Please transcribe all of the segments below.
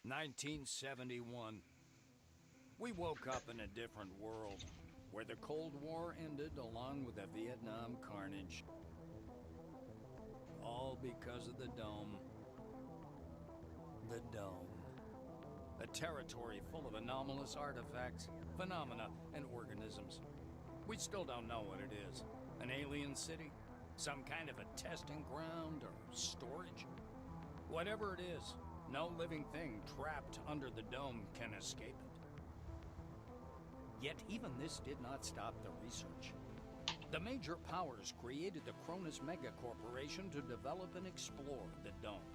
1971. We woke up in a different world, where the Cold War ended along with the Vietnam carnage. All because of the Dome. The Dome. A territory full of anomalous artifacts, phenomena, and organisms. We still don't know what it is. An alien city? Some kind of a testing ground or storage? Whatever it is, no living thing trapped under the Dome can escape it. Yet even this did not stop the research. The major powers created the Cronus Megacorporation to develop and explore the Dome.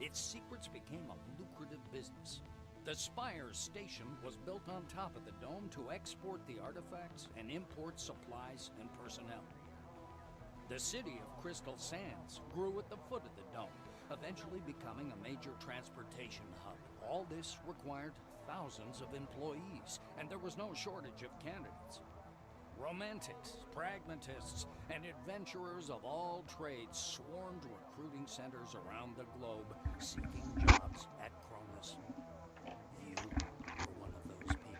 Its secrets became a lucrative business. The Spire station was built on top of the Dome to export the artifacts and import supplies and personnel. The city of Crystal Sands grew at the foot of the Dome, eventually becoming a major transportation hub. All this required thousands of employees, and there was no shortage of candidates. Romantics, pragmatists, and adventurers of all trades swarmed recruiting centers around the globe, seeking jobs at Cronus. You were one of those people.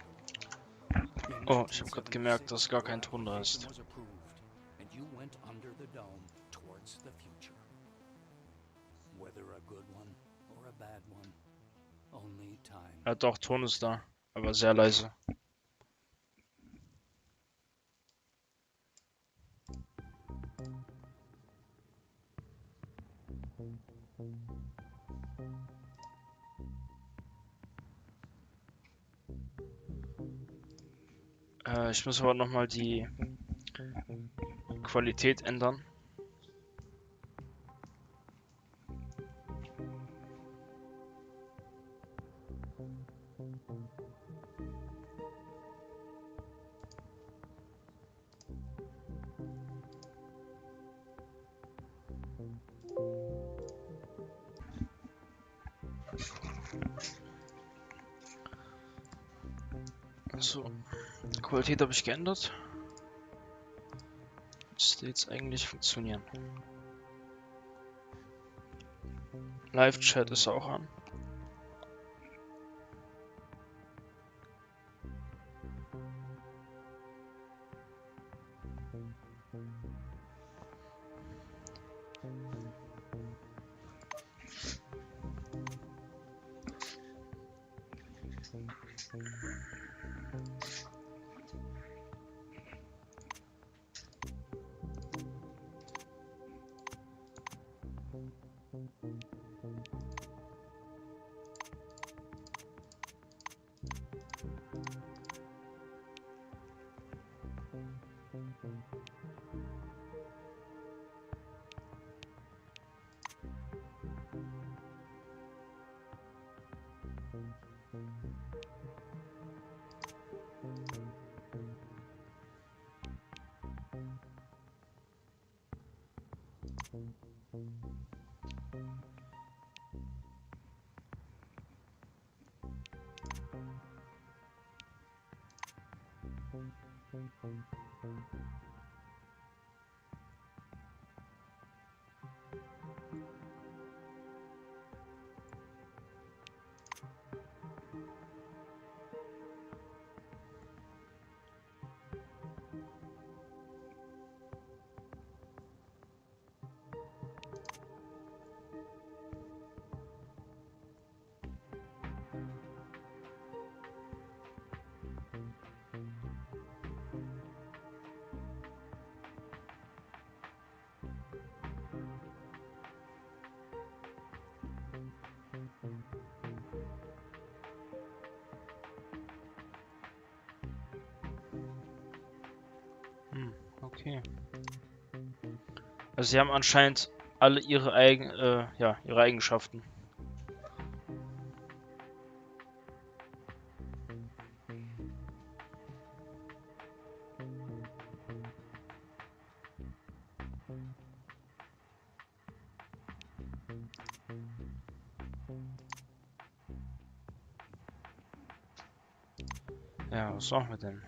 In Oh, ich habe gerade gemerkt, dass gar kein Ton da ist. 1976, was approved, and you went under the Dome towards the future. Whether a good one or a bad one, only time. Ja, doch, Ton ist da, aber sehr leise. Ich muss aber nochmal die Qualität ändern. So, Qualität habe ich geändert. Müsste jetzt eigentlich funktionieren. Live-Chat ist auch an. Okay. Also sie haben anscheinend alle ihre ihre Eigenschaften. Ja, was machen wir denn?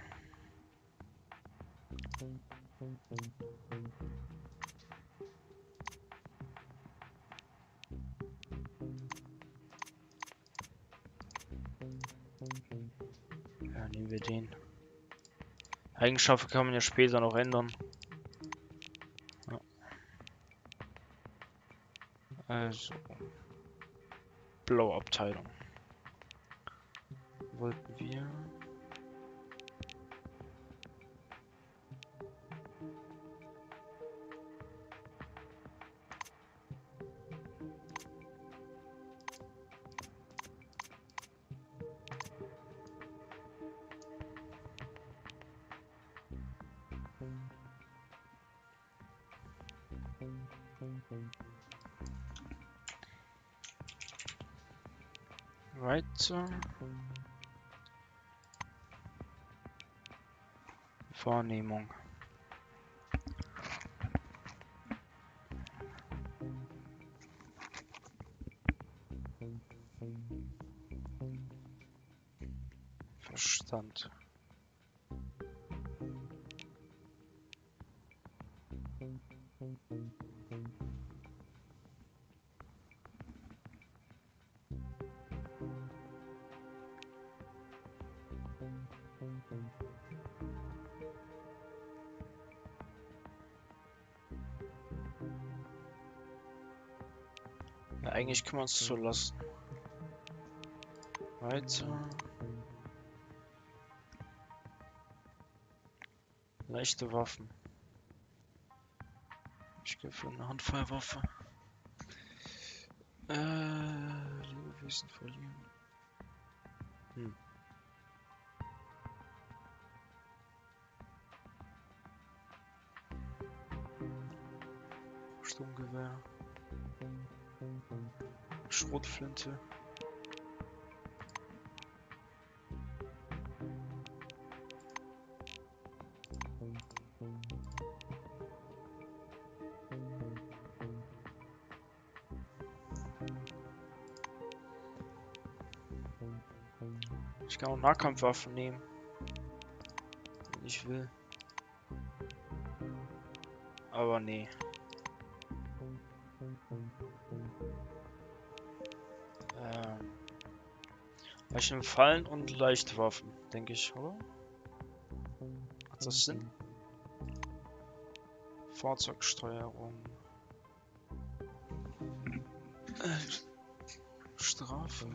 nehmen wir den. Eigenschaften kann man ja später noch ändern. Ja. Also. Blaue Abteilung. Wollten wir. Weiter. Wahrnehmung. Verstand. Ja, eigentlich kann man es so lassen. Weiter. Leichte Waffen. Ich gehe für eine Handfeuerwaffe. Lebewesen verlieren. Sturmgewehr. Schrotflinte. Ich kann auch Nahkampfwaffen nehmen, wenn ich will. Aber nee. Ich nehme Fallen und leichte Waffen, denke ich, oder? Hat das Sinn? Fahrzeugsteuerung. Strafe.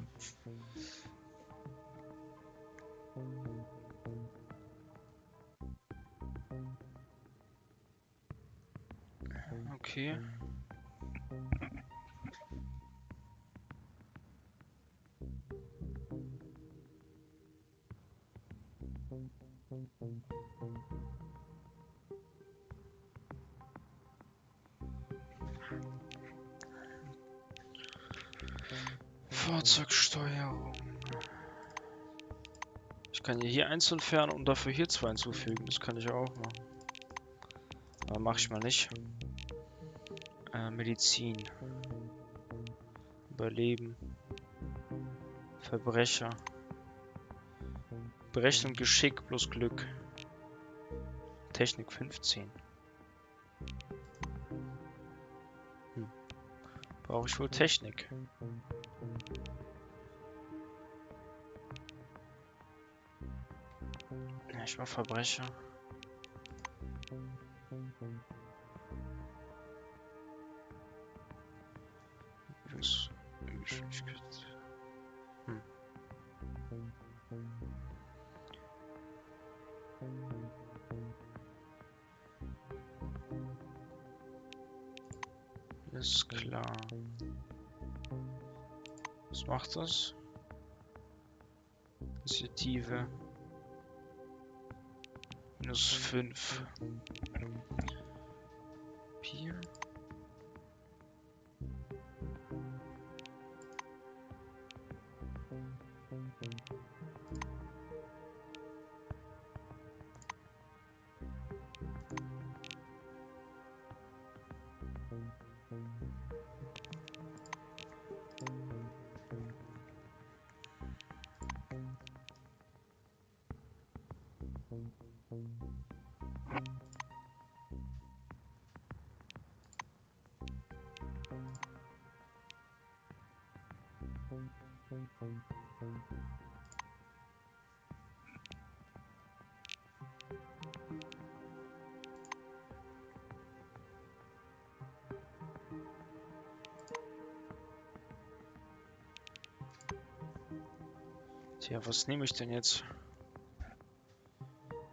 Okay. Fahrzeugsteuerung. Ich kann hier eins entfernen und dafür hier zwei hinzufügen. Das kann ich auch machen. Aber mache ich mal nicht. Medizin. Überleben. Verbrecher. Berechnung Geschick plus Glück. Technik 15. Brauche ich wohl Technik. Ja, ich war Verbrecher. Ist klar. Was macht das? Initiative. -5. Hier. Tja, was nehme ich denn jetzt?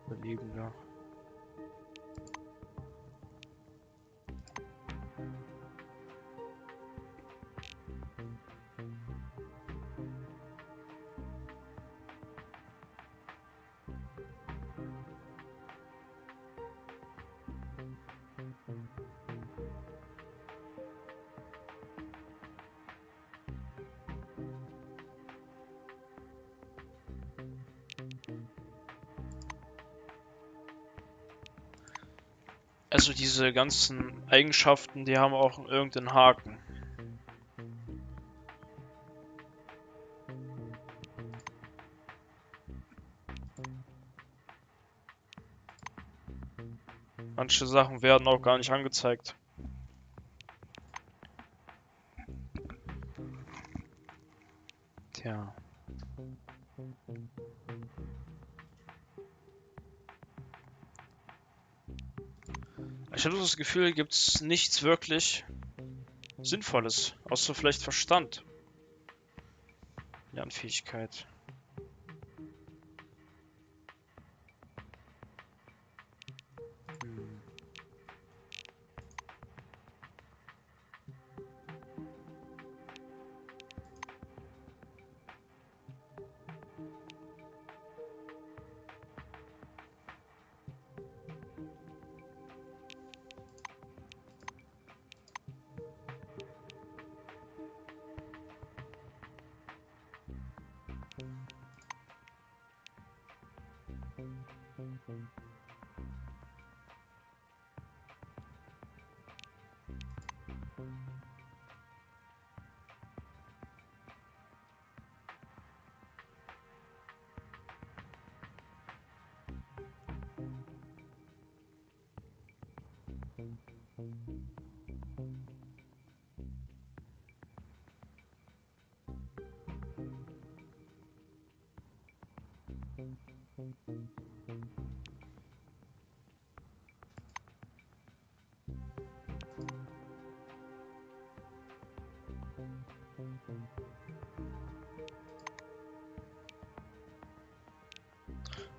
Überlegen wir. Also diese ganzen Eigenschaften, die haben auch irgendeinen Haken. Manche Sachen werden auch gar nicht angezeigt. Tja. Ich habe das Gefühl, hier gibt es nichts wirklich Sinnvolles, außer vielleicht Verstand. Lernfähigkeit. Hm.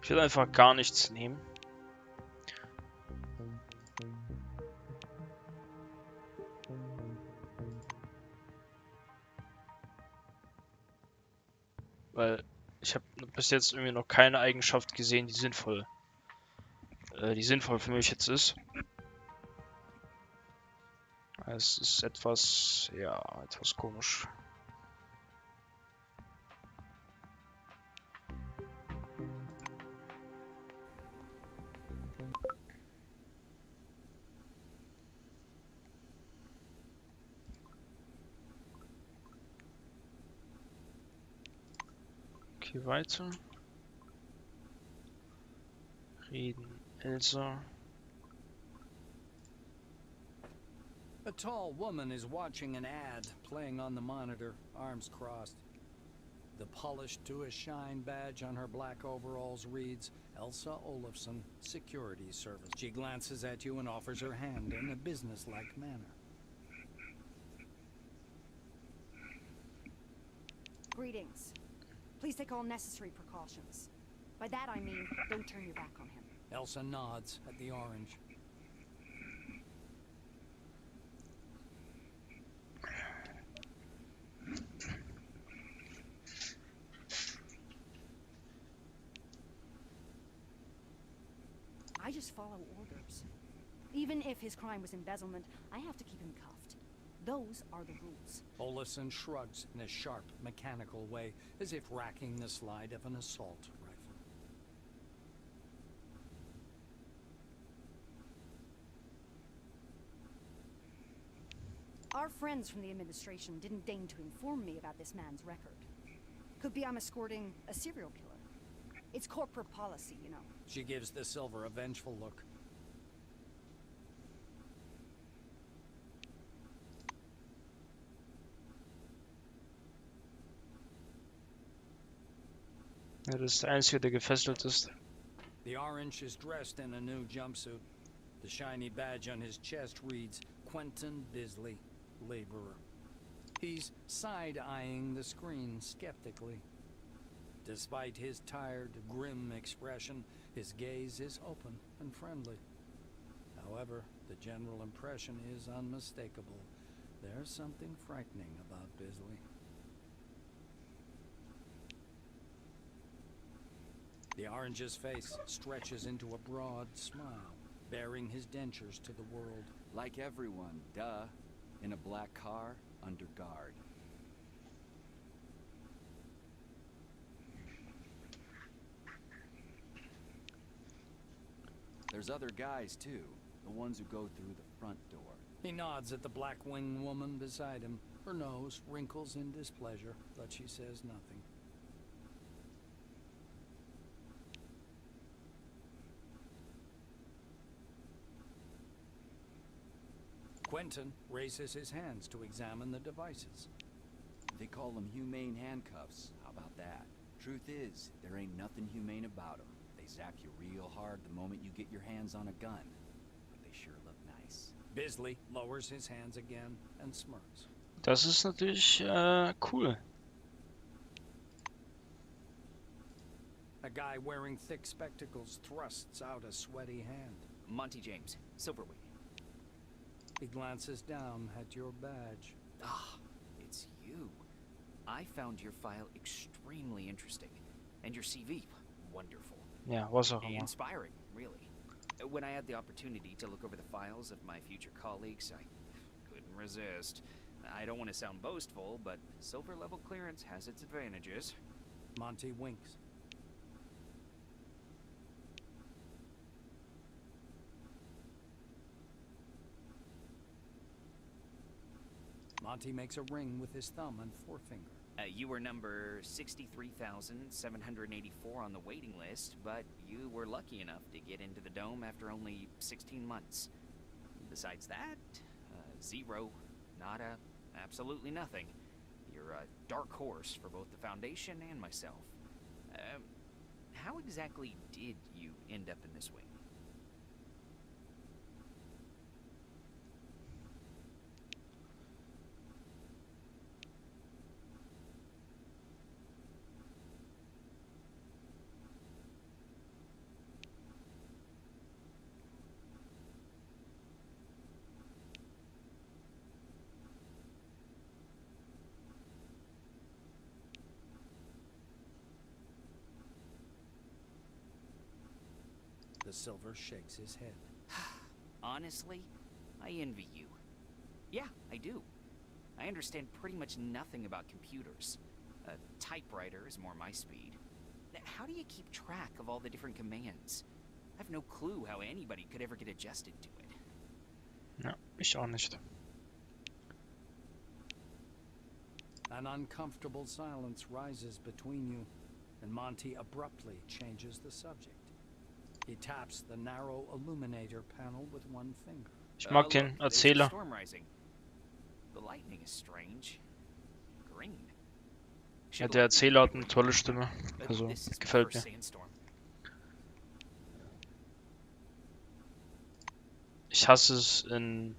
Ich will einfach gar nichts nehmen. Weil ich habe bis jetzt irgendwie noch keine Eigenschaft gesehen, die sinnvoll für mich jetzt ist. Es ist etwas, ja, etwas komisch. Okay, weiter. Reden, Elsa. A tall woman is watching an ad playing on the monitor, arms crossed. The polished to a shine badge on her black overalls reads, Elsa Olafson, Security Service. She glances at you and offers her hand in a businesslike manner. Greetings. Please take all necessary precautions. By that I mean, don't turn your back on him. Elsa nods at the orange. I just follow orders. Even if his crime was embezzlement, I have to keep him cuffed. Those are the rules. Olafson shrugs in a sharp, mechanical way, as if racking the slide of an assault rifle. Our friends from the administration didn't deign to inform me about this man's record. Could be I'm escorting a serial killer. It's corporate policy, you know. She gives the silver a vengeful look. Ja, das ist der Einzige, der gefesselt ist. The orange is dressed in a new jumpsuit. The shiny badge on his chest reads, Quentin Bisley, laborer. He's side-eyeing the screen skeptically. Despite his tired, grim expression, his gaze is open and friendly. However, the general impression is unmistakable. There's something frightening about Bisley. The orange's face stretches into a broad smile, baring his dentures to the world. Like everyone, duh. In a black car, under guard. There's other guys too, the ones who go through the front door. He nods at the black-winged woman beside him. Her nose wrinkles in displeasure, but she says nothing. Quentin raises his hands to examine the devices. They call them humane handcuffs. How about that? Truth is, there ain't nothing humane about them. They zap you real hard the moment you get your hands on a gun. But they sure look nice. Bisley lowers his hands again and smirks. Das ist natürlich cool. A guy wearing thick spectacles thrusts out a sweaty hand. Monty James, Silverwing. He glances down at your badge. Ah, it's you. I found your file extremely interesting. And your CV, wonderful. Ja, was auch immer. Inspiring, really. When I had the opportunity to look over the files of my future colleagues, I couldn't resist. I don't want to sound boastful, but silver level clearance has its advantages. Monty winks. Monty makes a ring with his thumb and forefinger. You were number 63,784 on the waiting list, but you were lucky enough to get into the dome after only 16 months. Besides that, zero, nada, absolutely nothing. You're a dark horse for both the Foundation and myself. How exactly did you end up in this wing? The silver shakes his head. Honestly, I envy you. Yeah, I do. I understand pretty much nothing about computers. A typewriter is more my speed. How do you keep track of all the different commands? I have no clue how anybody could ever get adjusted to it. Ja, ich auch nicht. An uncomfortable silence rises between you, and Monty abruptly changes the subject. He taps the narrow illuminator panel with one finger. Ich mag den Look, there's a Erzähler. storm rising. The lightning is strange. Green. Ja, der Erzähler hat eine tolle Stimme. Also, This is my gefällt first mir. sandstorm. Ich hasse es in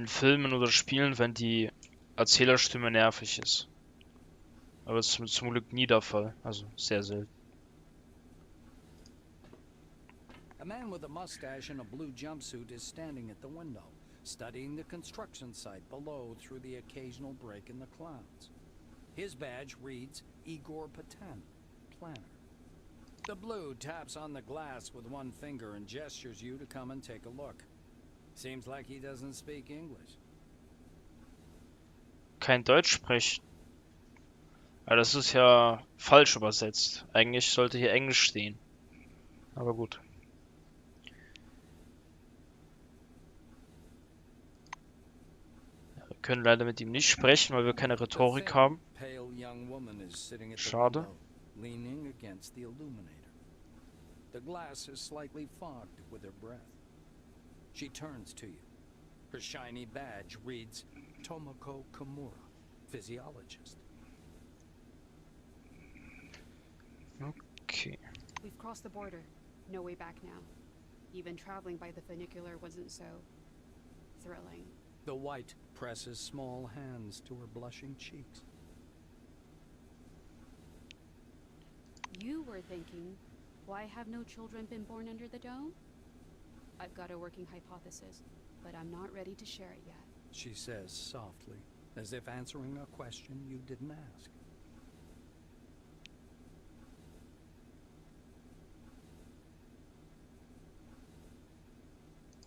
Filmen oder Spielen, wenn die Erzählerstimme nervig ist. Aber das ist zum Glück nie der Fall. Also, sehr selten. A man with a mustache and a blue jumpsuit is standing at the window, studying the construction site below through the occasional break in the clouds. His badge reads Igor Patan, planner. The blue taps on the glass with one finger and gestures you to come and take a look. Seems like he doesn't speak English. Kein Deutsch sprechen. Aber das ist ja falsch übersetzt. Eigentlich sollte hier Englisch stehen. Aber gut. Ja, wir können leider mit ihm nicht sprechen, weil wir keine Rhetorik haben. Pale young woman is sitting at the Schade. window, leaning against the illuminator. The glass is slightly fogged with her breath. She turns to you. Her shiny badge reads Tomoko Kimura, physiologist. Okay. We've crossed the border. No way back now. Even traveling by the funicular wasn't so thrilling. The white presses small hands to her blushing cheeks. you were thinking, why have no children been born under the dome? I've got a working hypothesis, but I'm not ready to share it yet. She says softly, as if answering a question you didn't ask.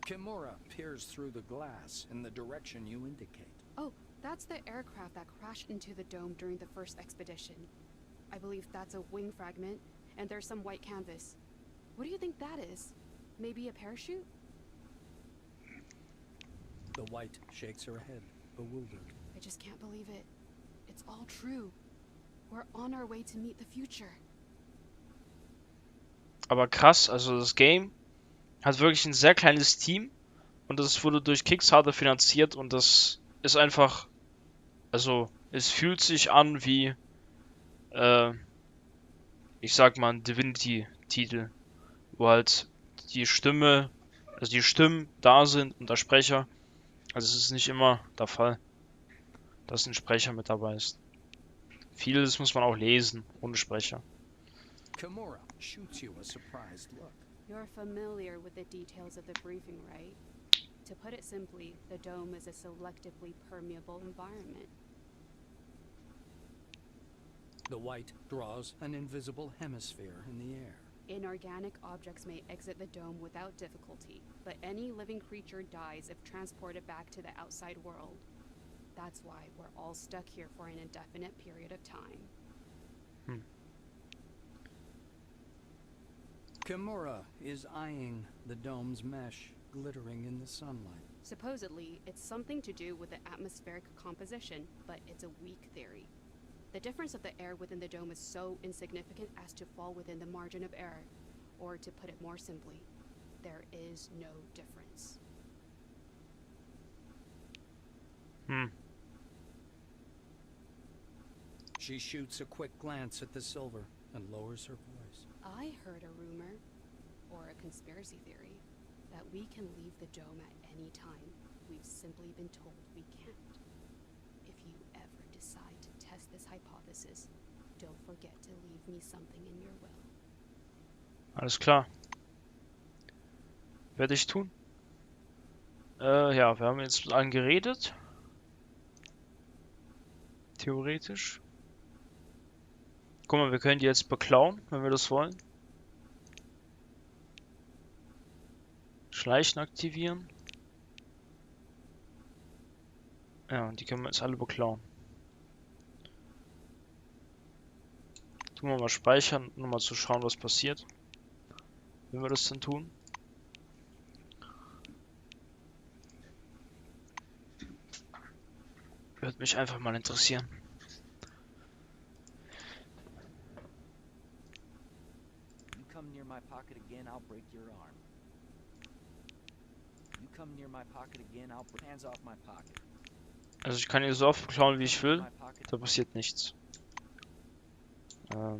Kimura peers through the glass in the direction you indicate. Oh, that's the aircraft that crashed into the dome during the first expedition. I believe that's a wing fragment, and there's some white canvas. What do you think that is? Maybe a parachute? The white shakes her head, bewildered. I just can't believe it. It's all true. We're on our way to meet the future. Aber krass, also das Game hat wirklich ein sehr kleines Team und das wurde durch Kickstarter finanziert und das ist einfach, also es fühlt sich an wie, ich sag mal, ein Divinity-Titel, wo halt die Stimme, also die Stimmen da sind und der Sprecher. Also es ist nicht immer der Fall, dass ein Sprecher mit dabei ist. Vieles muss man auch lesen, ohne Sprecher. Kimura shoots you a surprised look. You're familiar with the details of the briefing, right? To put it simply, the dome is a selectively permeable environment. The white draws an invisible hemisphere in the air. Inorganic objects may exit the dome without difficulty, but any living creature dies if transported back to the outside world. That's why we're all stuck here for an indefinite period of time. Kimura is eyeing the dome's mesh, glittering in the sunlight. Supposedly, it's something to do with the atmospheric composition, but it's a weak theory. The difference of the air within the dome is so insignificant as to fall within the margin of error. Or to put it more simply, there is no difference. She shoots a quick glance at the silver and lowers her voice. I heard a rumor, or a conspiracy theory, that we can leave the dome at any time. We've simply been told we can't. If you ever decide to test this hypothesis, don't forget to leave me something in your will. Alles klar. Werde ich tun. Ja, wir haben jetzt mit allen geredet. Theoretisch. Guck mal, wir können die jetzt beklauen, wenn wir das wollen. Schleichen aktivieren. Ja, und die können wir jetzt alle beklauen. Tun wir mal speichern, um mal zu schauen, was passiert. Wenn wir das dann tun. Würde mich einfach mal interessieren. You come near my pocket again, I'll break your arm. You come near my pocket again, I'll break hands off my pocket. Also ich kann hier so oft beklauen, wie ich will. Da passiert nichts. Ja.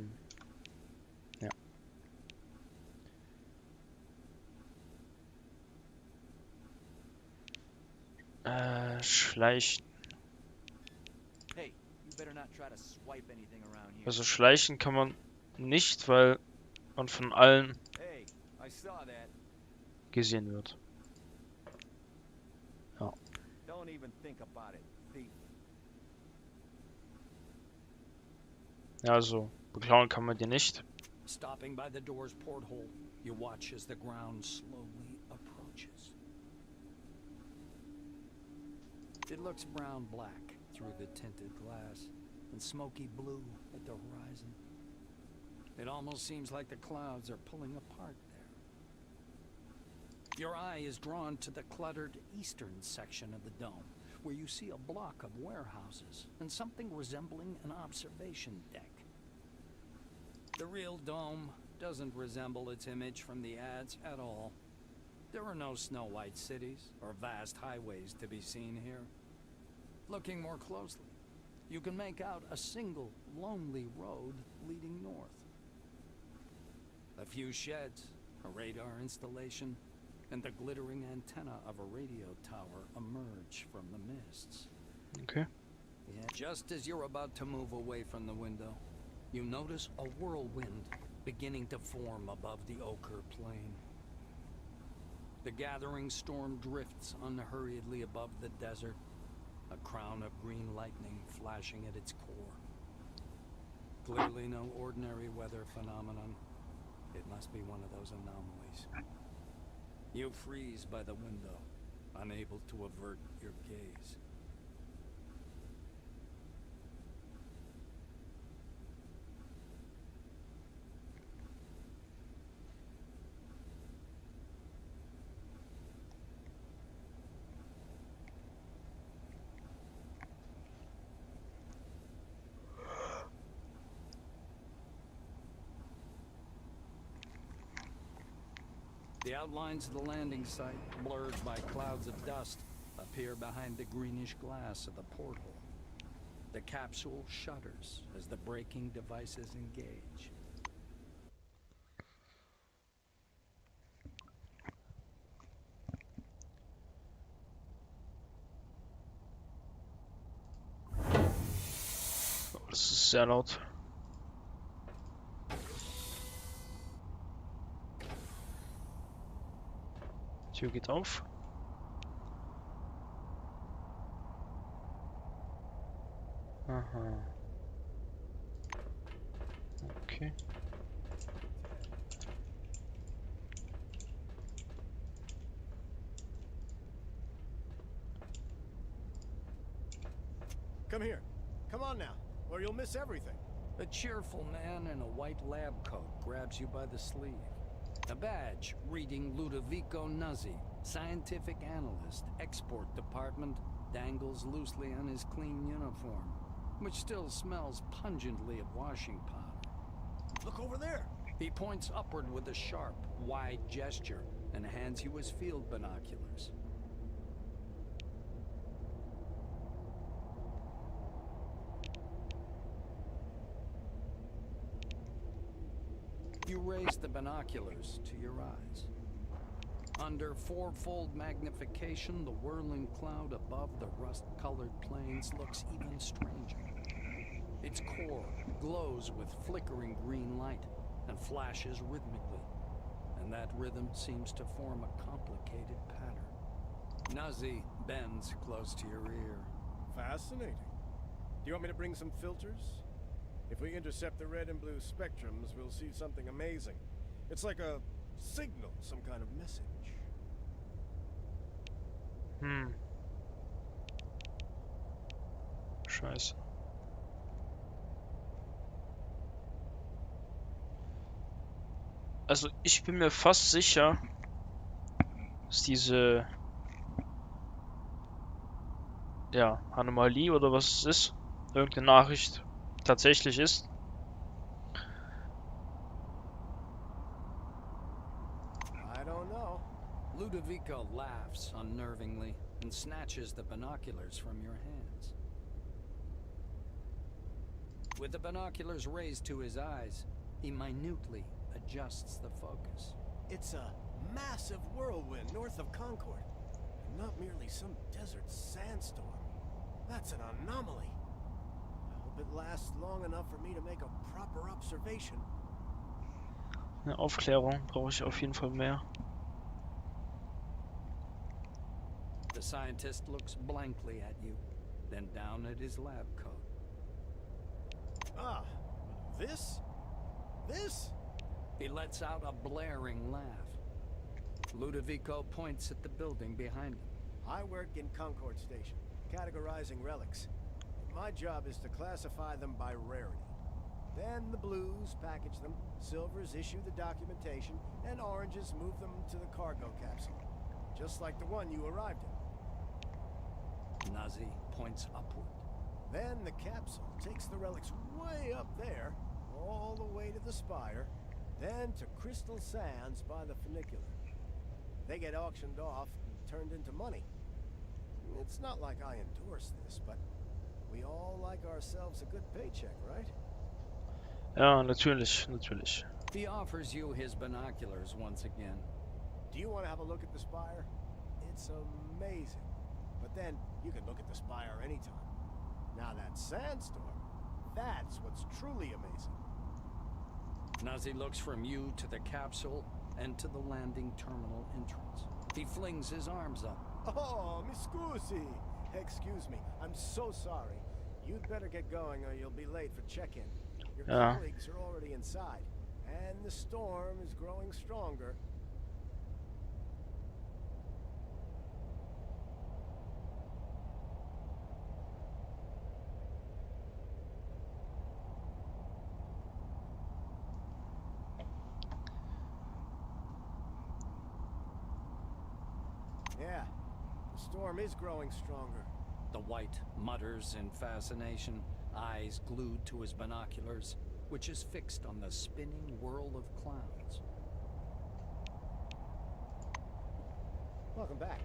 Schleichen. Hey, you better not try to swipe anything around here. Also schleichen kann man nicht, weil man von allen Hey, I saw that. gesehen wird. Ja. Don't even think about it, thief. Ja, also beklauen kann man die nicht. Stopping by the door's porthole, you watch as the ground slowly approaches. It looks brown-black through the tinted glass and smoky blue at the horizon. It almost seems like the clouds are pulling apart there. Your eye is drawn to the cluttered eastern section of the dome, where you see a block of warehouses and something resembling an observation deck. The real dome doesn't resemble its image from the ads at all. There are no snow-white cities or vast highways to be seen here. Looking more closely, you can make out a single, lonely road leading north. A few sheds, a radar installation, and the glittering antenna of a radio tower emerge from the mists. Okay. Yeah. Just as you're about to move away from the window, you notice a whirlwind beginning to form above the ochre plain. The gathering storm drifts unhurriedly above the desert, a crown of green lightning flashing at its core. Clearly no ordinary weather phenomenon. It must be one of those anomalies. You freeze by the window, unable to avert your gaze. The outlines of the landing site, blurred by clouds of dust, appear behind the greenish glass of the porthole. The capsule shudders as the braking devices engage. Oh, das ist sehr laut. Tür geht auf. Aha. Okay. Come here. Come on now, or you'll miss everything. A cheerful man in a white lab coat grabs you by the sleeve. A badge reading Ludovico Nuzzi, scientific analyst, export department, dangles loosely on his clean uniform, which still smells pungently of washing powder. Look over there. He points upward with a sharp, wide gesture and hands you his field binoculars. You raise the binoculars to your eyes. Under fourfold magnification, the whirling cloud above the rust-colored plains looks even stranger. Its core glows with flickering green light and flashes rhythmically, and that rhythm seems to form a complicated pattern. Nuzzi bends close to your ear. Fascinating. Do you want me to bring some filters? If we intercept the red and blue spectrums, we'll see something amazing. It's like a signal, some kind of message. Scheiße. Also ich bin mir fast sicher, dass diese Anomalie oder was es ist, irgendeine Nachricht tatsächlich ist. I don't know. Ludovico laughs unnervingly and snatches the binoculars from your hands. With the binoculars raised to his eyes, he minutely adjusts the focus. It's a massive whirlwind north of Concord, and not merely some desert sandstorm. That's an anomaly. I hope it lasts long enough for me to make a proper observation. Eine Aufklärung brauche ich auf jeden Fall mehr. The scientist looks blankly at you, then down at his lab coat. Ah, this? This? He lets out a blaring laugh. Ludovico points at the building behind him. I work in Concord Station, categorizing relics. My job is to classify them by rarity. Then the blues package them, silvers issue the documentation, and oranges move them to the cargo capsule. Just like the one you arrived in. Nuzzi points upward. Then the capsule takes the relics way up there, all the way to the spire, then to Crystal Sands by the funicular. They get auctioned off and turned into money. It's not like I endorse this, but we all like ourselves a good paycheck, right? Ja, natürlich, natürlich. He offers you his binoculars once again. Do you want to have a look at the spire? It's amazing. But then you can look at the spire anytime. Now that sandstorm, that's what's truly amazing. Nazi looks from you to the capsule and to the landing terminal entrance. He flings his arms up. Oh, mi scusi. Excuse me. I'm so sorry. You'd better get going or you'll be late for check-in. Your Ja. colleagues are already inside, and the storm is growing stronger. Yeah, the storm is growing stronger. The White mutters in fascination, eyes glued to his binoculars, which is fixed on the spinning whirl of clouds. Welcome back.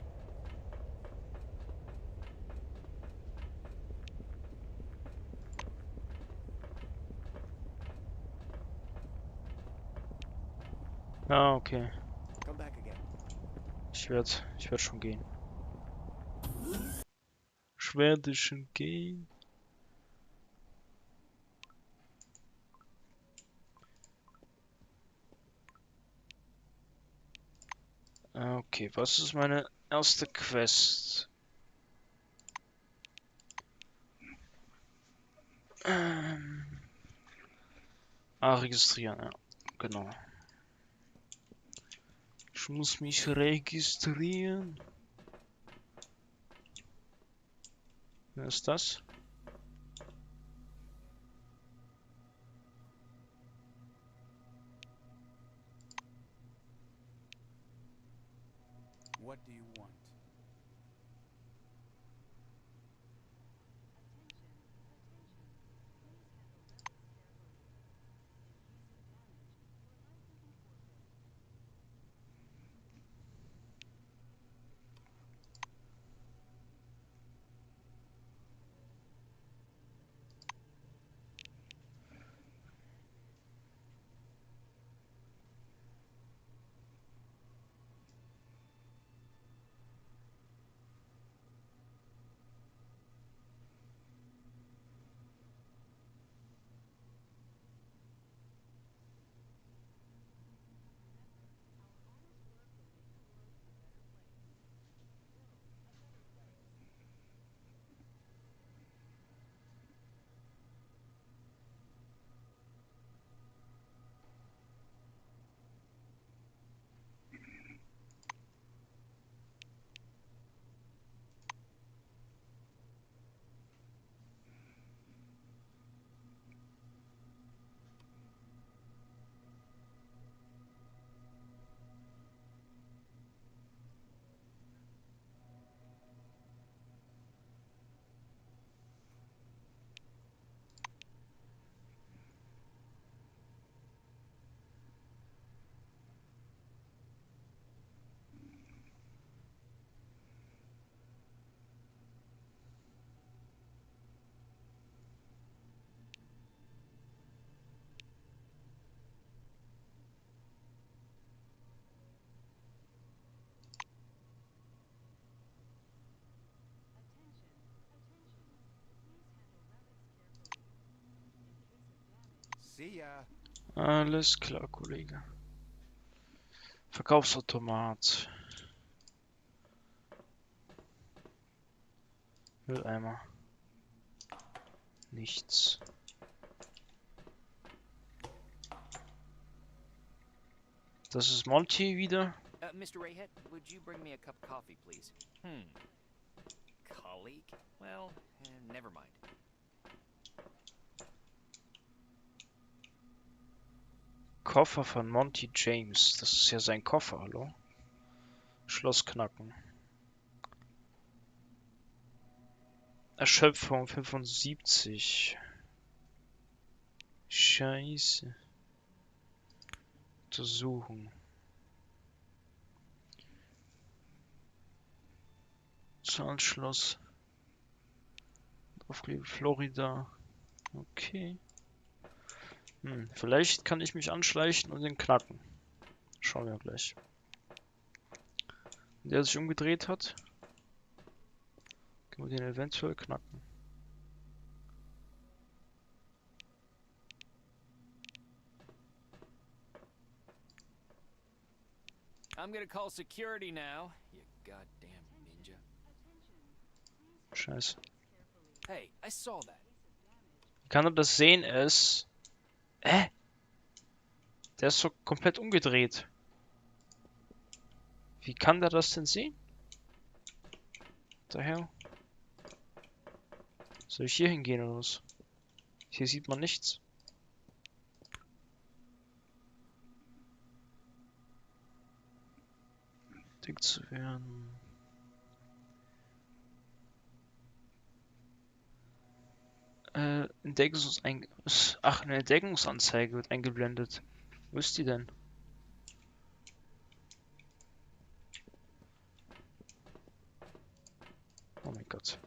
Ah, okay. Come back again. Ich werd schon gehen. Ich werde schon gehen. Okay, was ist meine erste Quest? Registrieren, ja. Genau. Ich muss mich registrieren. Wer ist das? What do you want? See ya. Alles klar, Kollege. Verkaufsautomat. Mülleimer. Nichts. Das ist Monty wieder. Mr. Rayhead, would you bring me a cup of coffee, please? Colleague? Well, never mind. Koffer von Monty James. Das ist ja sein Koffer, hallo? Schloss knacken. Erschöpfung 75. Scheiße. Untersuchen. Zahnschloss. Aufleben Florida. Okay. Vielleicht kann ich mich anschleichen und den knacken. Schauen wir gleich. Wenn der sich umgedreht hat, können wir den eventuell knacken. I'm gonna call security now, you goddamn ninja. Scheiße. Hey, I saw that. Wie kann er das sehen? Er ist... Der ist so komplett umgedreht. Wie kann der das denn sehen? Daher. Soll ich hier hingehen oder was? Hier sieht man nichts. Dick zu werden. Ach, eine Entdeckungsanzeige wird eingeblendet. Wo ist die denn? Oh mein Gott.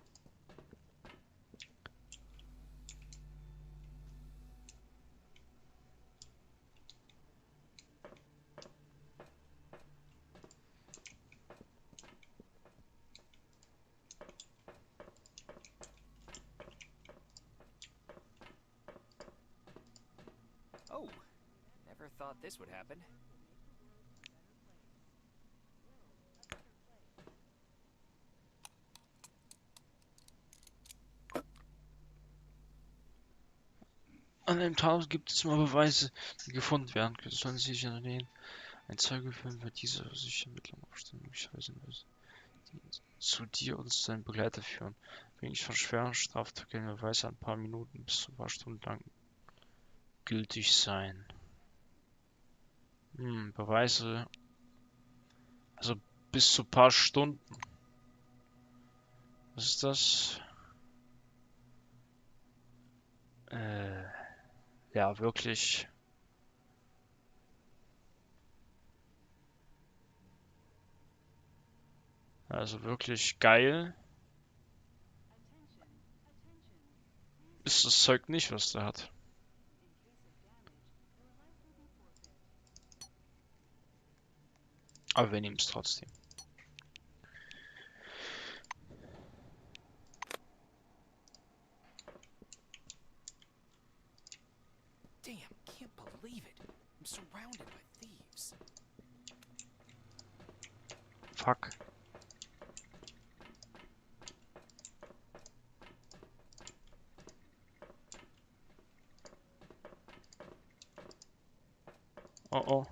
Oh, never thought this would happen. An einem Tatort gibt es immer Beweise, die gefunden werden können. Sollen Sie sich erinnern? Ein Zeugefilm wird diese sich Ermittlung aufstellen, möglicherweise die zu dir oder zu deinem Begleiter führen. Wenig von schweren Straftaten können Beweise ein paar Minuten bis zu ein paar Stunden lang gültig sein. Beweise. Also bis zu ein paar Stunden. Was ist das? Ja, wirklich. Also wirklich geil. Ist das Zeug nicht, was der hat. Aber wir nehmen es trotzdem. Damn, can't believe it. I'm surrounded by thieves. Fuck. Oh oh.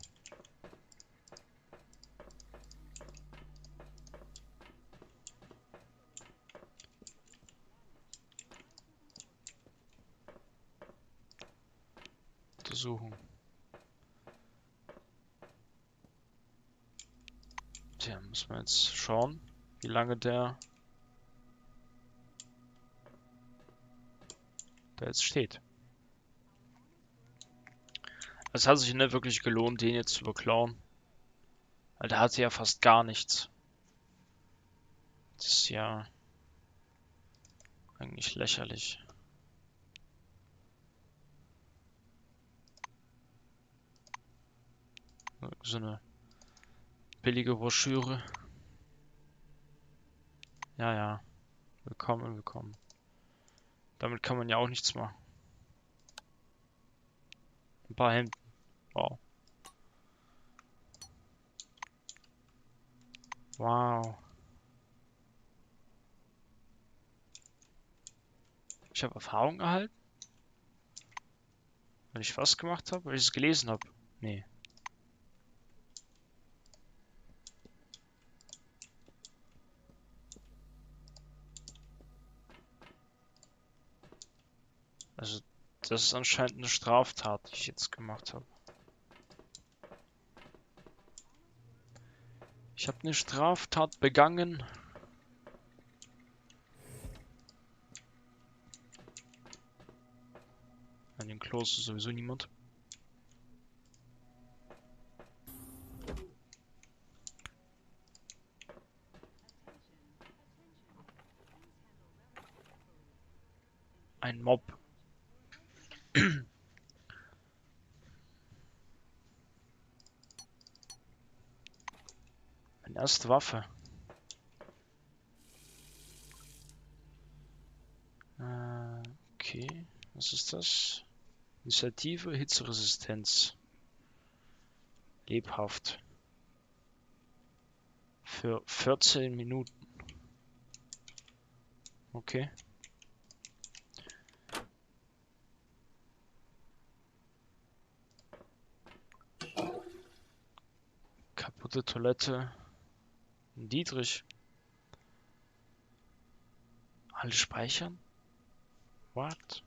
Untersuchung. Tja, müssen wir jetzt schauen, wie lange der da jetzt steht. Es hat sich nicht wirklich gelohnt, den jetzt zu beklauen. Weil der hatte ja fast gar nichts. Das ist ja eigentlich lächerlich. So eine billige Broschüre. Ja, ja. Willkommen, willkommen. Damit kann man ja auch nichts machen. Ein paar Hemden. Wow. Wow. Ich habe Erfahrung erhalten? Wenn ich was gemacht habe? Weil ich es gelesen habe? Nee. Also, das ist anscheinend eine Straftat, die ich jetzt gemacht habe. Ich habe eine Straftat begangen. An dem Klos ist sowieso niemand. Ein Mob. Meine erste Waffe. Okay. Was ist das? Initiative, Hitzeresistenz. Lebhaft. Für 14 Minuten. Okay. Kaputte Toilette. Dietrich. Alle speichern? What?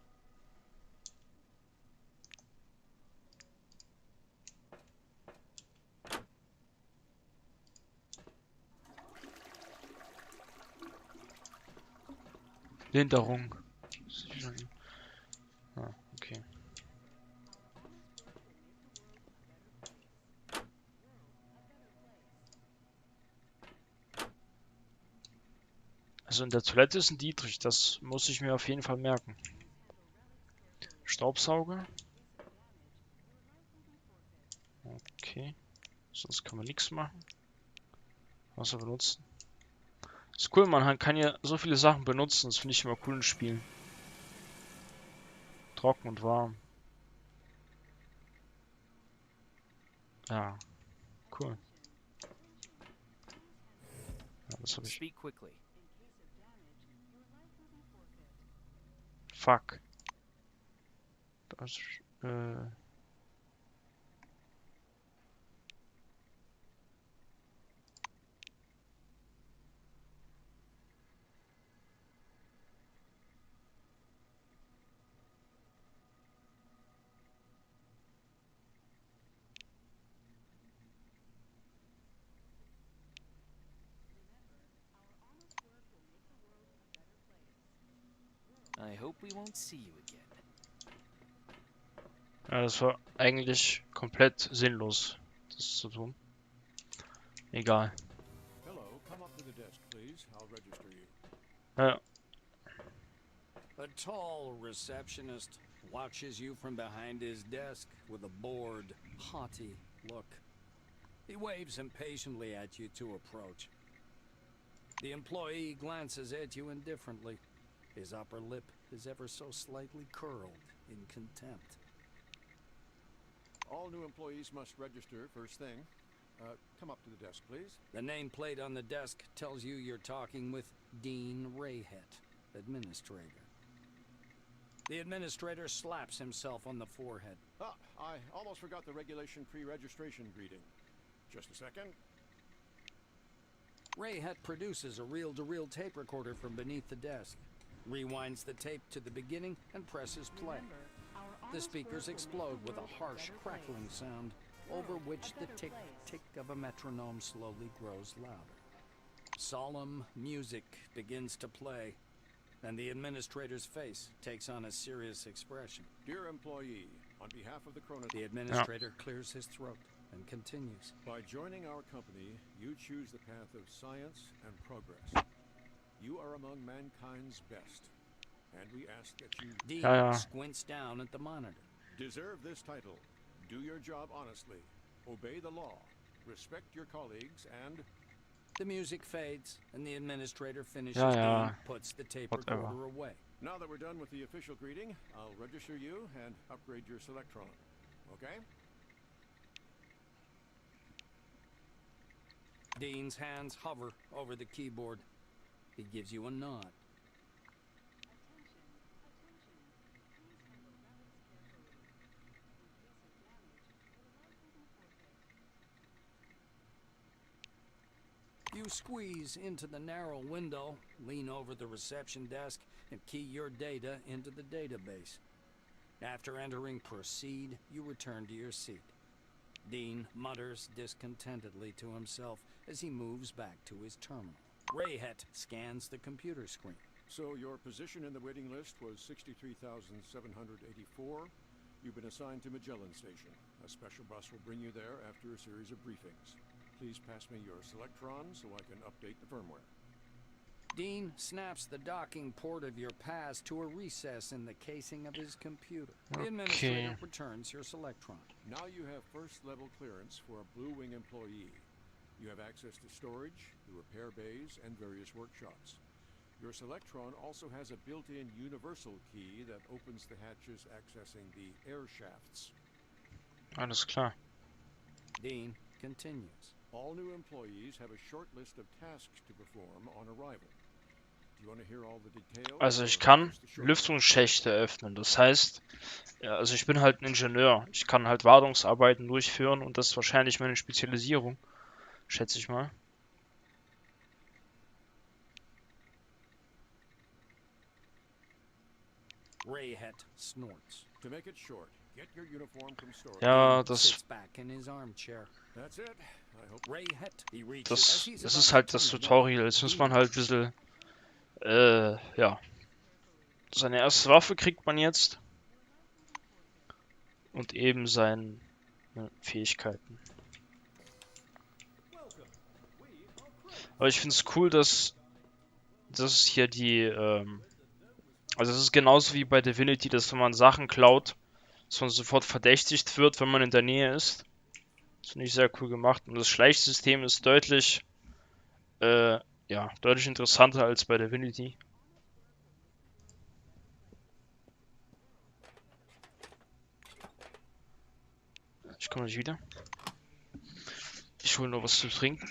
Linderung. Ah, okay. Also in der Toilette ist ein Dietrich, das muss ich mir auf jeden Fall merken. Staubsauger. Okay. Sonst kann man nichts machen. Wasser benutzen. Ist cool, man kann ja so viele Sachen benutzen, das finde ich immer cool in Spielen. Trocken und warm. Ja, cool. Ja, das habe ich. Speak quickly. Fuck. Das, I hope we won't see you again. ja, das war eigentlich komplett sinnlos, das zu tun. Egal. Hello, come up to the desk, please. I'll register you. Ja, A tall receptionist watches you from behind his desk with a bored, haughty look. He waves impatiently at you to approach. The employee glances at you indifferently. His upper lip is ever so slightly curled in contempt. All new employees must register first thing. Come up to the desk, please. The nameplate on the desk tells you you're talking with Dean Rayhet, administrator. The administrator slaps himself on the forehead. Ah, I almost forgot the regulation pre-registration greeting. Just a second. Rayhet produces a reel-to-reel tape recorder from beneath the desk, rewinds the tape to the beginning, and presses play. The speakers explode with a harsh, crackling sound, over which the tick-tick of a metronome slowly grows louder. Solemn music begins to play, and the administrator's face takes on a serious expression. Dear employee, on behalf of the Chrono... The administrator clears his throat and continues. By joining our company, you choose the path of science and progress. You are among mankind's best, and we ask that you Dean squints down at the monitor. deserve this title, do your job honestly, obey the law, respect your colleagues, and... The music fades, and the administrator finishes Ja. and puts the tape Whatever. recorder away. Now that we're done with the official greeting, I'll register you and upgrade your Selectron. Okay? Dean's hands hover over the keyboard. He gives you a nod. You squeeze into the narrow window, lean over the reception desk, and key your data into the database. After entering Proceed, you return to your seat. Dean mutters discontentedly to himself as he moves back to his terminal. Rayhet scans the computer screen. So your position in the waiting list was 63,784. You've been assigned to Magellan Station. A special bus will bring you there after a series of briefings. Please pass me your Selectron so I can update the firmware. Dean snaps the docking port of your pass to a recess in the casing of his computer. The administrator returns your Selectron. Now you have first-level clearance for a Blue Wing employee. You have access to storage, the repair bays, and various workshops. Your Selectron also has a built-in universal key that opens the hatches accessing the air shafts. Alles klar. Dean continues. All new employees have a short list of tasks to perform on arrival. Do you want to hear all the details? Also ich or kann just the short version? Lüftungsschächte öffnen. Das heißt, ja, also ich bin halt ein Ingenieur. Ich kann halt Wartungsarbeiten durchführen und das ist wahrscheinlich meine Spezialisierung, schätze ich mal. Rayhet snorts. To make it short, get your uniform from storage. Ja, and das, sits back in his armchair. That's it. I hope Rayhet, he reaches das, as he's das about ist to halt das turn away. Tutorial. Jetzt muss man halt ein bisschen, ja. Seine erste Waffe kriegt man jetzt. Und eben seine Fähigkeiten. Aber ich finde es cool, dass es hier die, also es ist genauso wie bei Divinity, dass wenn man Sachen klaut, dass man sofort verdächtigt wird, wenn man in der Nähe ist. Das finde ich sehr cool gemacht. Und das Schleichsystem ist deutlich, ja, deutlich interessanter als bei Divinity. Ich komme gleich wieder. Ich hole noch was zu trinken.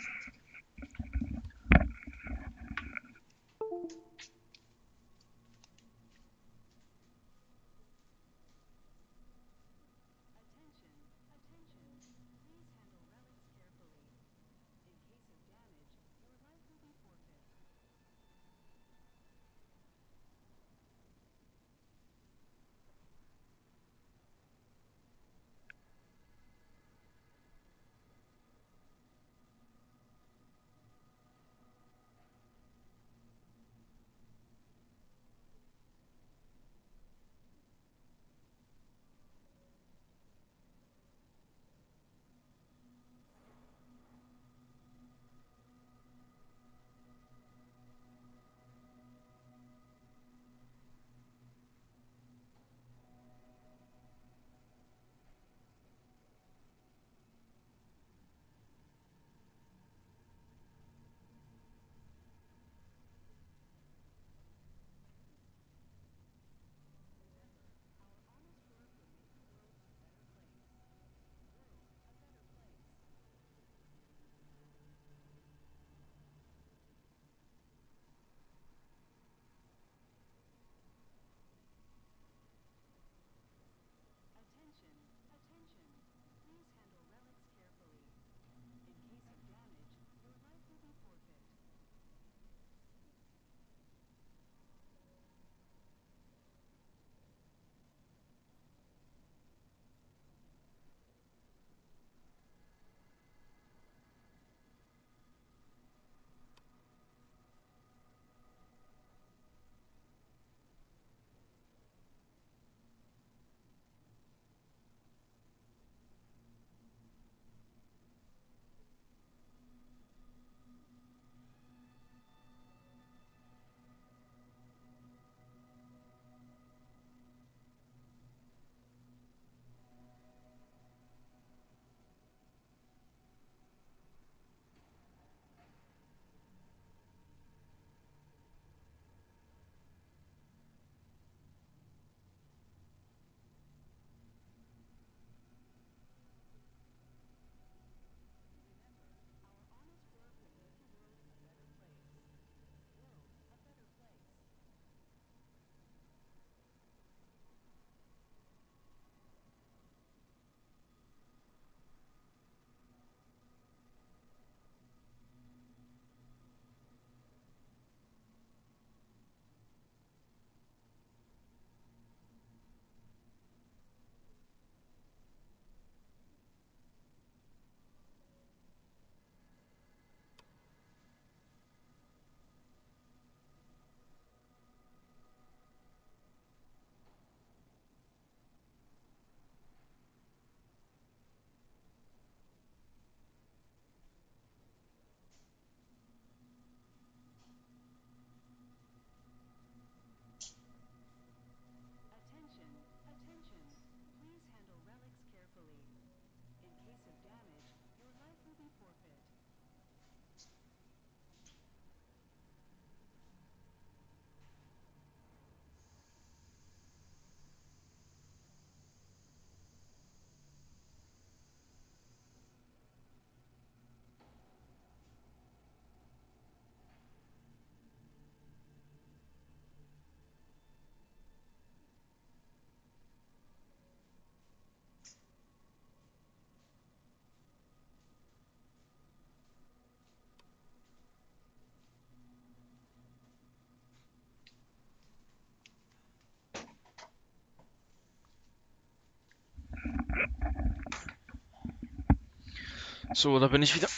So, da bin ich wieder.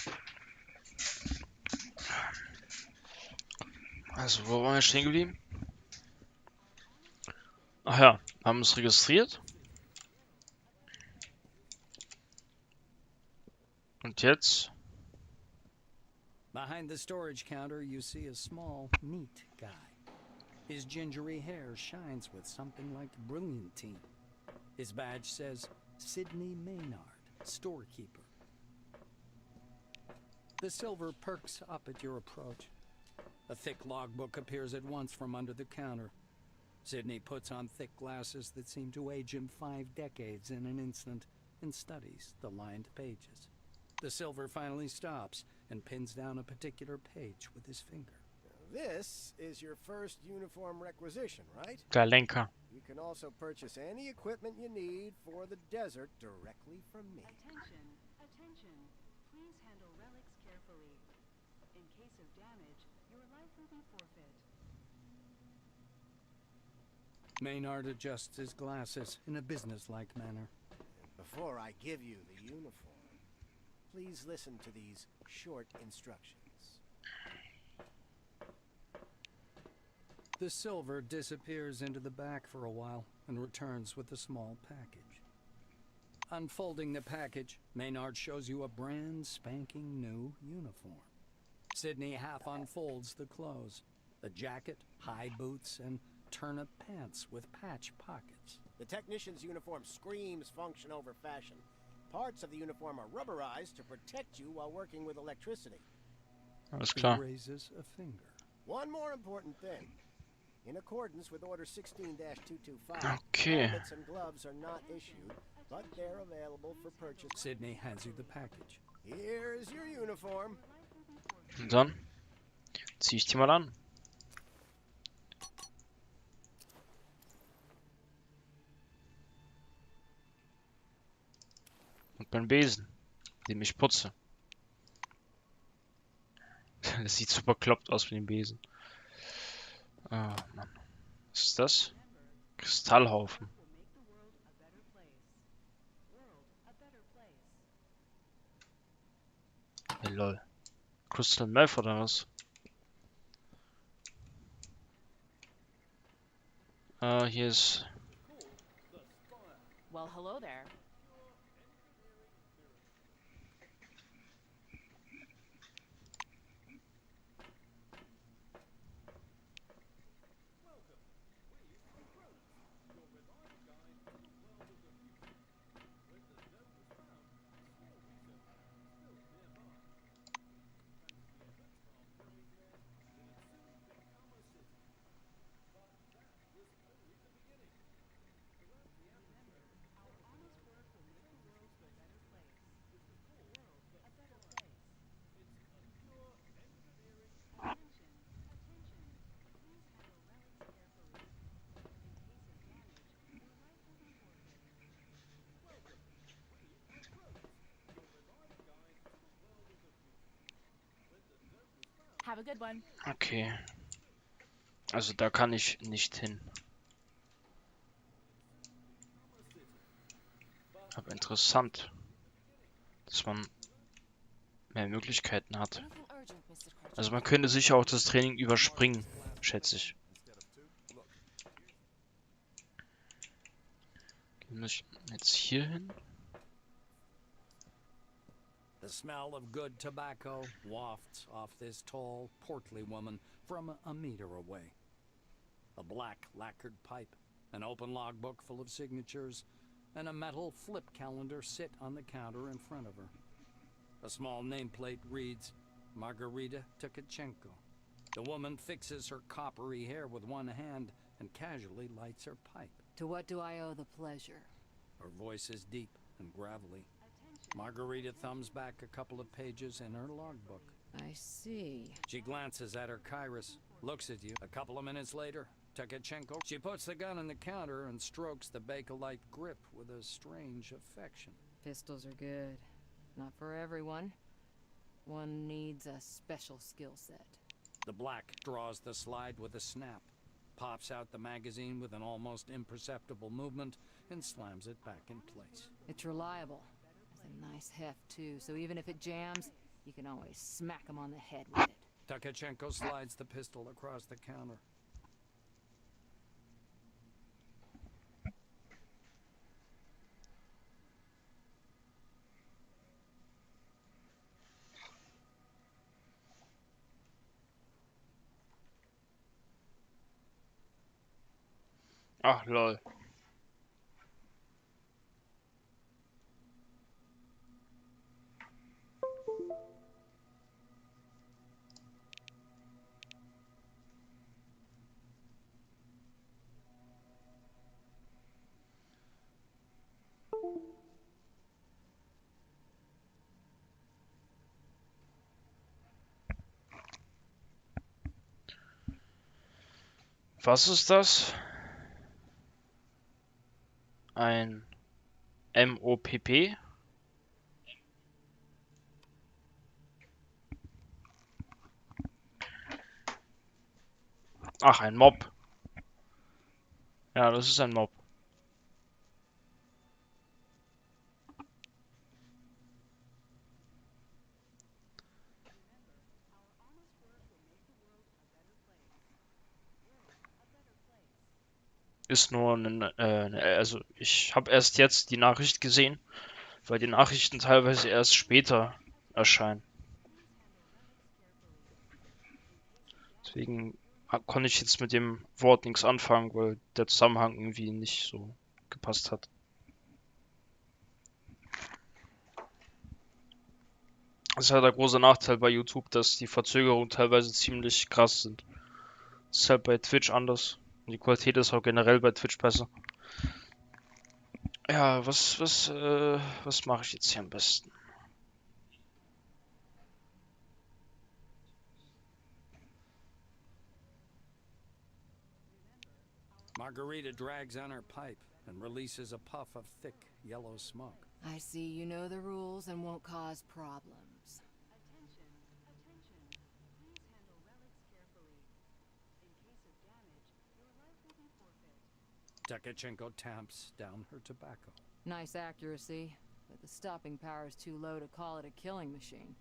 Also, wo waren wir stehen geblieben? Ach ja, haben uns registriert. Und jetzt? Behind the storage counter, you see a small, neat guy. His gingery hair shines with something like brilliantine. His badge says Sidney Maynard, storekeeper. The silver perks up at your approach. A thick logbook appears at once from under the counter. Sidney puts on thick glasses that seem to age him 5 decades in an instant and studies the lined pages. The silver finally stops and pins down a particular page with his finger. This is your first uniform requisition, right? Der Lenker. You can also purchase any equipment you need for the desert directly from me. Attention, attention. Please handle relics carefully. In case of damage, your life will be forfeit. Maynard adjusts his glasses in a businesslike manner. Before I give you the uniform, please listen to these short instructions. The silver disappears into the back for a while and returns with a small package. Unfolding the package, Maynard shows you a brand spanking new uniform. Sidney half unfolds the clothes. A jacket, high boots, and turnip pants with patch pockets. The technician's uniform screams function over fashion. Parts of the uniform are rubberized to protect you while working with electricity. Alles He klar. raises a finger. One more important thing. In accordance with Order 16-225, Okay. helmets and gloves are not issued, but they're available for purchase. Sidney hands you the package. Here's your uniform. Und dann ziehe ich die mal an. Und mein Besen, den ich putze. Das sieht super kloppt aus mit dem Besen. Ah, Mann. Was ist das? Kristallhaufen. Hey, lol. Crystal Meth oder was? Hier ist... Well, hello there. Have a good one. Okay. Also da kann ich nicht hin. Aber interessant, dass man mehr Möglichkeiten hat. Also man könnte sicher auch das Training überspringen, schätze ich. Muss ich jetzt hier hin? The smell of good tobacco wafts off this tall, portly woman from a meter away. A black lacquered pipe, an open logbook full of signatures, and a metal flip calendar sit on the counter in front of her. A small nameplate reads, Margarita Tkachenko. The woman fixes her coppery hair with one hand and casually lights her pipe. To what do I owe the pleasure? Her voice is deep and gravelly. Margarita thumbs back a couple of pages in her logbook. I see. She glances at her Kairos, looks at you. A couple of minutes later, Tkachenko, she puts the gun on the counter and strokes the Bakelite grip with a strange affection. Pistols are good. Not for everyone. One needs a special skill set. The black draws the slide with a snap, pops out the magazine with an almost imperceptible movement, and slams it back in place. It's reliable, as a nice heft, too, so even if it jams, you can always smack him on the head with it. Takachenko slides the pistol across the counter. Ach, lol. Was ist das? Ein MOPP? Ach, ein Mob. Ja, das ist ein Mob. Ist nur also ich habe erst jetzt die Nachricht gesehen, weil die Nachrichten teilweise erst später erscheinen. Deswegen konnte ich jetzt mit dem Wort nichts anfangen, weil der Zusammenhang irgendwie nicht so gepasst hat. Das ist halt der große Nachteil bei YouTube, dass die Verzögerungen teilweise ziemlich krass sind. Das ist halt bei Twitch anders. Und die Qualität ist auch generell bei Twitch besser. Ja, was mache ich jetzt hier am besten? Margarita drags on her pipe and releases a puff of thick, yellow smoke. I see you know the rules and won't cause problems. Attention, attention. Please handle relics carefully. In case of damage, your life will be forfeit. Takachenko tamps down her tobacco. Nice accuracy, but the stopping power is too low to call it a killing machine.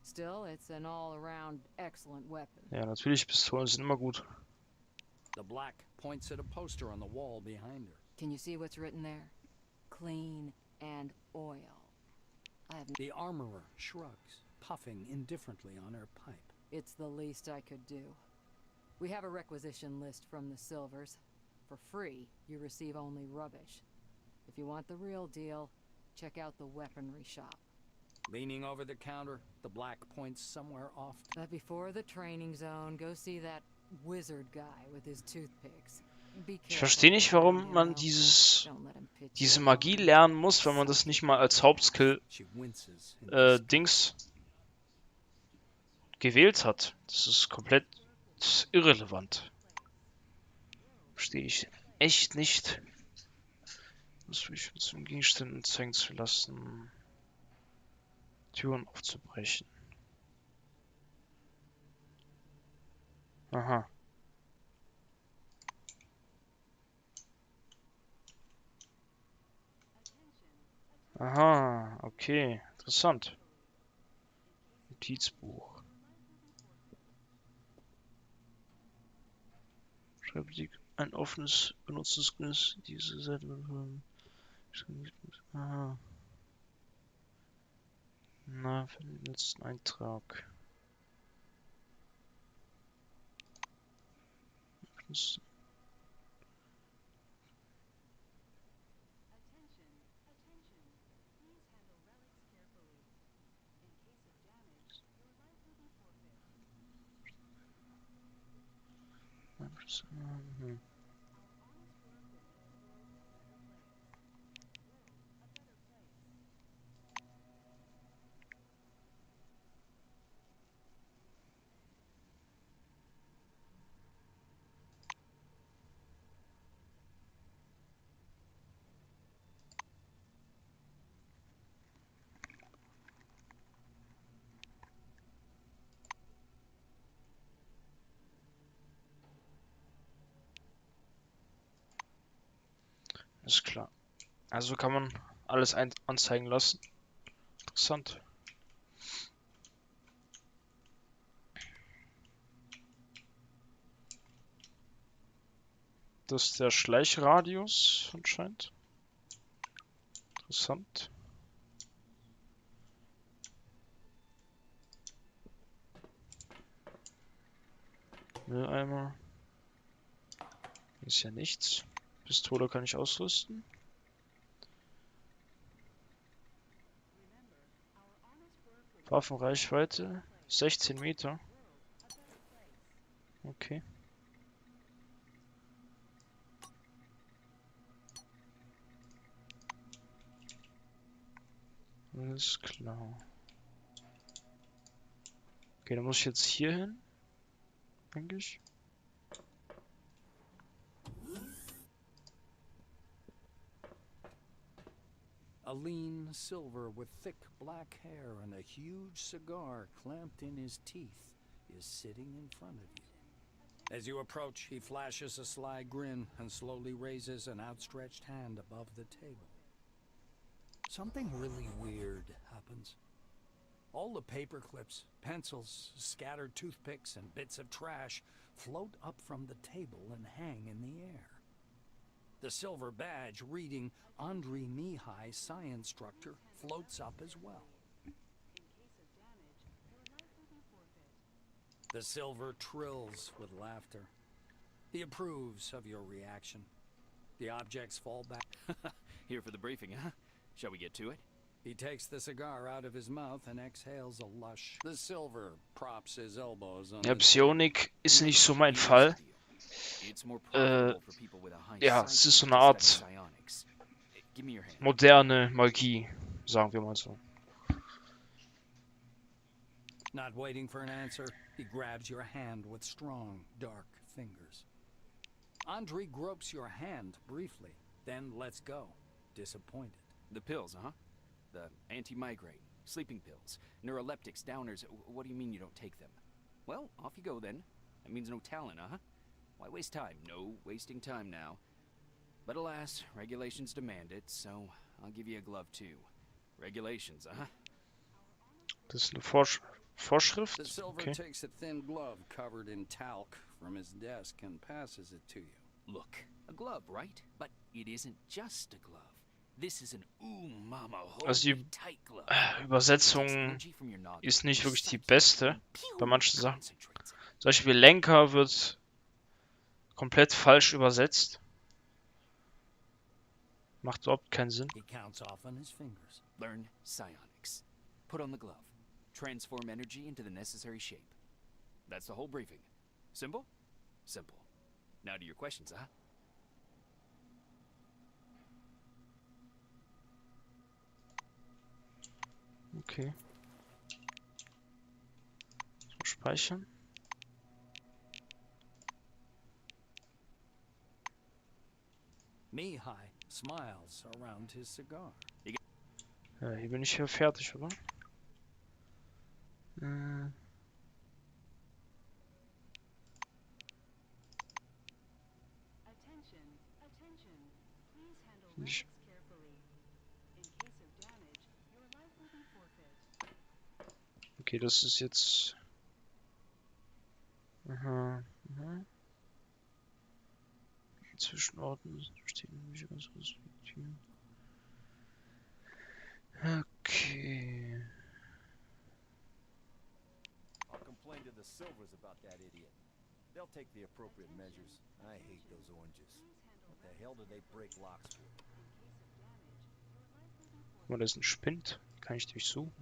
Still, it's an all-around excellent weapon. Ja, natürlich, Pistolen sind immer gut. The black points at a poster on the wall behind her. Can you see what's written there? Clean and oil. The armorer shrugs, puffing indifferently on her pipe. It's the least I could do. We have a requisition list from the Silvers. For free, you receive only rubbish. If you want the real deal, check out the weaponry shop. Leaning over the counter, the black points somewhere off. But before the training zone, go see that wizard guy with his toothpicks. Be Ich careful verstehe nicht, warum around him, man though. Don't let him pitch diese you Magie on. lernen muss, wenn man das nicht mal als Hauptskill She winces in disgust. Dings gewählt hat. Das ist komplett irrelevant. Verstehe ich echt nicht. Was will ich mit so einem Gegenständen zeigen zu lassen? Türen aufzubrechen. Aha. Aha, okay. Interessant. Notizbuch. Schreibdick. Ein offenes, benutztes Quiz. Diese Seite. Aha. Na, für den letzten Eintrag. Das Attention, attention. Please handle relics carefully. In case of damage, your life will be forfeit. Mhm. Our honest work will make the world a better place. A better place. Ist klar. Also kann man alles anzeigen lassen. Interessant. Das ist der Schleichradius anscheinend. Interessant. Mülleimer. Hier ist ja nichts. Pistole kann ich ausrüsten. Waffenreichweite 16 Meter. Okay. Alles klar. Okay, dann muss ich jetzt hier hin. Denke ich. A lean silver with thick black hair and a huge cigar clamped in his teeth is sitting in front of you. As you approach, he flashes a sly grin and slowly raises an outstretched hand above the table. Something really weird happens. All the paper clips, pencils, scattered toothpicks, and bits of trash float up from the table and hang in the air. The silver badge reading Andrei Mihai, Science Instructor, floats up as well. The silver trills with laughter. He approves of your reaction. The objects fall back. Here for the briefing, huh? Shall we get to it? He takes the cigar out of his mouth and exhales a lush. The silver props his elbows on Ja, the Psionik ist nicht so mein Fall. Ja, es ist so eine Art moderne Magie, sagen wir mal so. Not waiting for an answer, he grabs your hand with strong, dark fingers. Andrei gropes your hand briefly, then lets go, disappointed. The pills, huh? The anti-migraine, sleeping pills, neuroleptics, downers. What do you mean you don't take them? Well, off you go then. That means no talent, huh? Why waste time? No wasting time now. But alas, regulations demand it, so I'll give you a glove too. Regulations, huh? Das ist eine Vorschrift. The silver Okay. takes a thin glove covered in talc from his desk and passes it to you. Look, a glove, right? But it isn't just a glove. This is an mama Also die tight glove. Übersetzung ist nicht wirklich die beste bei manchen Sachen. Zum Beispiel Lenker wird komplett falsch übersetzt. Macht überhaupt keinen Sinn. He counts off on his fingers. Learn psionics. Put on the glove. Transform energy into the necessary shape. That's the whole briefing. Simple? Simple. Now to your questions, huh? Okay. So, speichern. Mihai smiles around his cigar. Ja, hier bin ich ja fertig, oder? Attention, attention. Please handle Ich- relics carefully. In case of damage, your life will be forfeit. Okay, das ist jetzt... Aha, aha. Zwischenorten stehen nicht ganz respektieren. Okay. I'll complain to the Silvers about that idiot. They'll take the appropriate measures. I hate those oranges. What the hell do they break locks for? Guck mal, da ist ein Spind. Kann ich durchsuchen?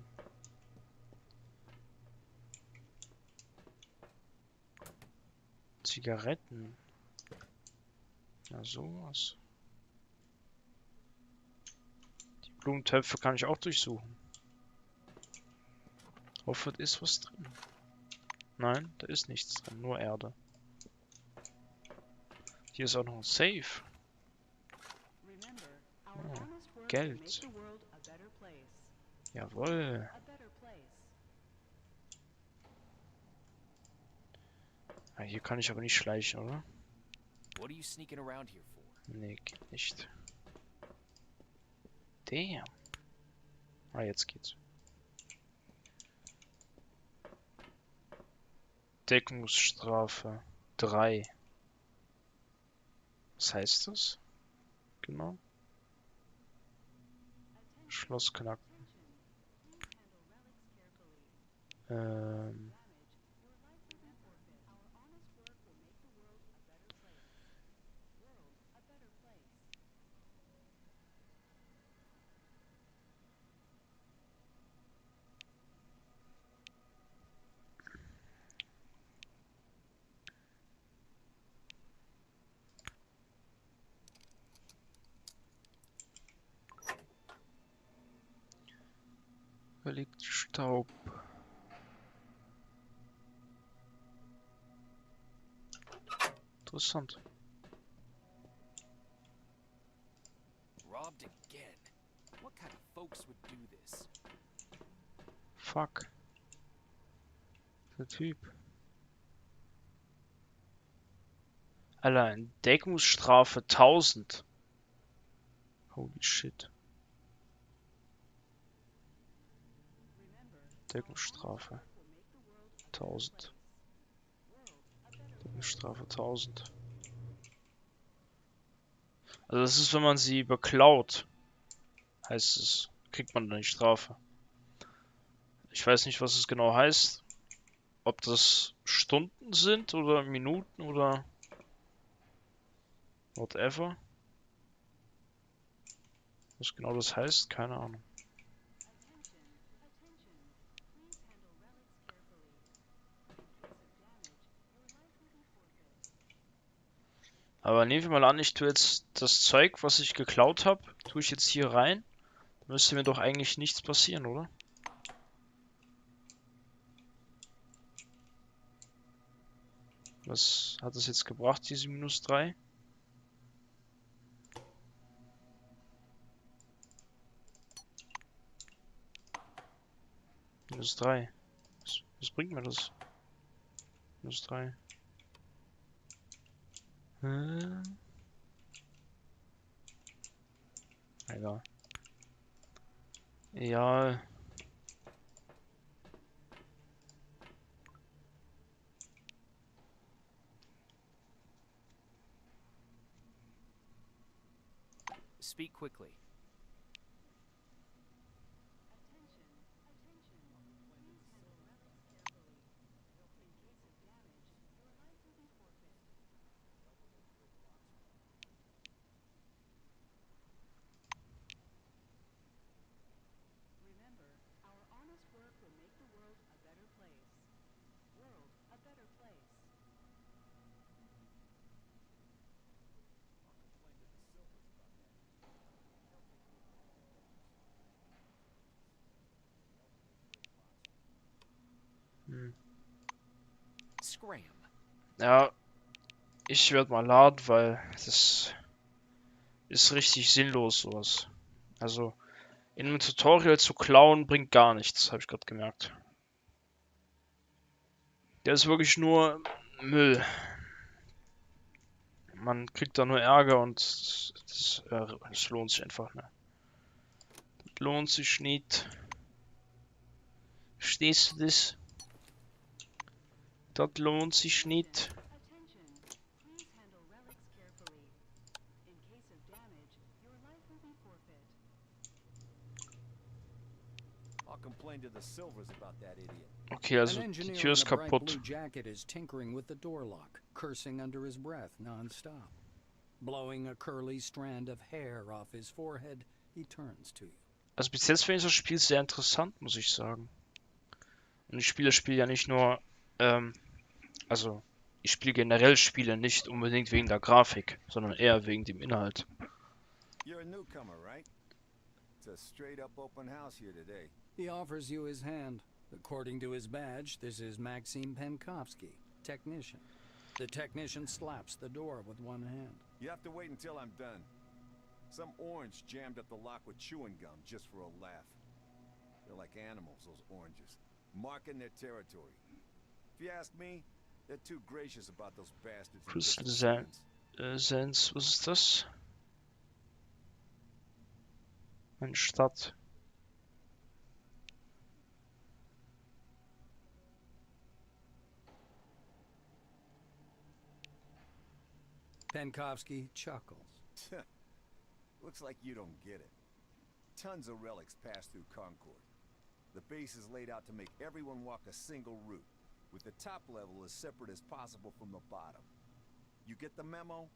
Zigaretten. Na sowas. Die Blumentöpfe kann ich auch durchsuchen. Hoffe, da ist was drin. Nein, da ist nichts drin, nur Erde. Hier ist auch noch ein Safe. Remember, our Oh, honest work Geld. to make the world a better place. Jawohl. A better place. Ah, hier kann ich aber nicht schleichen, oder? What are you sneaking around here for? Nee, geht nicht. Damn. Ah, jetzt geht's. Deckungsstrafe 3. Was heißt das? Genau. Schloss knacken. Da liegt Staub. Interessant. Robbed again. What kind of folks would do this? Fuck. Der Typ. Allein Deckungsstrafe 1000. Holy shit. Deckungsstrafe 1000. Deckungsstrafe 1000. Also das ist, wenn man sie beklaut, heißt es, kriegt man dann die Strafe. Ich weiß nicht, was es genau heißt. Ob das Stunden sind oder Minuten oder whatever. Was genau das heißt, keine Ahnung. Aber nehmen wir mal an, ich tue jetzt das Zeug, was ich geklaut habe, tue ich jetzt hier rein. Dann müsste mir doch eigentlich nichts passieren, oder? Was hat es jetzt gebracht, diese -3? -3. Was bringt mir das? -3. Egal. Ja. Speak quickly. Remember, our honest work will make the world a better place. World a better place. Scram. Ja, ich werde mal laden, weil das ist richtig sinnlos, sowas. Also, in einem Tutorial zu klauen bringt gar nichts, habe ich gerade gemerkt. Der ist wirklich nur Müll. Man kriegt da nur Ärger und das lohnt sich einfach nicht. Das lohnt sich nicht. Verstehst du das? Das lohnt sich nicht. Attention. Please handle relics carefully. In case of damage, your life will be forfeit. I'll complain to the Silvers about that idiot. Okay, An also die engineer Tür in ist a bright kaputt. blue jacket is tinkering with the door lock, cursing under his breath non-stop. Blowing a curly strand of hair off his forehead, he turns to you. Also bis jetzt finde ich das Spiel sehr interessant, muss ich sagen. Und ich spiele das Spiel ja nicht nur, also ich spiele generell Spiele nicht unbedingt wegen der Grafik, sondern eher wegen dem Inhalt. You're a newcomer, right? It's a straight-up open house here today. He offers you his hand. According to his badge, this is Maxim Penkovsky, technician. The technician slaps the door with one hand. You have to wait until I'm done. Some orange jammed up the lock with chewing gum just for a laugh. They're like animals, those oranges, marking their territory. If you ask me, they're too gracious about those bastards. in Crystal Crystal Sands, was ist das? Eine Stadt. Penkovsky chuckles. Looks like you don't get it. Tons of relics pass through Concord. The base is laid out to make everyone walk a single route, with the top level as separate as possible from the bottom. You get the memo?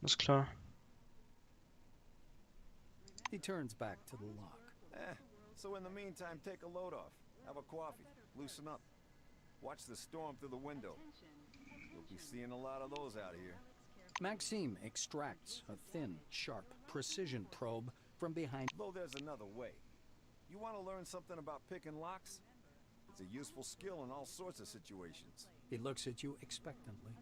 Alles klar. He turns back to the lock. So in the meantime, take a load off. Have a coffee. Loosen up. Watch the storm through the window. You'll be seeing a lot of those out here. Maxime extracts a thin, sharp, precision probe from behind. Though there's another way. You want to learn something about picking locks? It's a useful skill in all sorts of situations. He looks at you expectantly.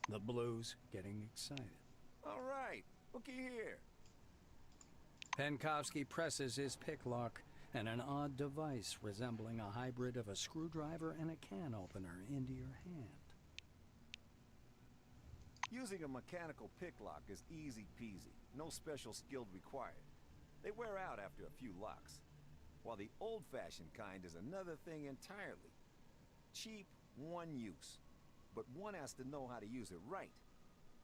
The Blue's getting excited. All right, looky here. Penkovsky presses his pick lock, and an odd device resembling a hybrid of a screwdriver and a can opener into your hand. Using a mechanical pick lock is easy peasy. No special skill required. They wear out after a few locks. While the old-fashioned kind is another thing entirely. Cheap, one use. But one has to know how to use it right.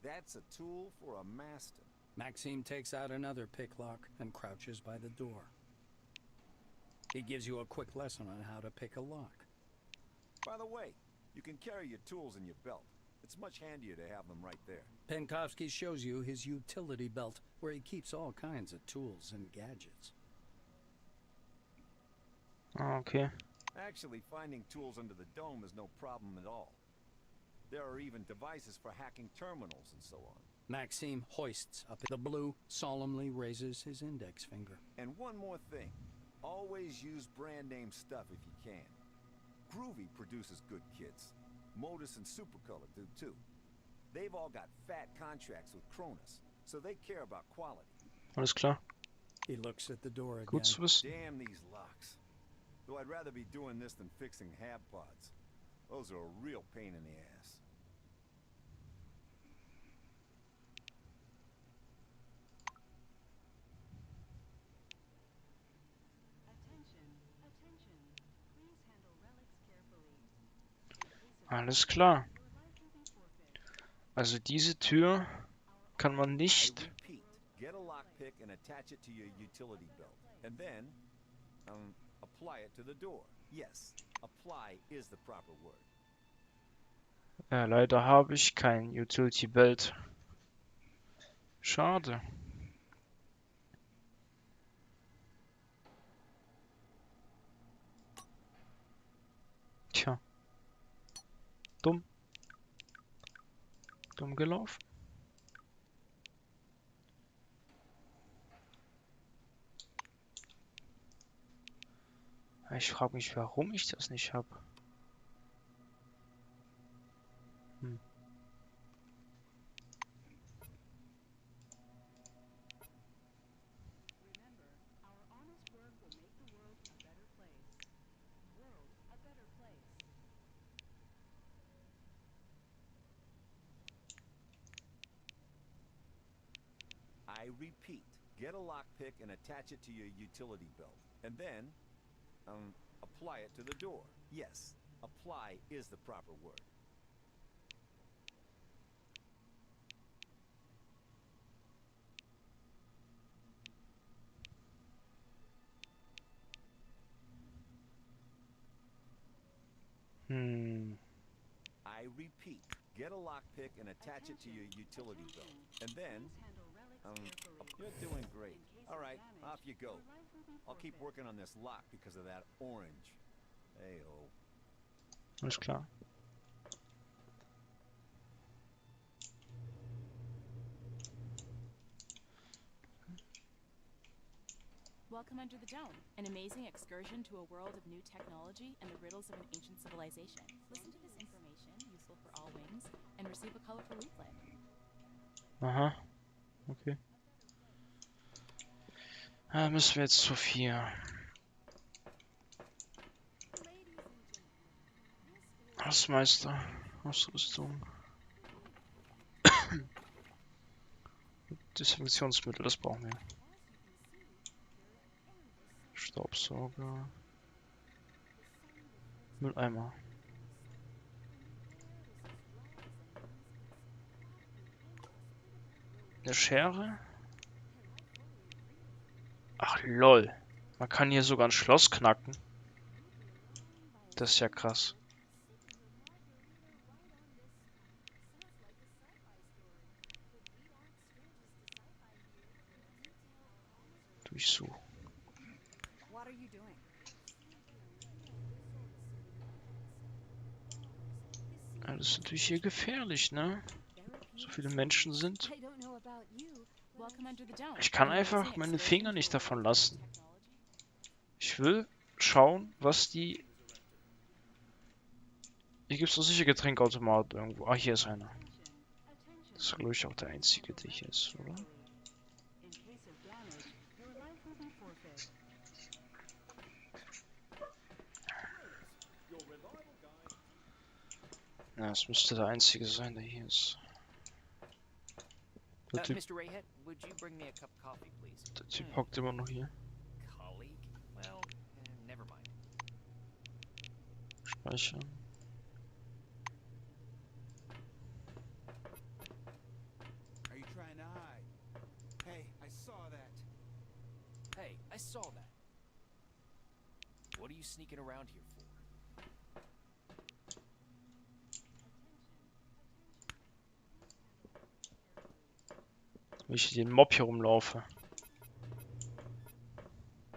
That's a tool for a master. Maxime takes out another pick lock and crouches by the door. He gives you a quick lesson on how to pick a lock. By the way, you can carry your tools in your belt. It's much handier to have them right there. Penkovsky shows you his utility belt, where he keeps all kinds of tools and gadgets. Ah, okay. Actually, finding tools under the dome is no problem at all. There are even devices for hacking terminals and so on. Maxime hoists up. The Blue solemnly raises his index finger. And one more thing. Always use brand name stuff if you can. Groovy produces good kits. Modus and Supercolor do too. They've all got fat contracts with Cronus, so they care about quality. Alles klar. He looks at the door again. Gut zu wissen. Damn these locks. Though I'd rather be doing this than fixing hab pods. Those are a real pain in the ass. Attention, attention. Please handle relics carefully. Alles klar. Your life will be forfeit. Also diese Tür kann man I nicht... repeat, get a lockpick and attach it to your utility belt. And then, apply it to the door. Yes, apply is the proper word. leider habe ich kein Utility Belt. Schade. Tja. Dumm. Dumm gelaufen. Ich frage mich, warum ich das nicht habe. Remember, our honest work will make the world a better place. World a better place. I repeat, get a lockpick and attach it to your utility belt. And then, apply it to the door. Yes, apply is the proper word. I repeat, get a lockpick and attach it to your utility belt. And then, Please handle relics carefully. you're doing great. In case All of right, damage, off you go. your life will be I'll keep forfeit. working on this lock because of that orange. Hey-oh. Alles klar. Welcome Under the Dome, an amazing excursion to a world of new technology and the riddles of an ancient civilization. Listen to this information, useful for all wings, and receive a colorful leaflet. Aha. Okay. Da müssen wir jetzt zu 4. Hausmeister. Ausrüstung. Desinfektionsmittel, das brauchen wir. Staubsauger. Mülleimer. Eine Schere? Ach lol. Man kann hier sogar ein Schloss knacken. Das ist ja krass. Durchsuchen. What are you doing? Ja, das ist natürlich hier gefährlich, ne? So viele Menschen sind. I don't know about you, Welcome under the dome. Ich kann An einfach amazing meine excursion Finger to nicht a world davon of lassen. technology. Ich will schauen, was die... Hier gibt es doch sicher Getränkautomaten irgendwo. Ah, hier ist einer. Das ist, glaube ich, auch der einzige, der hier ist, oder? In case of damage, your life will be forfeit. Ja, das müsste der einzige sein, der hier ist. Der Typ, Mr. Rayhead, would you bring me a cup of coffee, please? der Typ hockt immer noch hier. Colleague? Well, never mind. Speichern. Are you trying to hide? Hey, I saw that. Hey, I saw that. What are you sneaking around here for? Wie ich den Mob hier rumlaufe.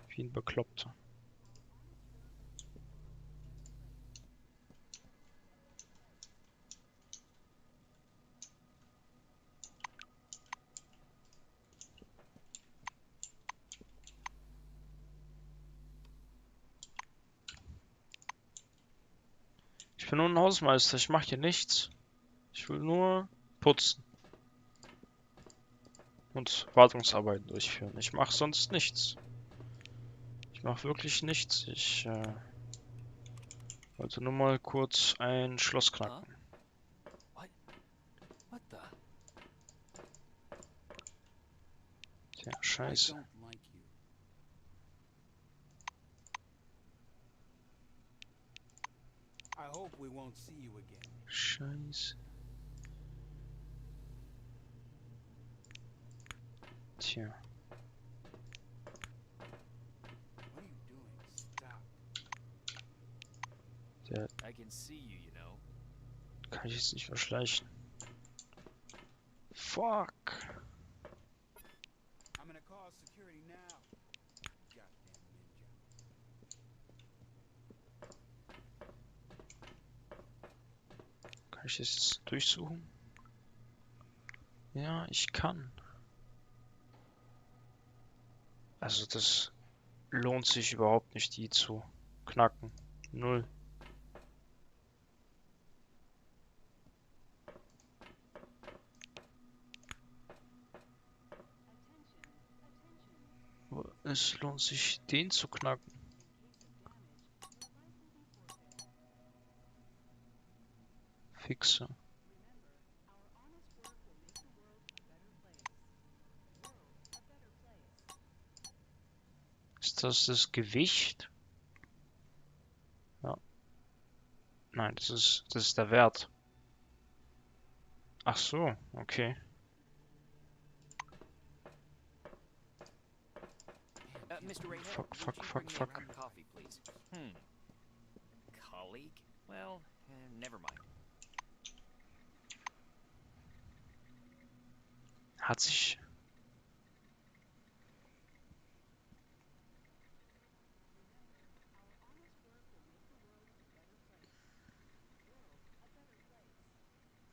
Wie ein Bekloppter. Ich bin nur ein Hausmeister, ich mache hier nichts. Ich will nur putzen. Und Wartungsarbeiten durchführen. Ich mache sonst nichts. Ich mache wirklich nichts. Ich wollte nur mal kurz ein Schloss knacken. What the? Tja, scheiße. I don't like you. I hope we won't see you again. Scheiße. Tja. What are you doing? Stop. Der I can see you, you know. kann ich jetzt nicht verschleichen. Fuck. I'm gonna call security now. Goddamn ninja. Kann ich das jetzt durchsuchen? Ja, ich kann. Also das lohnt sich überhaupt nicht, die zu knacken. Null. Aber es lohnt sich, den zu knacken. Fixe. Ist das Gewicht? Ja. Nein, das ist der Wert. Ach so, okay. Mr. Rayhead, Fuck, would fuck, you fuck, bring me a fuck. cup of coffee, please? Colleague? Well, never mind. Hat sich...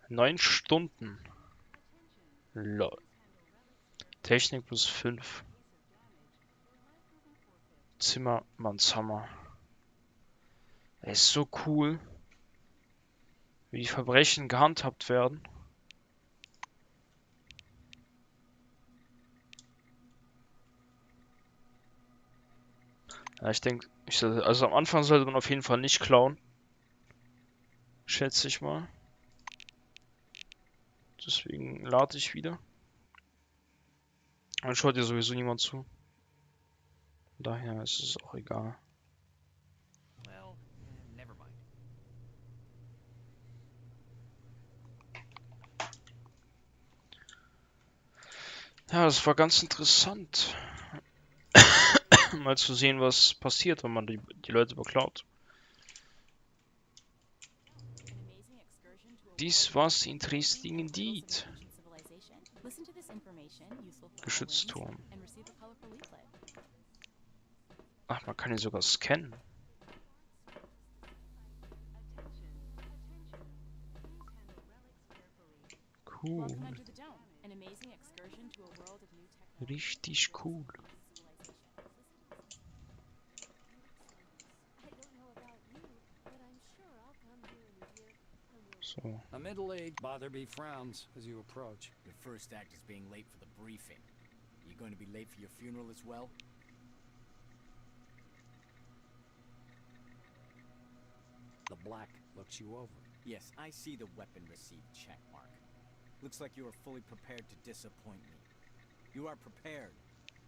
Neun Stunden. Lol. Technik plus 5. Zimmermannshammer. Er ist so cool, wie die Verbrechen gehandhabt werden. Ja, ich denke, also am Anfang sollte man auf jeden Fall nicht klauen. Schätze ich mal. Deswegen lade ich wieder. Dann schaut ja sowieso niemand zu. Daher ist es auch egal. Well, never mind. Ja, das war ganz interessant. Mal zu sehen, was passiert, wenn man die Leute beklaut. An amazing excursion to a Dies world of was new interesting technology and the riddles of indeed. an ancient civilization. Listen to this information, useful for all wings, Geschützturm. and receive a colorful leaflet. Ach, man kann ihn sogar scannen. Cool. Welcome under the dome, an amazing excursion to a world of new technology. Richtig cool. So. A middle-aged Botherby frowns as you approach. Your first act is being late for the briefing. You going to be late for your funeral as well? The black looks you over. Yes, I see the weapon received check mark. Looks like you are fully prepared to disappoint me. You are prepared,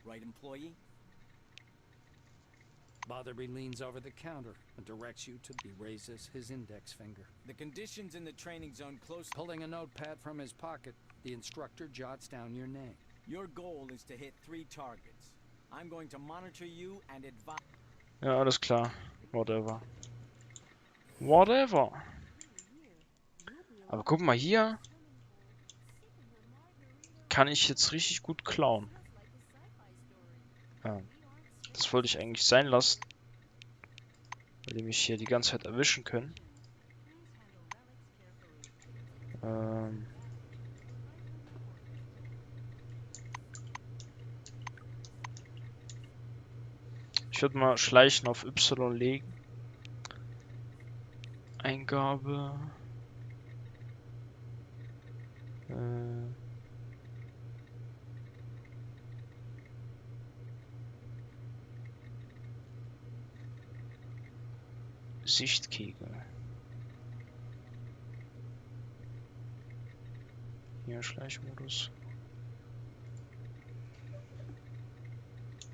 right, employee? Botherby leans over the counter and directs you to. He raises his index finger. The conditions in the training zone close. Pulling a notepad from his pocket, the instructor jots down your name. Your goal is to hit 3 targets. I'm going to monitor you and advise. Ja, alles klar. Whatever. Whatever. Aber guck mal hier. Kann ich jetzt richtig gut klauen. Ja. Das wollte ich eigentlich sein lassen. Weil die mich hier die ganze Zeit erwischen können. Ich würde mal Schleichen auf Y legen. Eingabe. Sichtkegel. Hier Schleichmodus.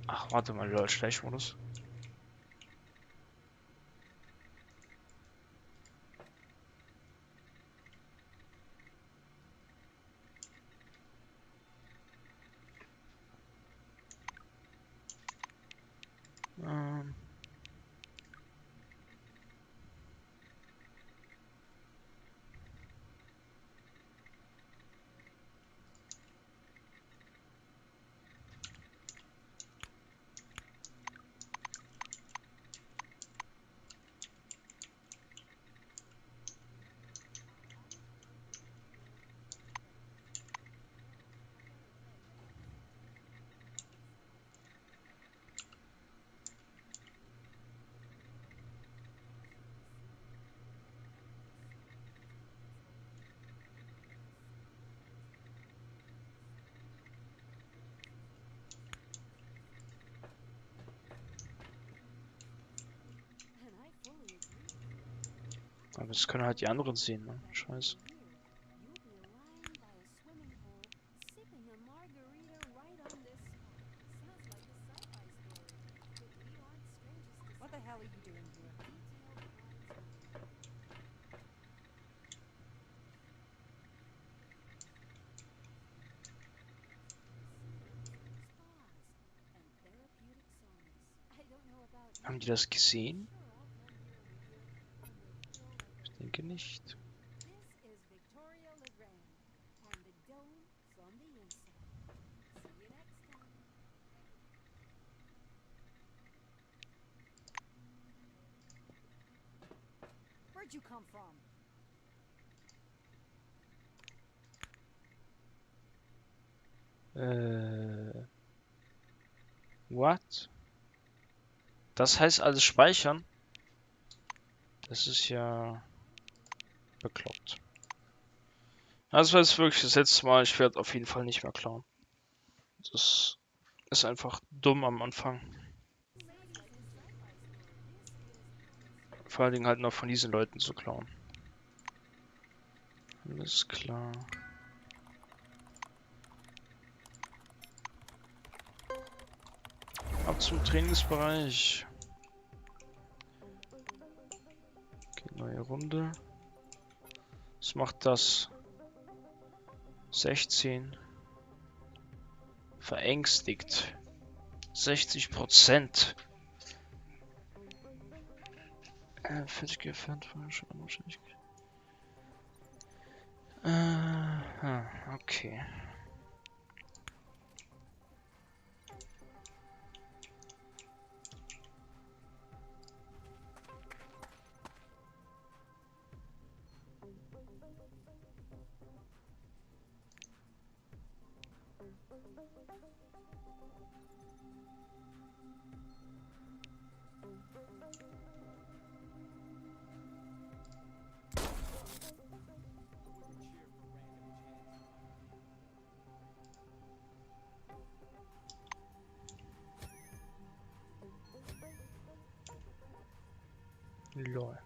Ach, warte mal, lol, Schleichmodus. Aber das können halt die anderen sehen, ne? Scheiße. What the hell are you doing here? Haben die das gesehen? Ich denke nicht. Where'd you come from? What? Das heißt alles speichern? Das ist ja bekloppt. Das war jetzt wirklich das letzte Mal. Ich werde auf jeden Fall nicht mehr klauen. Das ist einfach dumm am Anfang. Vor allen Dingen halt noch von diesen Leuten zu klauen. Alles klar. Ab zum Trainingsbereich. Okay, neue Runde. Was macht das? 16. Verängstigt. 60%. Fertig entfernt von der wahrscheinlich. Okay. Lol.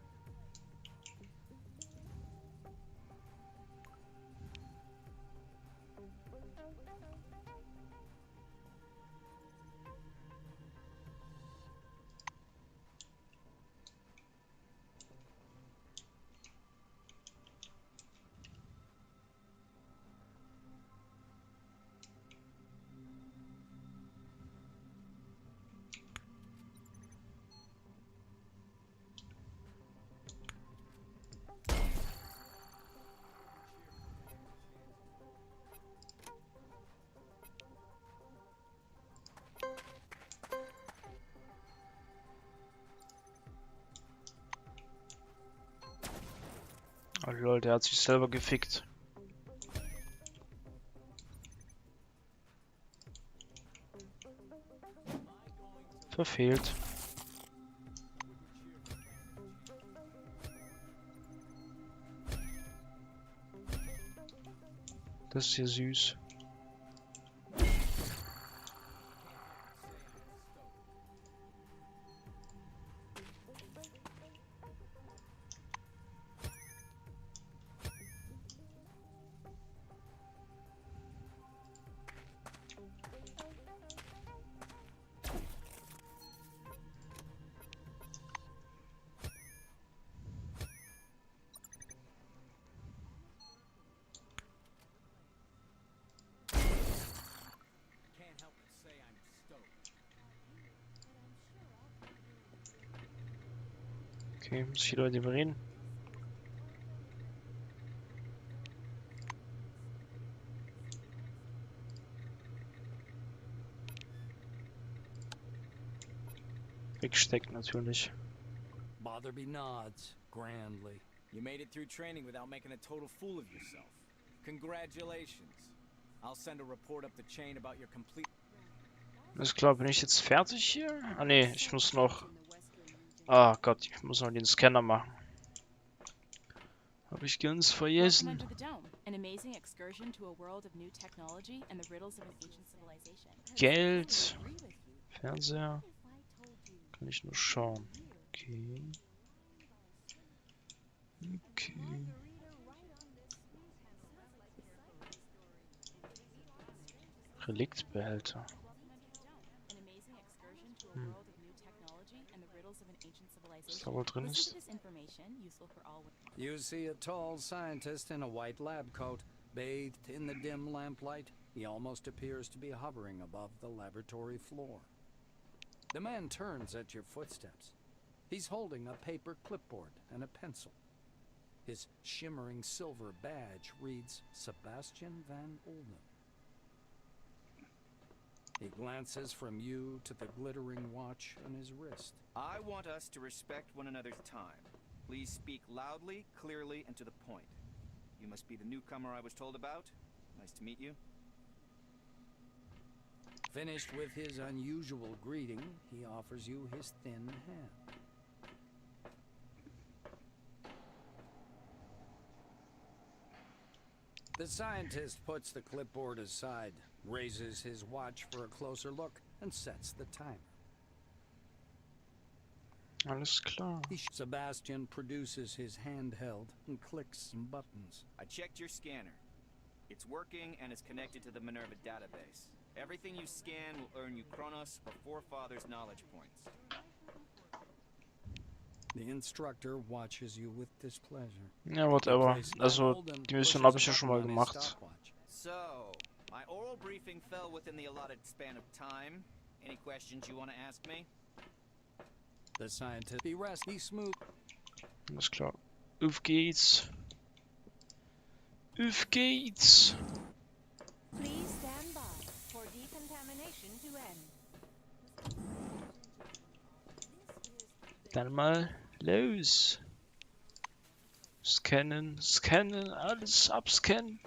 Oh lol, der hat sich selber gefickt. Verfehlt. Das ist ja süß. Can't help but say I'm stoked. Okay, muss ich wieder mit dem reden? Wegsteckt natürlich. Botherby nods grandly. You made it through training without making a total fool of yourself. Congratulations. I'll send a report up the chain about your complete... Alles klar, bin ich jetzt fertig hier? Ah ne, ich muss noch... Ah Gott, ich muss noch den Scanner machen. Habe ich ganz Welcome vergessen. under the dome, an amazing excursion to a world of new technology and the riddles of an ancient civilization. Geld. Fernseher. Kann ich nur schauen. Okay. Okay. Reliktbehälter. An amazing excursion to a world of new technology and the riddles of an ancient Was civilization. da wohl drin Listen to ist? this information, useful for all. You see a tall scientist in a white lab coat, bathed in the dim lamplight. He almost appears to be hovering above the laboratory floor. The man turns at your footsteps. He's holding a paper clipboard and a pencil. His shimmering silver badge reads Sebastian Van Olden. He glances from you to the glittering watch on his wrist. I want us to respect one another's time. Please speak loudly, clearly, and to the point. You must be the newcomer I was told about. Nice to meet you. Finished with his unusual greeting, he offers you his thin hand. The scientist puts the clipboard aside, raises his watch for a closer look, and sets the timer. Alles klar. Sebastian produces his handheld and clicks some buttons. I checked your scanner. It's working and it's connected to the Minerva database. Everything you scan will earn you Chronos or Forefathers knowledge points. The instructor watches you with displeasure. Ja, He whatever. places that Also, hold and die Mission pushes habe a ich ja schon button mal on his gemacht. stopwatch. So, my oral briefing fell within the allotted span of time. Any questions you want to ask me? The scientist be smooth. Alles klar. Auf geht's. Auf geht's. Please stand by for decontamination to end. Dann mal los. Scannen, scannen, alles abscannen.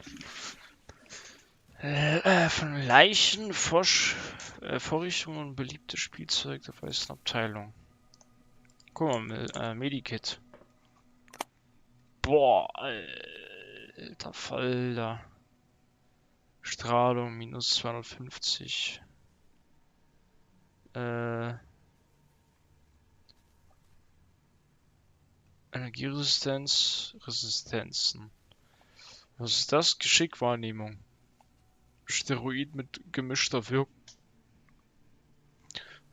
Von Leichen, Vorrichtungen und beliebte Spielzeug der weißen Abteilung. Guck mal, Medikit. Boah, alter Falter. Strahlung minus 250. Energieresistenz, Resistenzen. Was ist das? Geschickwahrnehmung. Steroid mit gemischter Wirkung.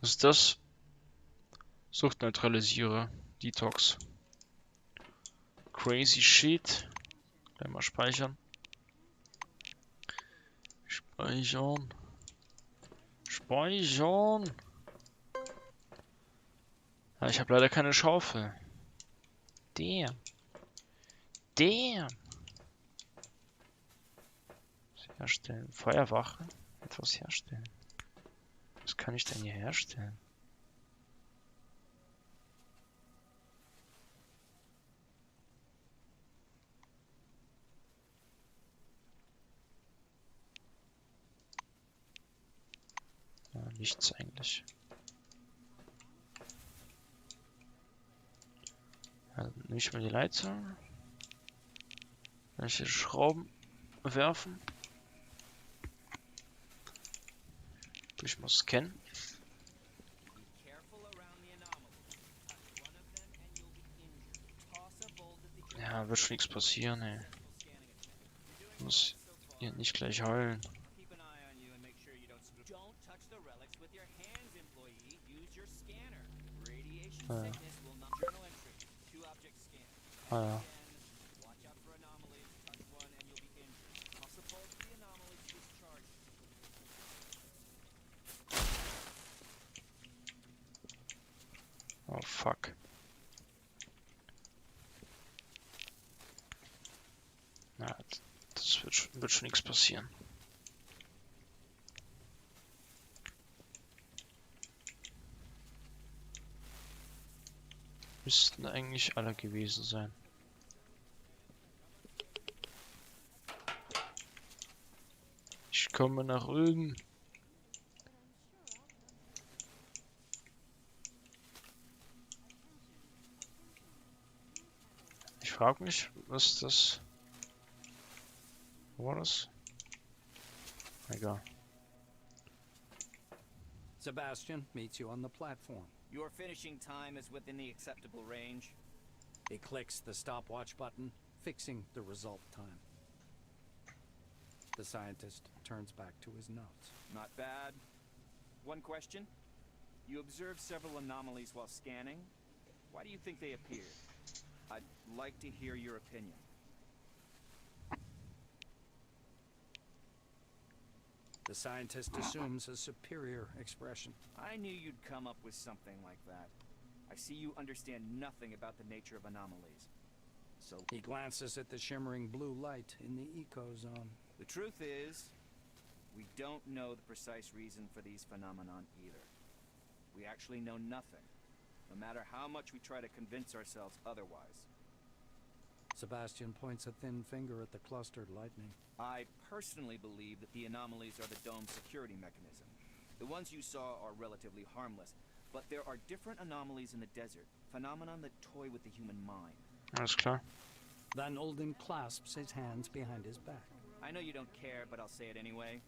Was ist das? Suchtneutralisierer. Detox. Crazy Shit. Gleich mal speichern. Speichern. Speichern. Ja, ich habe leider keine Schaufel. Damn. Damn. Herstellen. Feuerwache. Etwas herstellen. Was kann ich denn hier herstellen? Ja, nichts eigentlich. Ja, nehme ich mal die Leiter. Welche Schrauben werfen. Ich muss scannen. Ja, wird schon nichts passieren, ey. Ich muss hier nicht gleich heulen. Ah ja. Oh fuck. Na, das wird schon nichts passieren. Müssten eigentlich alle gewesen sein. Ich komme nach oben. Ich frage mich, was das... Wo war das? Egal. Sebastian meets you on the platform. Your finishing time is within the acceptable range. He clicks the stopwatch button, fixing the result time. The scientist turns back to his notes. Not bad. One question. You observed several anomalies while scanning. Why do you think they appeared? I'd like to hear your opinion. The scientist assumes a superior expression. I knew you'd come up with something like that. I see you understand nothing about the nature of anomalies. So He glances at the shimmering blue light in the eco-zone. the truth is, we don't know the precise reason for these phenomenon either. We actually know nothing, no matter how much we try to convince ourselves otherwise. Sebastian points a thin finger at the clustered lightning. I personally believe that the anomalies are the dome's security mechanism. The ones you saw are relatively harmless, but there are different anomalies in the desert, phenomenon that toy with the human mind. Alles klar. Van Olden clasps his hands behind his back. I know you don't care, but I'll say it anyway.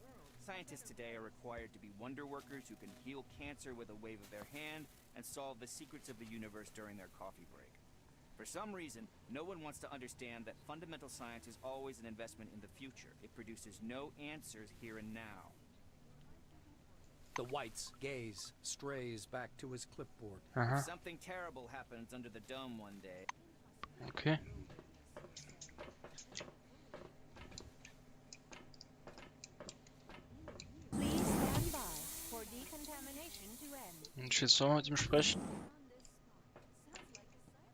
Scientists today are required to be wonder workers who can heal cancer with a wave of their hand and solve the secrets of the universe during their coffee break. For some reason, no one wants to understand that fundamental science is always an investment in the future. It produces no answers here and now. The White's gaze strays back to his clipboard. Aha, Something terrible happens under the dome one day. okay. Please stand by for decontamination to end. Und ich will jetzt nochmal mit ihm sprechen.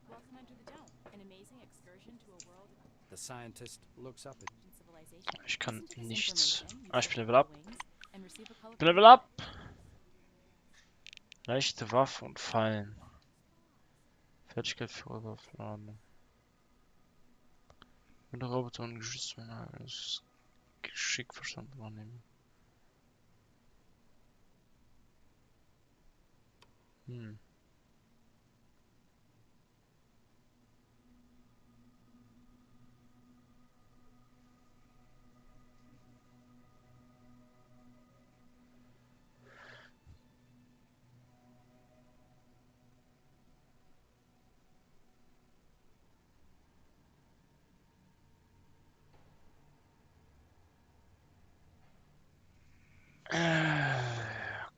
Welcome under the dome, an amazing excursion to a world of The scientist looks up at ancient civilization. Ich kann Listen to this nichts. information, Ah, ich use bin the Level Up. wings, and receive a colorful Level Up! Leichte Waffe und Fallen. Fertigkeit für Überfladen. Mit der Roboter und Geschützmänner das Geschick verstanden wahrnehmen. Hm.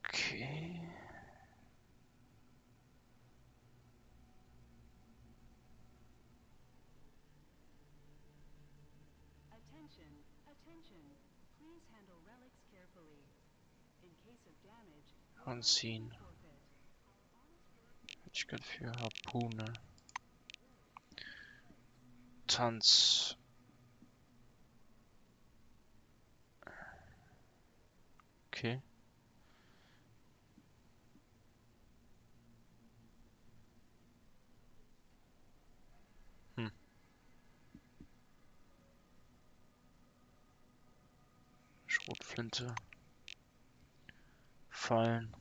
Okay. Attention, attention. Please handle relics carefully. In case of damage, your life will Anziehen. be forfeit. Fertigkeit für Harpune. Tanz. Okay. Hm. Schrotflinte. Fallen.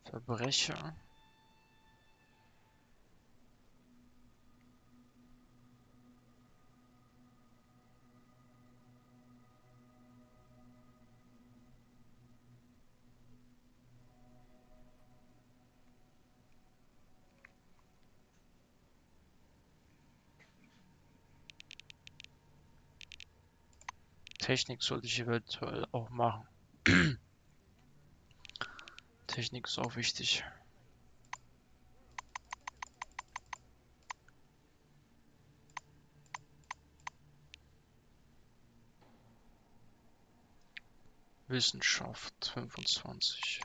Verbrecher. Technik sollte ich eventuell auch machen. Technik ist auch wichtig. Wissenschaft 25.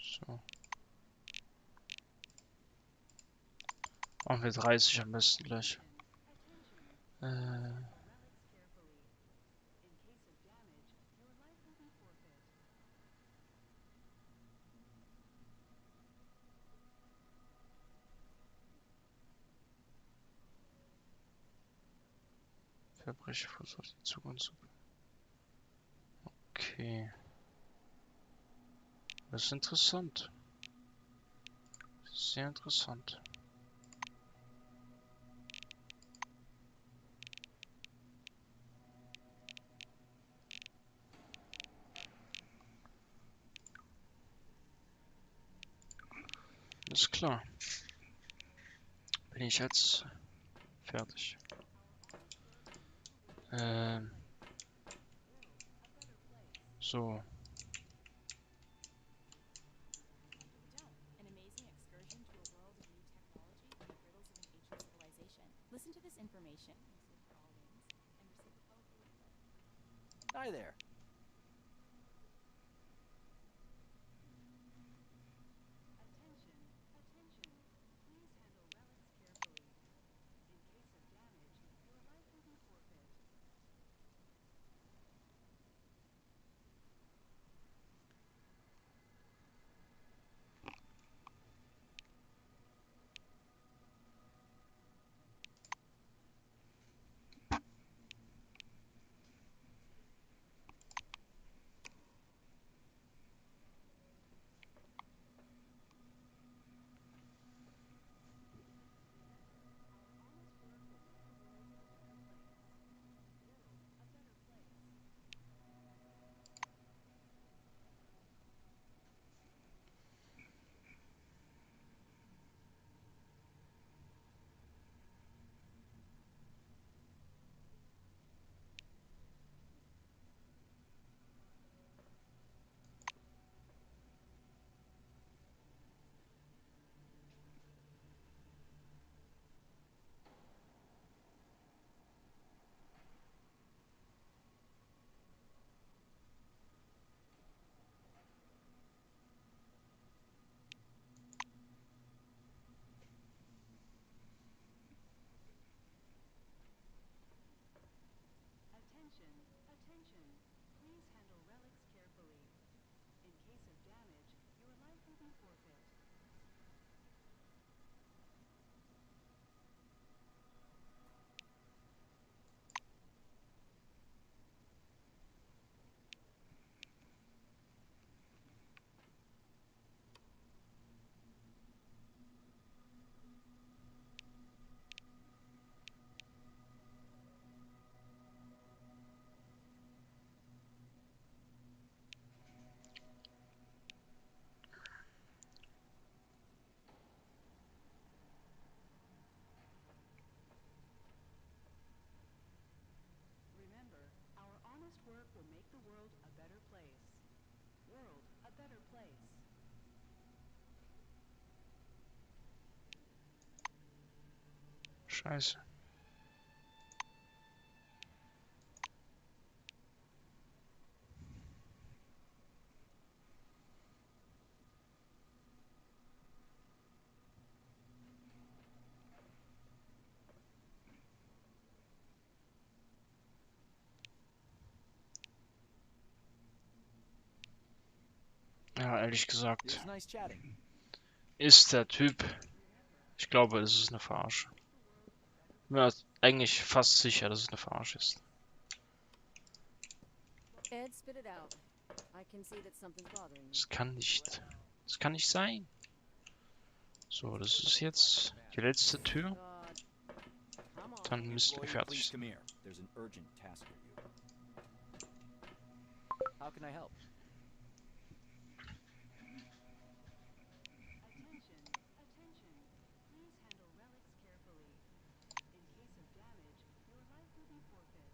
So. Machen wir 30 am besten gleich. Verbrecher versucht die Zukunft zu. Okay. Das ist interessant. Sehr interessant. Ist klar. Bin ich jetzt fertig. So. An amazing excursion to a world of new technology and the riddles of an ancient civilization. Listen to this information, useful for all wings, and receive a colorful leaflet. Hi there. Attention, attention. Please handle relics carefully. In case of damage, your life will be forfeit. damage, your life will be forfeit. Remember, our honest work will make the world a better place. World a better place. Scheiße. Ja, ehrlich gesagt, It's nice chatting. ist der Typ. Ich glaube, es ist eine Verarsche. Bin mir eigentlich fast sicher, dass es eine Verarsche ist. Ed, spit it out. I can see that something's bothering you. Das kann nicht. Das kann nicht sein. So, das ist jetzt die letzte Tür. God. Come on. Dann müssten wir Employee, fertig please sein. come here. There's an urgent task for you. How can I help? Attention, attention. Please handle relics carefully. In case of damage, your life will be forfeit.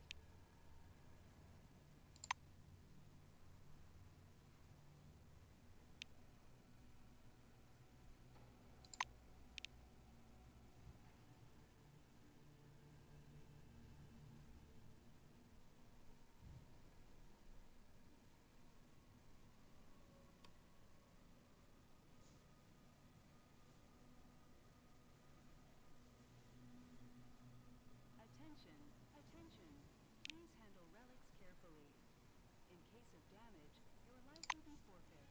Attention, attention. Please handle relics carefully. In case of damage, your life will be forfeit.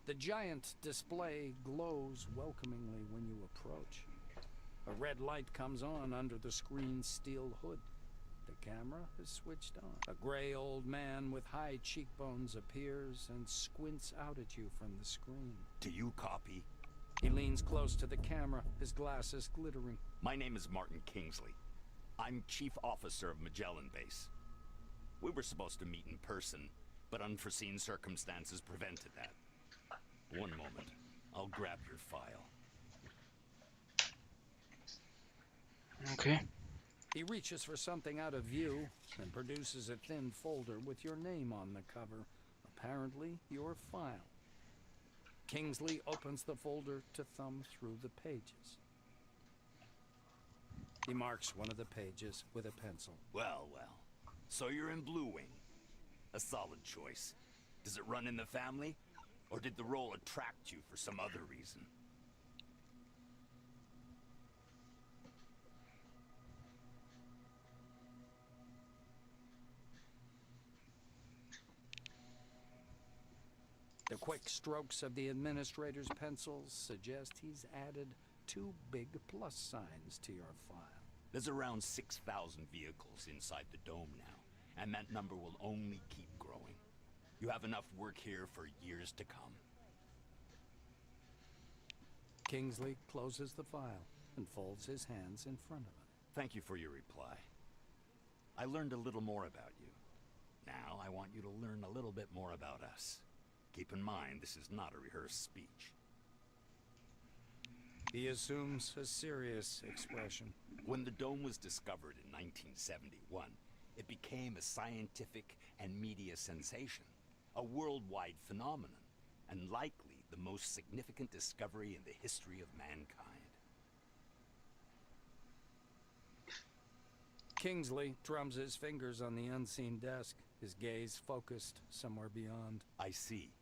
The giant display glows welcomingly when you approach. A red light comes on under the screen's steel hood. The camera is switched on. A gray old man with high cheekbones appears and squints out at you from the screen. Do you copy? He leans close to the camera, his glasses glittering. My name is Martin Kingsley. I'm Chief Officer of Magellan Base. We were supposed to meet in person, but unforeseen circumstances prevented that. One moment. I'll grab your file. Okay. He reaches for something out of view and produces a thin folder with your name on the cover. Apparently, your file. Kingsley opens the folder to thumb through the pages. He marks one of the pages with a pencil. Well, well. So you're in Blue Wing. A solid choice. Does it run in the family? Or did the role attract you for some other reason? The quick strokes of the administrator's pencils suggest he's added 2 big plus signs to your file. There's around 6,000 vehicles inside the dome now, and that number will only keep growing. You have enough work here for years to come. Kingsley closes the file and folds his hands in front of it. Thank you for your reply. I learned a little more about you. Now I want you to learn a little bit more about us. Keep in mind, this is not a rehearsed speech. He assumes a serious expression. When the dome was discovered in 1971, it became a scientific and media sensation, a worldwide phenomenon, and likely the most significant discovery in the history of mankind. Kingsley drums his fingers on the unseen desk, his gaze focused somewhere beyond. I see.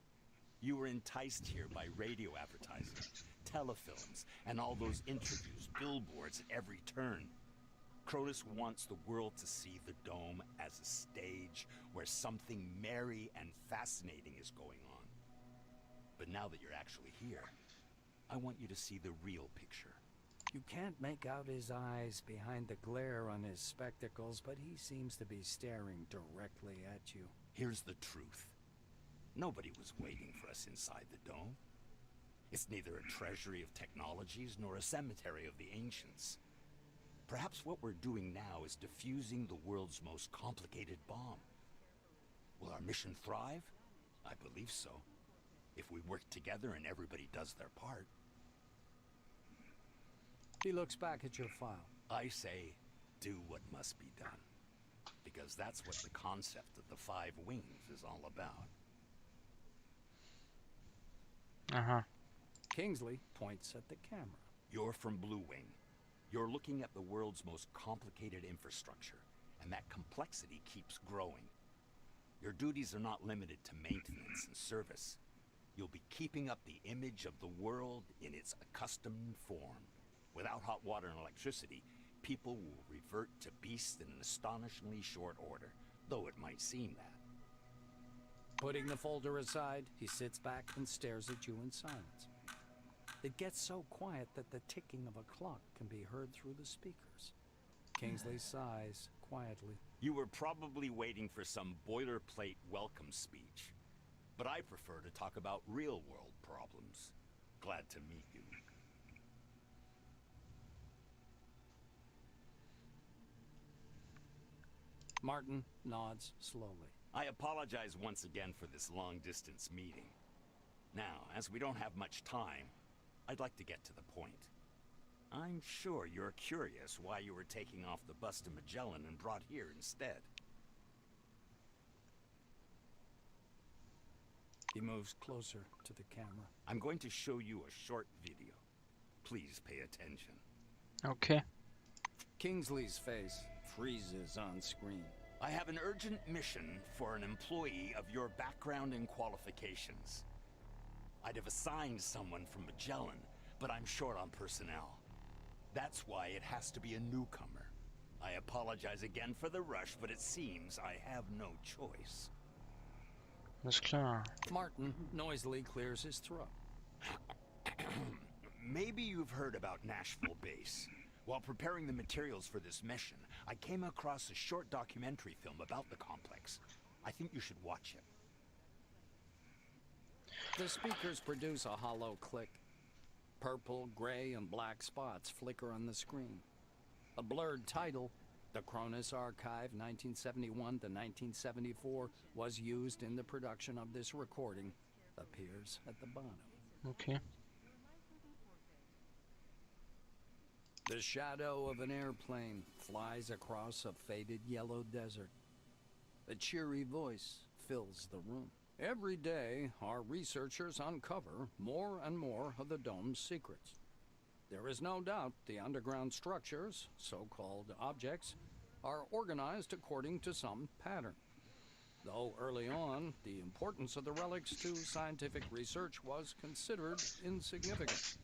You were enticed here by radio advertising, telefilms, and all those interviews, billboards at every turn. Cronus wants the world to see the dome as a stage where something merry and fascinating is going on. But now that you're actually here, I want you to see the real picture. You can't make out his eyes behind the glare on his spectacles, but he seems to be staring directly at you. Here's the truth. Nobody was waiting for us inside the dome. It's neither a treasury of technologies nor a cemetery of the ancients. Perhaps what we're doing now is defusing the world's most complicated bomb. Will our mission thrive? I believe so. If we work together and everybody does their part. He looks back at your file. I say, do what must be done. Because that's what the concept of the 5 wings is all about. Aha. Kingsley points at the camera. You're from Blue Wing. You're looking at the world's most complicated infrastructure, and that complexity keeps growing. Your duties are not limited to maintenance and service. You'll be keeping up the image of the world in its accustomed form. Without hot water and electricity, people will revert to beasts in an astonishingly short order, though it might seem that. Putting the folder aside, he sits back and stares at you in silence. It gets so quiet that the ticking of a clock can be heard through the speakers. Kingsley sighs quietly. You were probably waiting for some boilerplate welcome speech, but I prefer to talk about real-world problems. Glad to meet you. Martin nods slowly. I apologize once again for this long-distance meeting. Now, as we don't have much time, I'd like to get to the point. I'm sure you're curious why you were taking off the bus to Magellan and brought here instead. He moves closer to the camera. I'm going to show you a short video. Please pay attention. Okay. Kingsley's face freezes on screen. I have an urgent mission for an employee of your background and qualifications. I'd have assigned someone from Magellan, but I'm short on personnel. That's why it has to be a newcomer. I apologize again for the rush, but it seems I have no choice. Alles klar. Martin noisily clears his throat. Maybe you've heard about Nashville Base. While preparing the materials for this mission, I came across a short documentary film about the complex. I think you should watch it. The speakers produce a hollow click. Purple, gray, and black spots flicker on the screen. A blurred title, The Cronus Archive 1971 to 1974, was used in the production of this recording, appears at the bottom. Okay. The shadow of an airplane flies across a faded yellow desert. A cheery voice fills the room. Every day, our researchers uncover more and more of the dome's secrets. There is no doubt the underground structures, so-called objects, are organized according to some pattern. Though early on, the importance of the relics to scientific research was considered insignificant.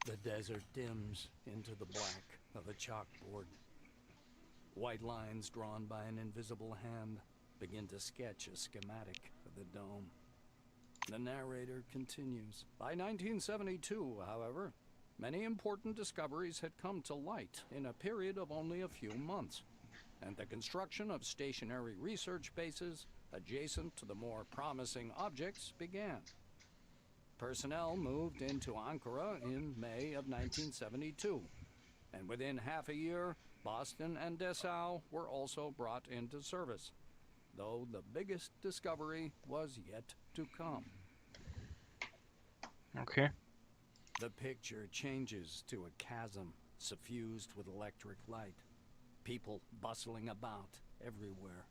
The desert dims into the black of a chalkboard. White lines drawn by an invisible hand begin to sketch a schematic of the dome. The narrator continues. By 1972, however, many important discoveries had come to light in a period of only a few months, and the construction of stationary research bases adjacent to the more promising objects began. Personnel moved into Ankara in May of 1972, and within half a year, Boston and Dessau were also brought into service, though the biggest discovery was yet to come. Okay. The picture changes to a chasm suffused with electric light. People bustling about everywhere.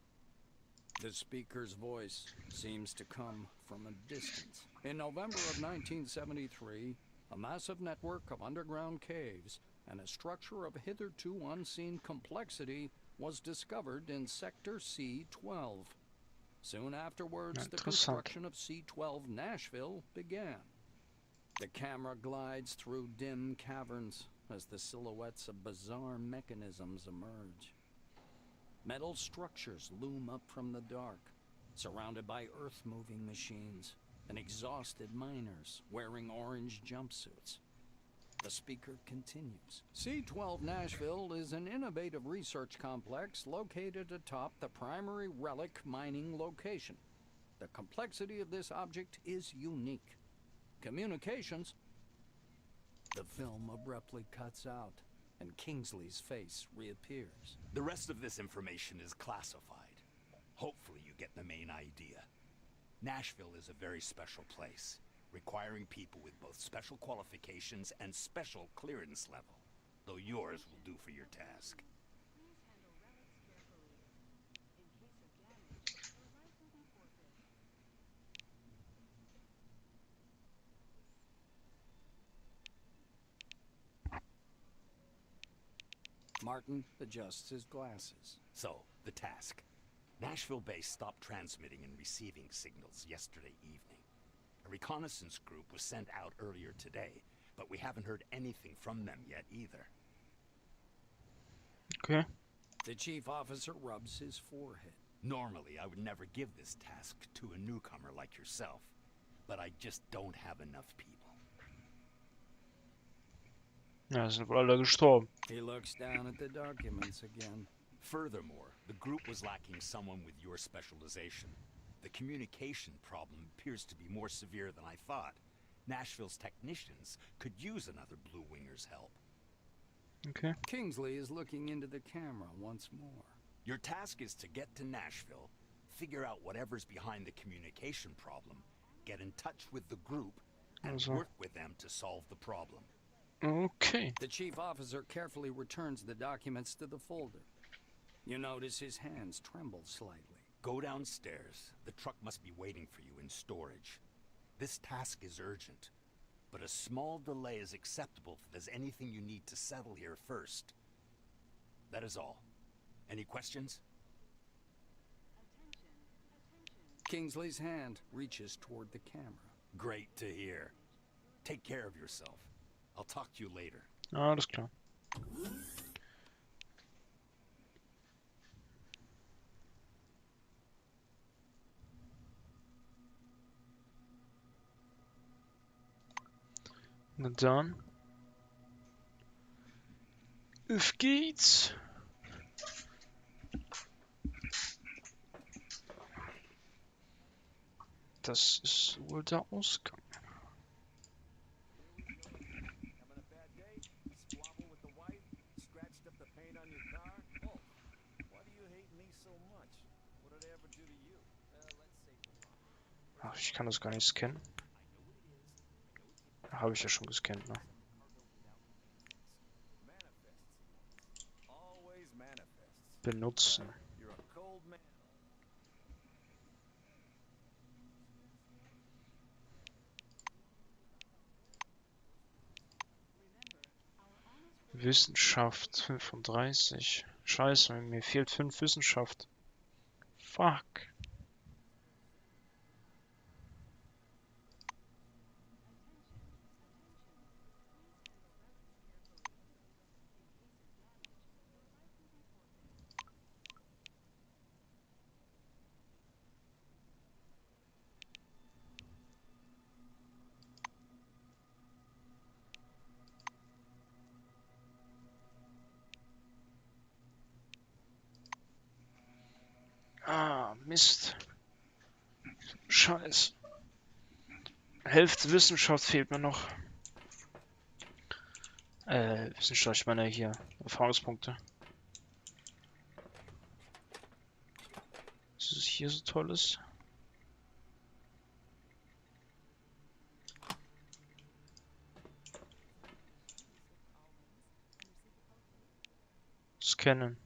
The speaker's voice seems to come from a distance. In November of 1973, a massive network of underground caves and a structure of hitherto unseen complexity was discovered in Sector C-12. Soon afterwards, the construction of C-12 Nashville began. The camera glides through dim caverns as the silhouettes of bizarre mechanisms emerge. Metal structures loom up from the dark, surrounded by earth-moving machines and exhausted miners wearing orange jumpsuits. The speaker continues. C-12 Nashville is an innovative research complex located atop the primary relic mining location. The complexity of this object is unique. Communications. The film abruptly cuts out, and Kingsley's face reappears. The rest of this information is classified. Hopefully you get the main idea. Nashville is a very special place, requiring people with both special qualifications and special clearance level, though yours will do for your task. Please handle relics carefully. In case of damage, your life will be forfeit. Martin adjusts his glasses. So, the task. Nashville base stopped transmitting and receiving signals yesterday evening. A reconnaissance group was sent out earlier today, but we haven't heard anything from them yet either. Okay. The chief officer rubs his forehead. Normally, I would never give this task to a newcomer like yourself, but I just don't have enough people. Ja, sind wohl alle gestorben. He looks down at the documents again. Furthermore, the group was lacking someone with your specialization. The communication problem appears to be more severe than I thought. Nashville's technicians could use another Blue Winger's help. Okay. Kingsley is looking into the camera once more. Your task is to get to Nashville, figure out whatever's behind the communication problem, get in touch with the group, and work with them to solve the problem. Okay. The chief officer carefully returns the documents to the folder. You notice his hands tremble slightly. Go downstairs. The truck must be waiting for you in storage. This task is urgent, but a small delay is acceptable if there's anything you need to settle here first. That is all. Any questions? Kingsley's hand reaches toward the camera. Great to hear. Take care of yourself. I'll talk to you later. Alles klar. Na dann. Auf geht's. Das ist wohl der Ausgang. Ach, ich kann das gar nicht scannen. Habe ich ja schon gescannt, ne? Benutzen. Wissenschaft 35. Scheiße, mir fehlt 5 Wissenschaft. Fuck. Ah, Mist. Scheiß. Hälfte Wissenschaft fehlt mir noch. Wissenschaft, ich meine hier. Erfahrungspunkte. Was ist hier so Tolles? Scannen.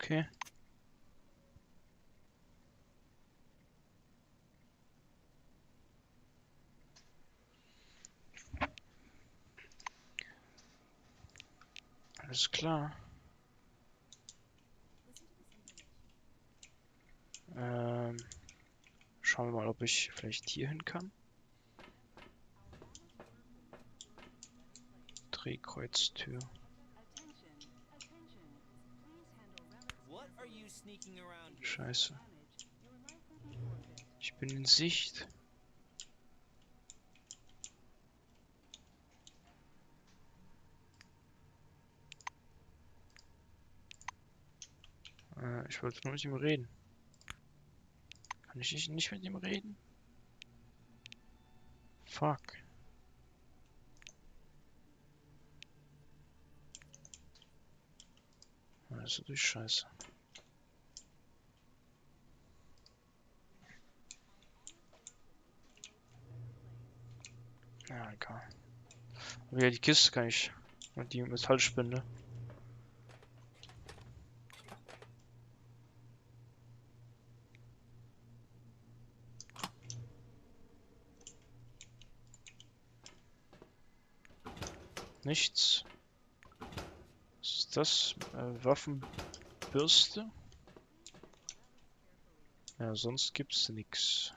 Okay. Alles klar. Schauen wir mal, ob ich vielleicht hier hin kann. Drehkreuztür. Scheiße. Ich bin in Sicht. Ich wollte nur mit ihm reden. Kann ich nicht mit ihm reden? Fuck. Das ist natürlich scheiße. Ja, egal. Aber ja, die Kiste kann ich. Und die Metallspinde. Nichts. Was ist das? Waffenbürste? Ja, sonst gibt's nichts.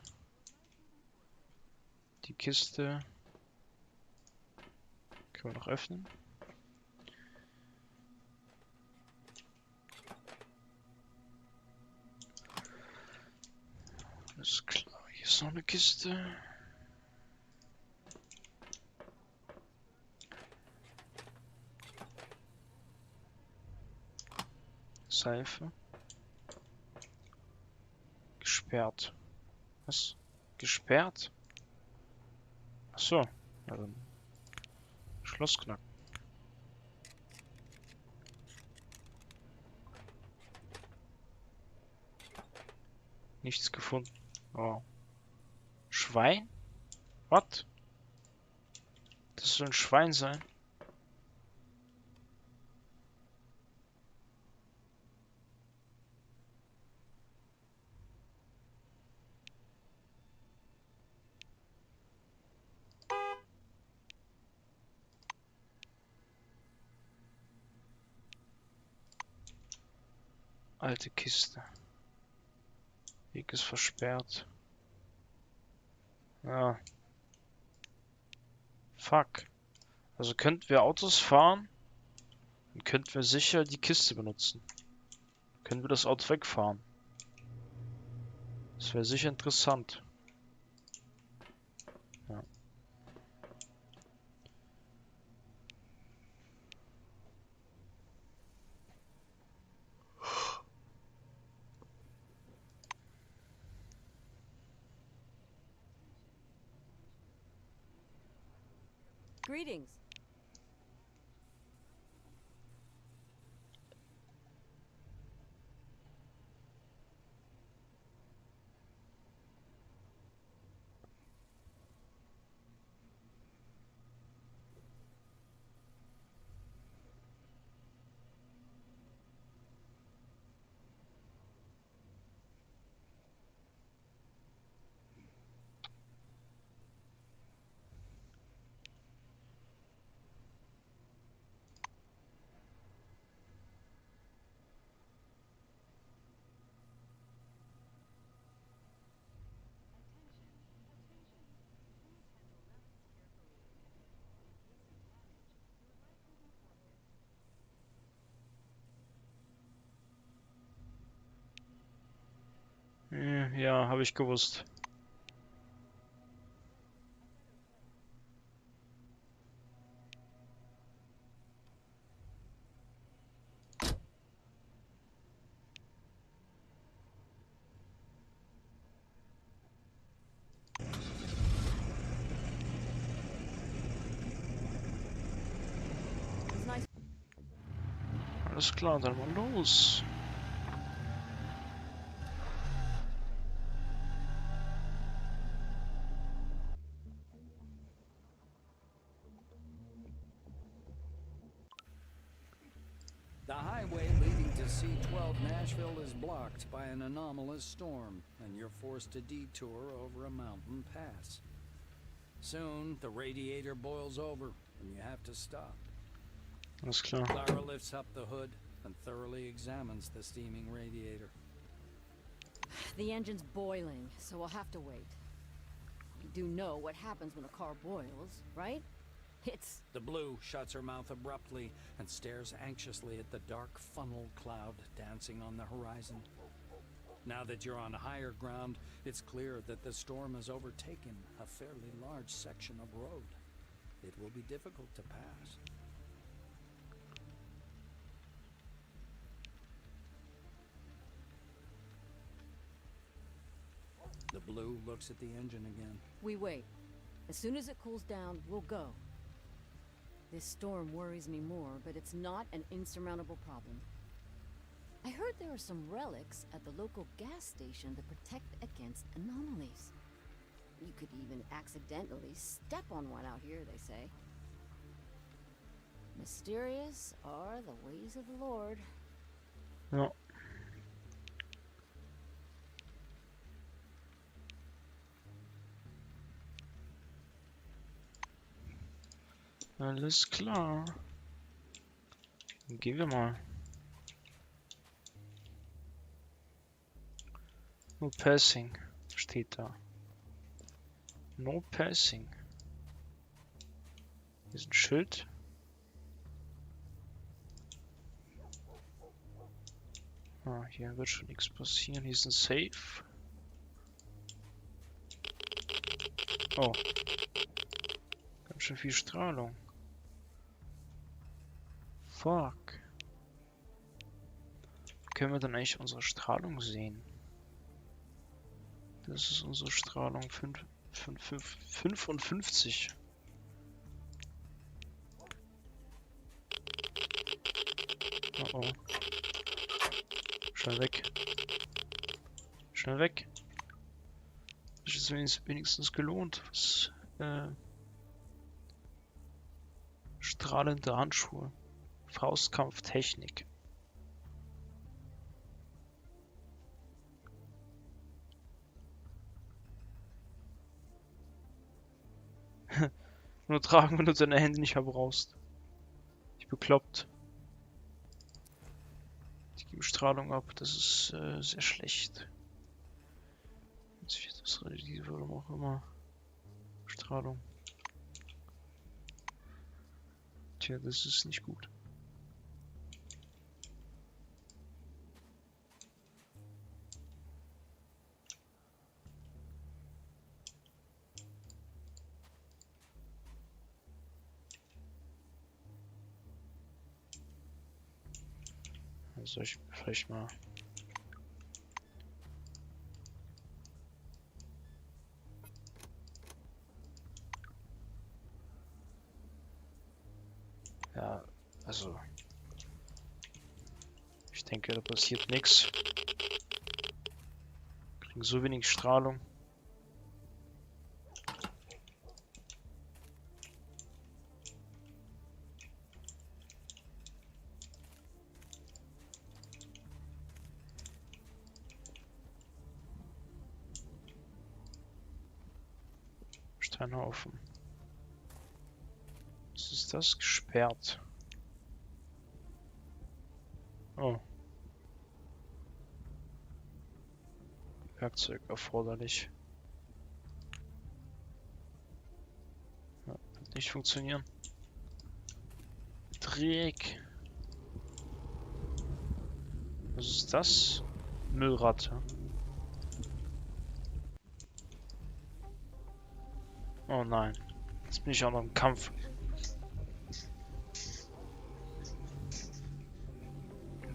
Die Kiste können wir noch öffnen. Alles klar, hier ist noch eine Kiste. Seife. Gesperrt. Was? Gesperrt? Achso. Ja, dann Schloss knacken. Nichts gefunden. Oh. Schwein? Was? Das soll ein Schwein sein? Alte Kiste. Weg ist versperrt. Ja. Fuck. Also könnten wir Autos fahren, dann könnten wir sicher die Kiste benutzen. Können wir das Auto wegfahren. Das wäre sicher interessant. Ja. Greetings. Ja, habe ich gewusst. It's nice. Alles klar, dann mal los. The highway leading to C-12 Nashville is blocked by an anomalous storm, and you're forced to detour over a mountain pass. Soon, the radiator boils over, and you have to stop. Alles klar. Clara lifts up the hood and thoroughly examines the steaming radiator. The engine's boiling, so we'll have to wait. We do know what happens when a car boils, right? It's... The Blue shuts her mouth abruptly and stares anxiously at the dark funnel cloud dancing on the horizon. Now that you're on higher ground, it's clear that the storm has overtaken a fairly large section of road. It will be difficult to pass. The Blue looks at the engine again. We wait. As soon as it cools down, we'll go. This storm worries me more, but it's not an insurmountable problem. I heard there are some relics at the local gas station that protect against anomalies. You could even accidentally step on one out here, they say. Mysterious are the ways of the Lord. Ja. Alles klar. Dann gehen wir mal. No passing steht da. No passing. Hier ist ein Schild. Ah, hier wird schon nichts passieren. Hier ist ein Safe. Oh. Ganz schön viel Strahlung. Fuck. Können wir dann eigentlich unsere Strahlung sehen? Das ist unsere Strahlung 55. Oh oh. Schnell weg. Schnell weg. Das ist wenigstens gelohnt. Was, strahlende Handschuhe. Faustkampftechnik. Nur tragen, wenn du deine Hände nicht mehr brauchst. Ich bekloppt. Die geben Strahlung ab. Das ist sehr schlecht. Jetzt wird das relativ, warum auch immer. Strahlung. Tja, das ist nicht gut. Soll ich vielleicht mal... Ja, also... Ich denke, da passiert nichts. Kriegen so wenig Strahlung. Steinhaufen. Was ist das? Gesperrt. Oh. Werkzeug erforderlich. Ja, wird nicht funktionieren. Dreck. Was ist das? Müllratte. Oh nein. Jetzt bin ich auch noch im Kampf.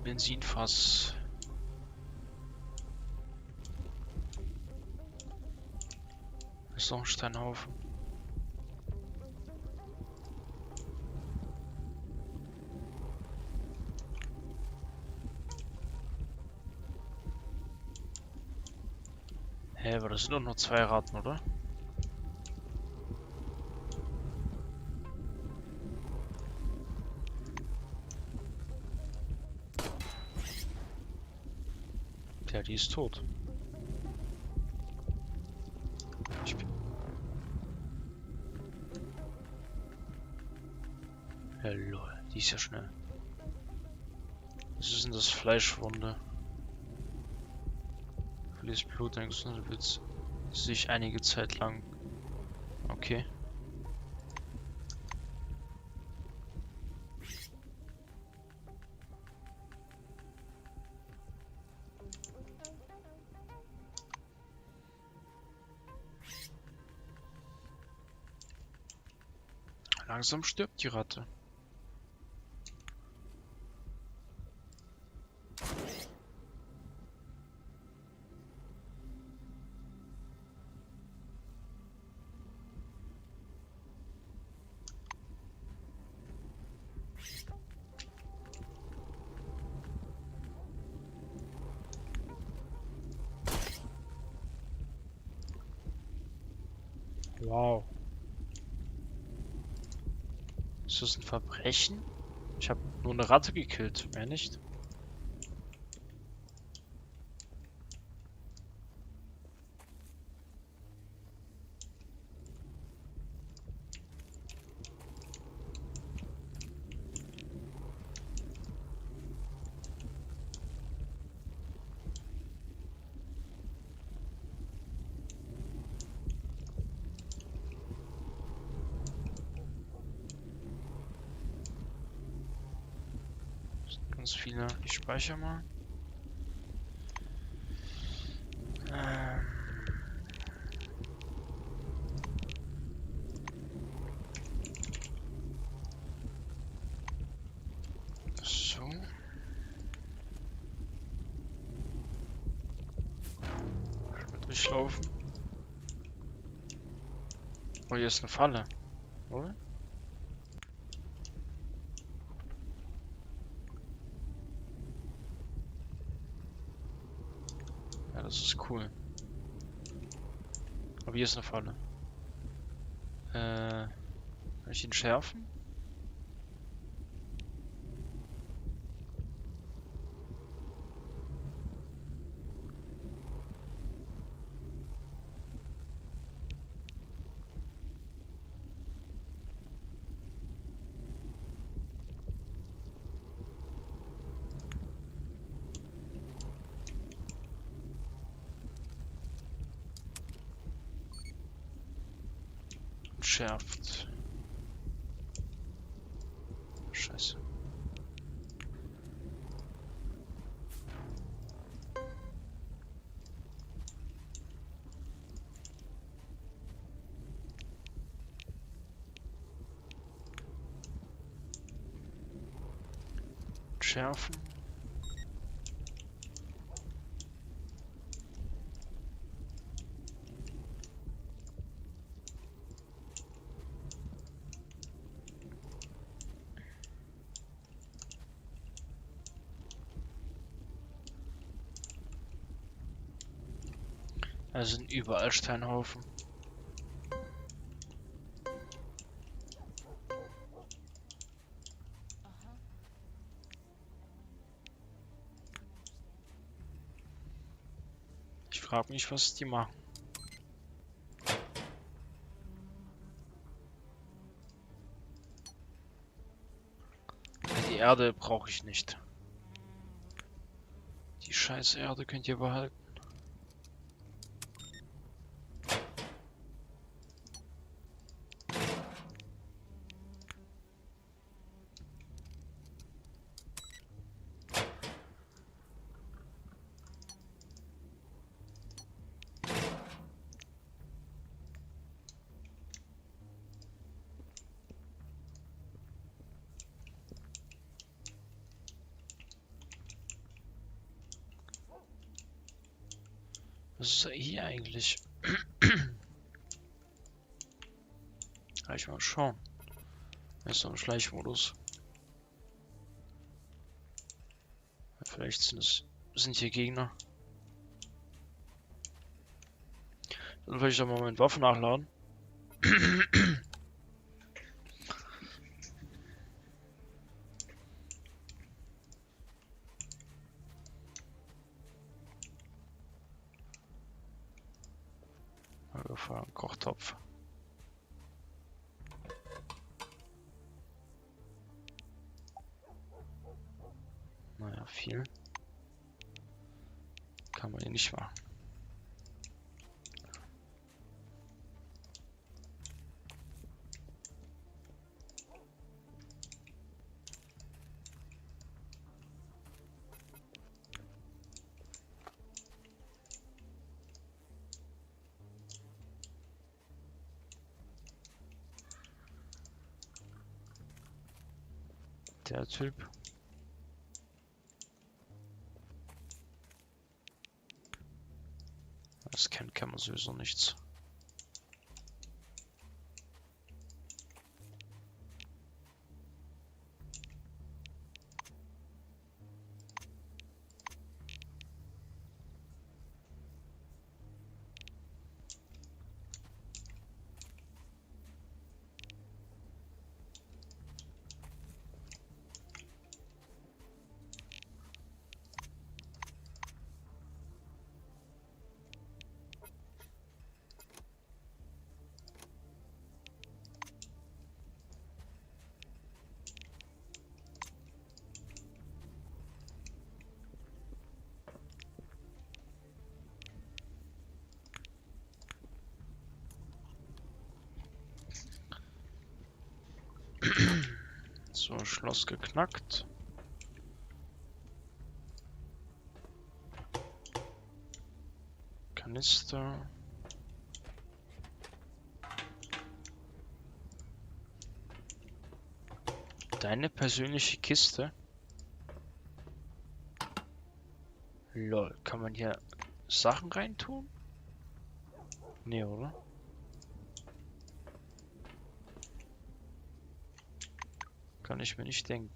Benzinfass. Ist noch ein Steinhaufen. Hä, aber das sind doch nur 2 Ratten, oder? Ja, die ist tot. Ich bin... Ja, lol, die ist ja schnell. Was ist denn das? Fleischwunde? Verlierst Blut, ein gesunder Witz. Sich einige Zeit lang. Okay. Langsam stirbt die Ratte. Wow. Ist das ein Verbrechen? Ich habe nur eine Ratte gekillt, mehr nicht. Ganz viele. Ich speichere mal. So. Mal durchlaufen. Oh, hier ist eine Falle. Oder? Ja, das ist cool. Aber hier ist eine Falle. Kann ich ihn schärfen? Schärft. Scheiße. Schärfen. Da sind überall Steinhaufen. Ich frage mich, was die machen. Die Erde brauche ich nicht. Die scheiß Erde könnt ihr behalten. Was ist hier eigentlich? Gleich mal schauen. Er ist noch im Schleichmodus. Vielleicht sind hier Gegner. Dann will ich doch mal meine Waffe nachladen. Gefahren, Kochtopf. Naja, viel kann man hier nicht machen. Der Typ. Das kann man sowieso nichts. So, Schloss geknackt. Kanister. Deine persönliche Kiste? Lol, kann man hier Sachen reintun? Nee, oder? Kann ich mir nicht denken.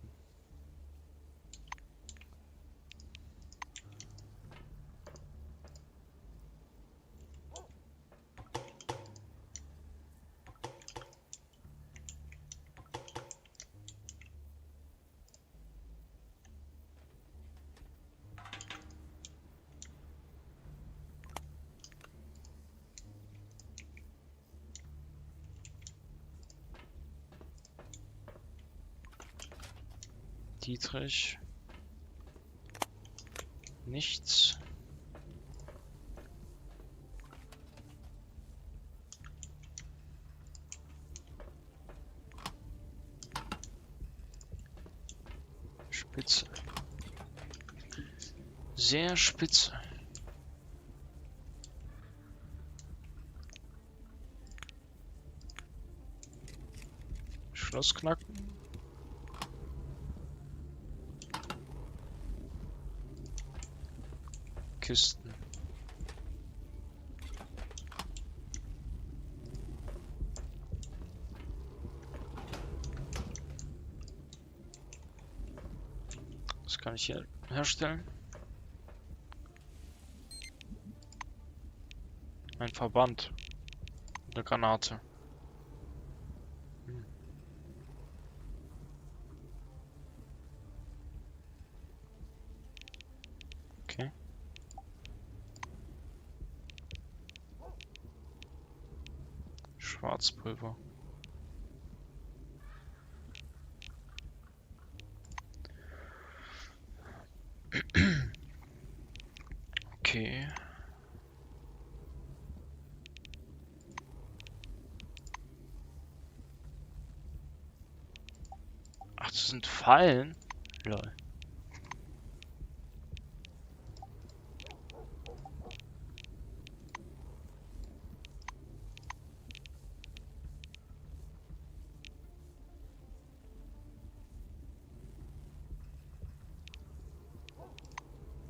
Dietrich. Nichts. Spitze. Sehr spitze. Schloss knacken. Kisten. Was kann ich hier herstellen? Ein Verband. Eine Granate. Okay. Schwarzpulver. Okay. Ach, das sind Fallen? Lol.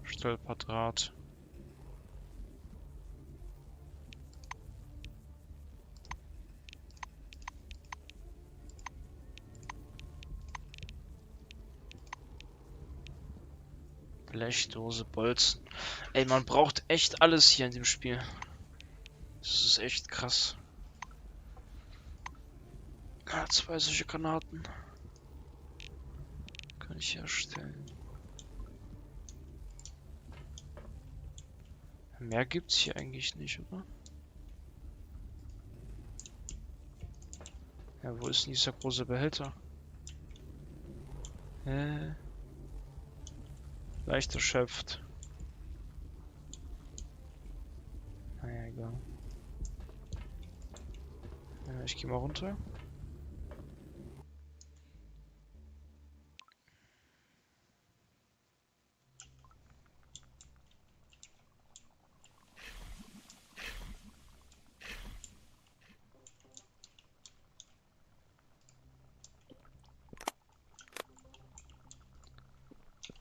Stolperdraht. Blechdose, Bolzen. Ey, man braucht echt alles hier in dem Spiel. Das ist echt krass. Ah, 2 solche Granaten. Kann ich herstellen. Mehr gibt's hier eigentlich nicht, oder? Ja, wo ist denn dieser große Behälter? Leicht erschöpft. Naja, egal. Ich gehe mal runter.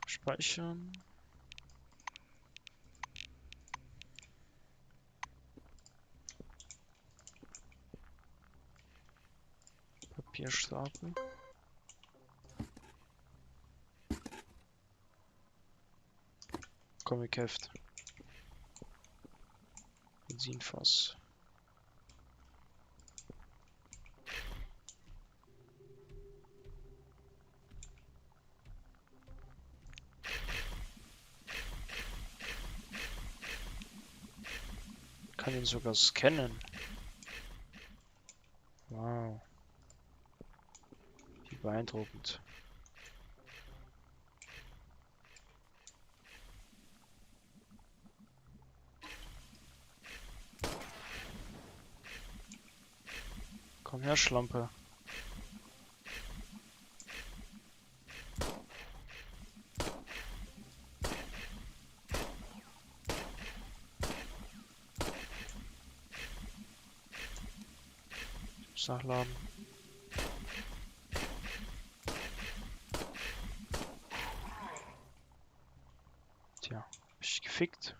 Speichern. Papierstapel. Comic-Heft. Benzinfass. Kann ihn sogar scannen. Wow. Wie beeindruckend. Komm her, Schlampe. Ich muss nachladen. Tja, hab ich gefickt?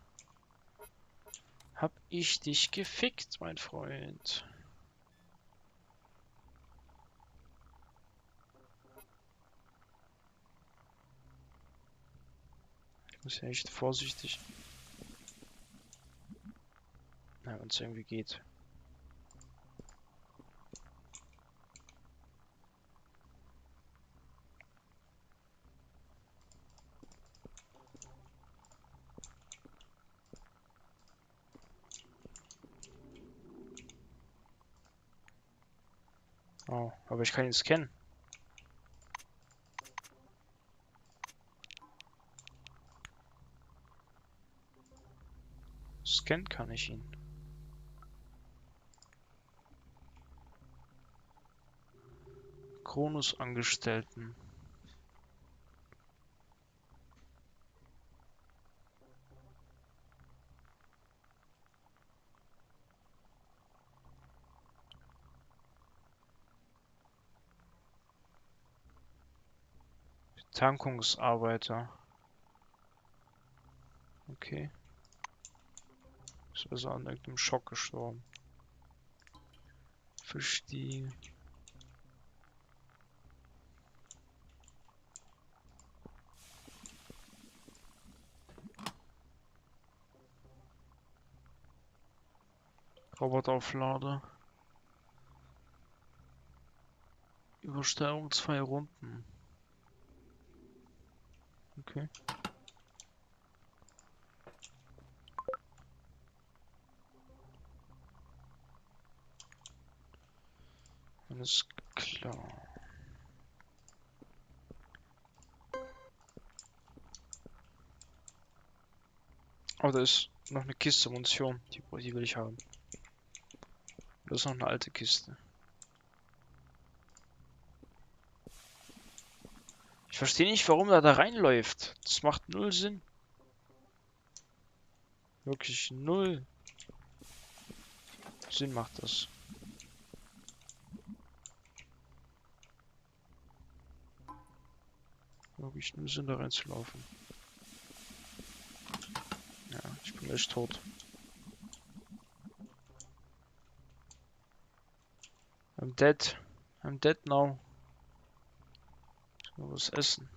Hab ich dich gefickt, mein Freund? Ich muss ja echt vorsichtig. Na, wenn es irgendwie geht. Oh, aber ich kann ihn scannen. Scannen kann ich ihn. Kronos-Angestellten. Tankungsarbeiter. Okay. Ist also an irgendeinem Schock gestorben. Verstehe. Roboterauflader. Übersteuerung 2 Runden. Okay. Alles klar. Oh, da ist noch eine Kiste Munition. Die will ich haben. Das ist noch eine alte Kiste. Ich verstehe nicht, warum er da reinläuft. Das macht null Sinn. Wirklich null Sinn macht das. Wirklich null Sinn da reinzulaufen. Ja, ich bin echt tot. I'm dead. I'm dead now. Ich muss was essen.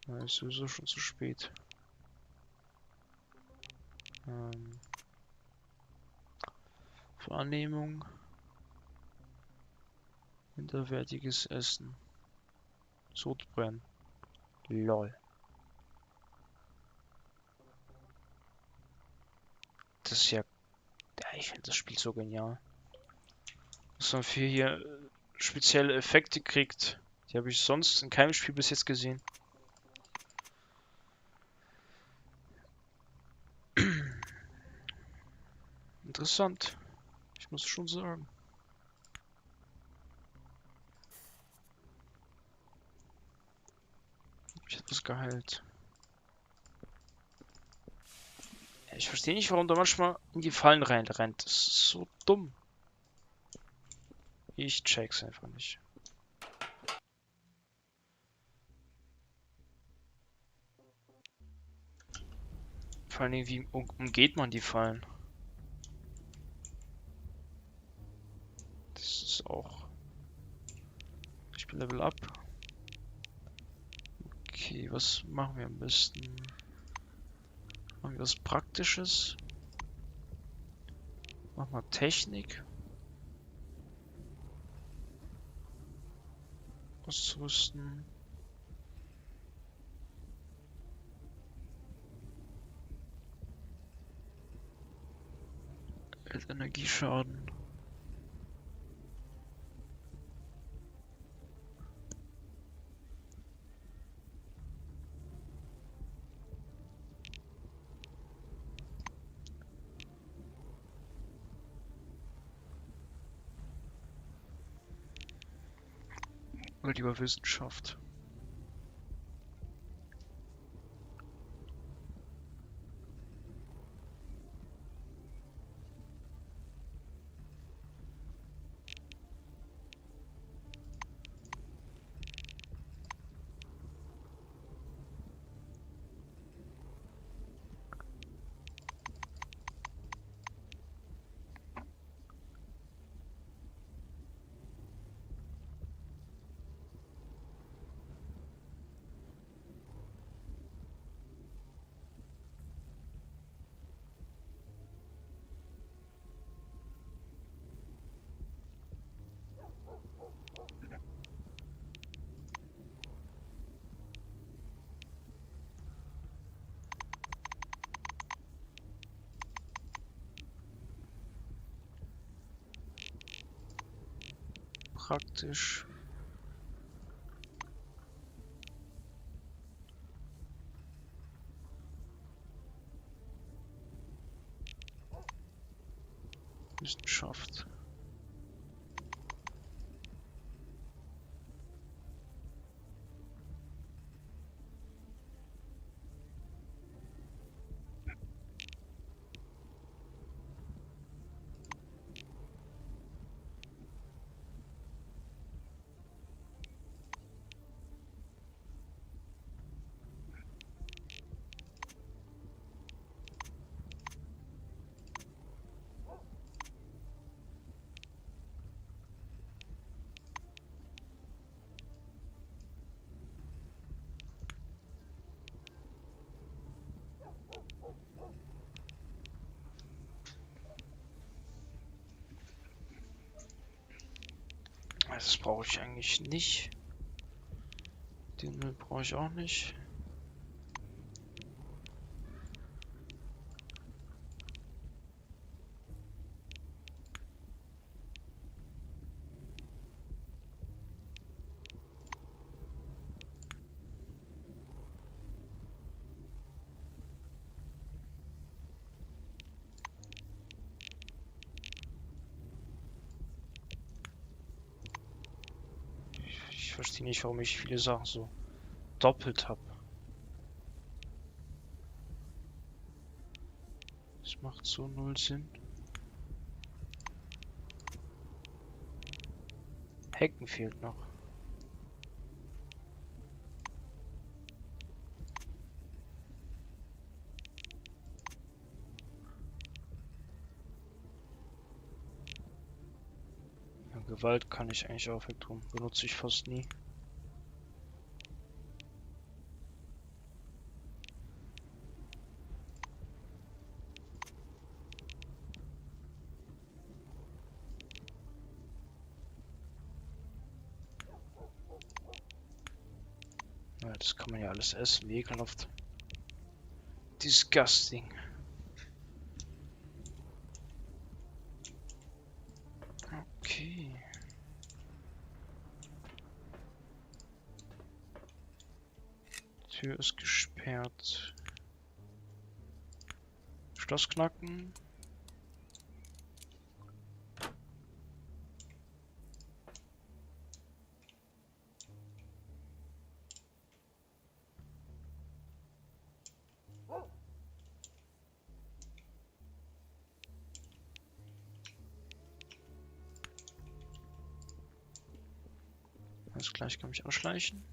Na, ist sowieso schon zu spät. Wahrnehmung. Minderwertiges Essen. Sodbrennen. Lol. Das ist ja... Ja, ich finde das Spiel so genial. Was man für hier spezielle Effekte kriegt, die habe ich sonst in keinem Spiel bis jetzt gesehen. Interessant. Ich muss schon sagen. Ich hab das geheilt. Ja, ich verstehe nicht, warum der manchmal in die Fallen reinrennt. Das ist so dumm. Ich check's einfach nicht. Vor allen Dingen, wie umgeht man die Fallen? Das ist auch... Ich bin Level Up. Okay, was machen wir am besten? Machen wir was Praktisches? Machen wir Technik. Ausrüsten. Energieschaden. Oder lieber Wissenschaft. Praktisch. Wissenschaft. Das brauche ich eigentlich nicht. Den Müll brauche ich auch nicht. Ich verstehe nicht, warum ich viele Sachen so doppelt habe. Das macht so null Sinn. Hacken fehlt noch. Ja, Gewalt kann ich eigentlich auch wegtun. Benutze ich fast nie. das kann man ja alles essen, wie ekelhaft. Disgusting. Okay. Tür ist gesperrt. Schloss knacken. Alles klar, ich kann mich ausschleichen.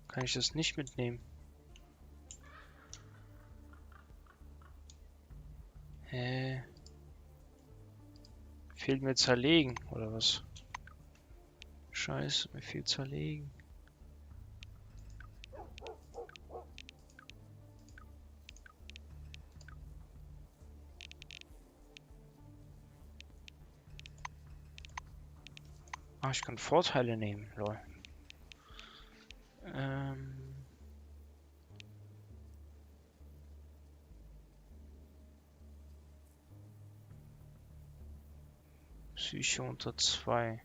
Kann ich das nicht mitnehmen? Hä? Fehlt mir zerlegen, oder was? Scheiße, mir fehlt zerlegen. Ah, ich kann Vorteile nehmen, lol. Psyche unter 2.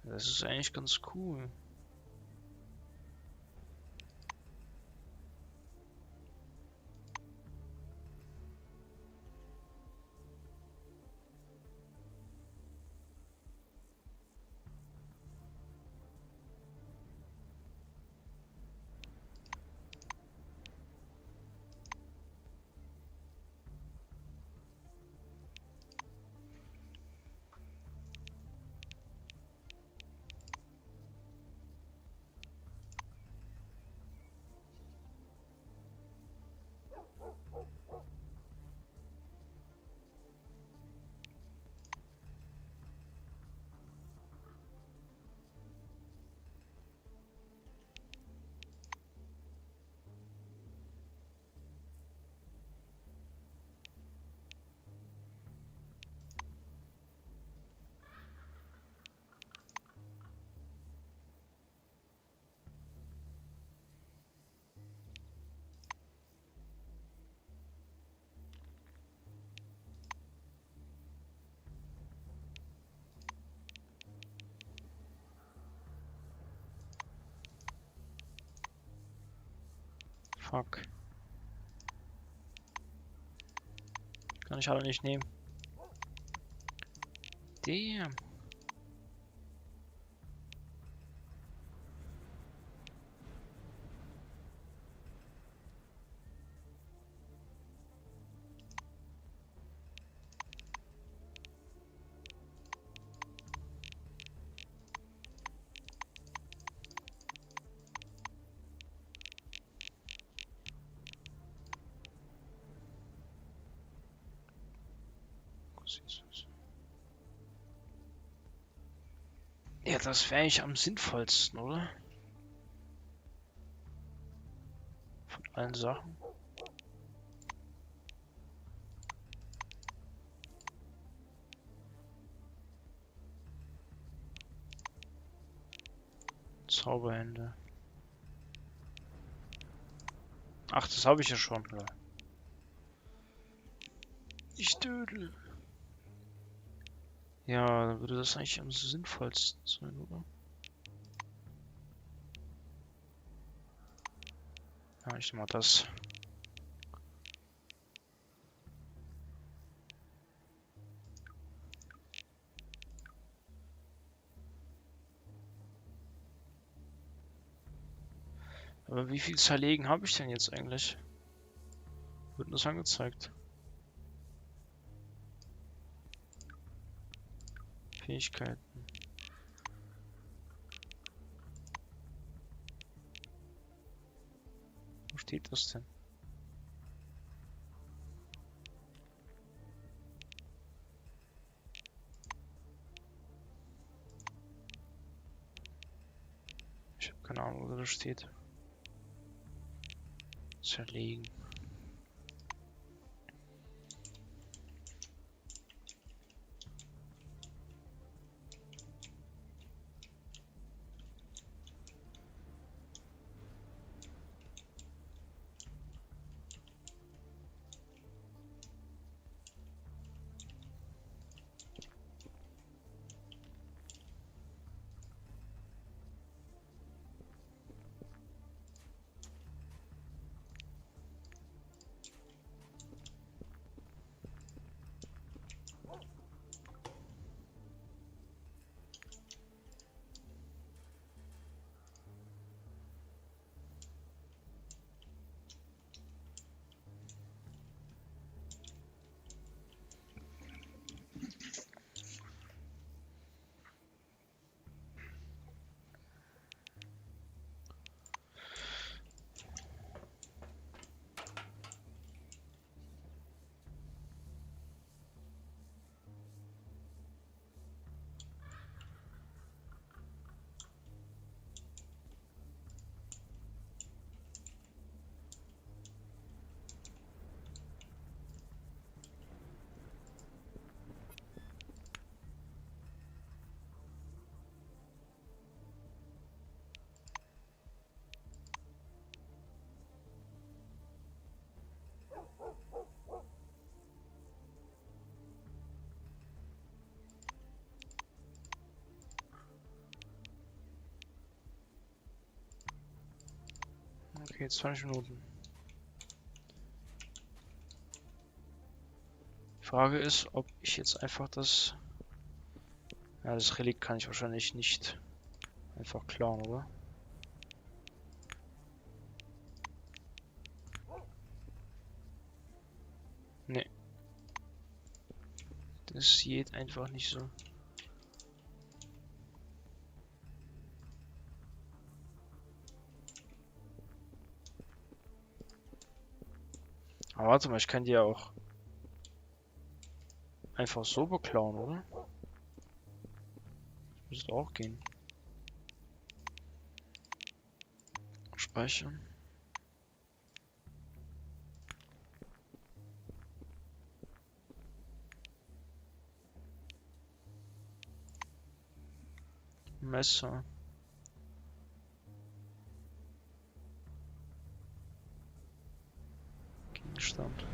Das ist eigentlich ganz cool. Fuck. Kann ich alle nicht nehmen. Damn. Ja, das wäre eigentlich am sinnvollsten, oder? Von allen Sachen. Zauberhände. Ach, das habe ich ja schon. Ja. Ich dödel. Ja, dann würde das eigentlich am sinnvollsten sein, oder? Ja, ich mach das. Aber wie viel Zerlegen habe ich denn jetzt eigentlich? Wird das angezeigt? Fähigkeiten. Wo steht das denn? Ich habe keine Ahnung, wo das steht. Zerlegen. Okay, 20 Minuten. Die Frage ist, ob ich jetzt einfach das... Ja, das Relikt kann ich wahrscheinlich nicht einfach klauen, oder? Nee. Das geht einfach nicht so. Aber warte mal, ich kann die ja auch einfach so beklauen, oder? Das müsste auch gehen. Speichern. Messer. Gegenstand.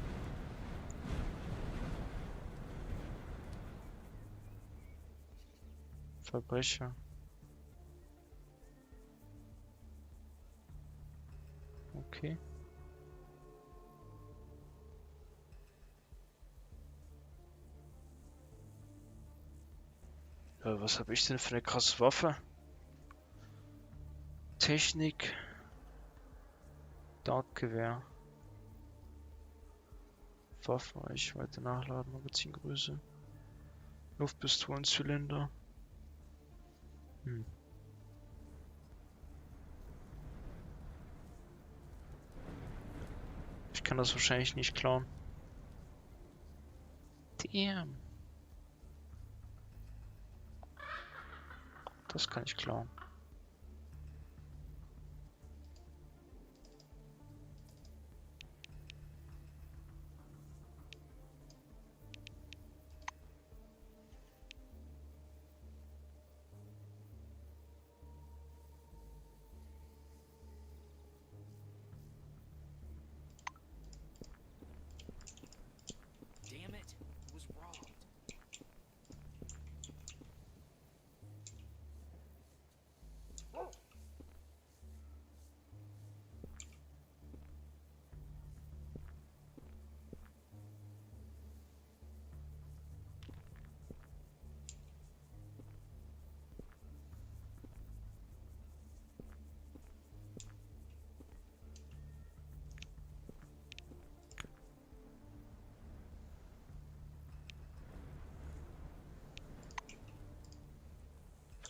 Verbrecher. Okay. Was habe ich denn für eine krasse Waffe? Technik. Dartgewehr. Waffenreichweite nachladen, Magazingröße. Luftpistolenzylinder. Ich kann das wahrscheinlich nicht klauen. Damn. Das kann ich klauen.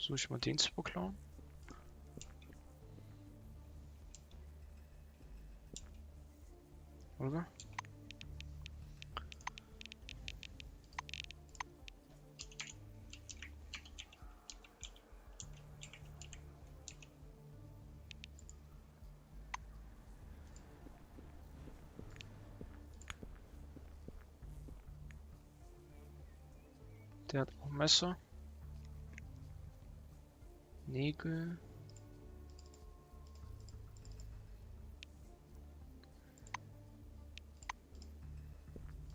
Versuche ich mal den zu beklauen. Oder? Der hat auch Messer. Nägel.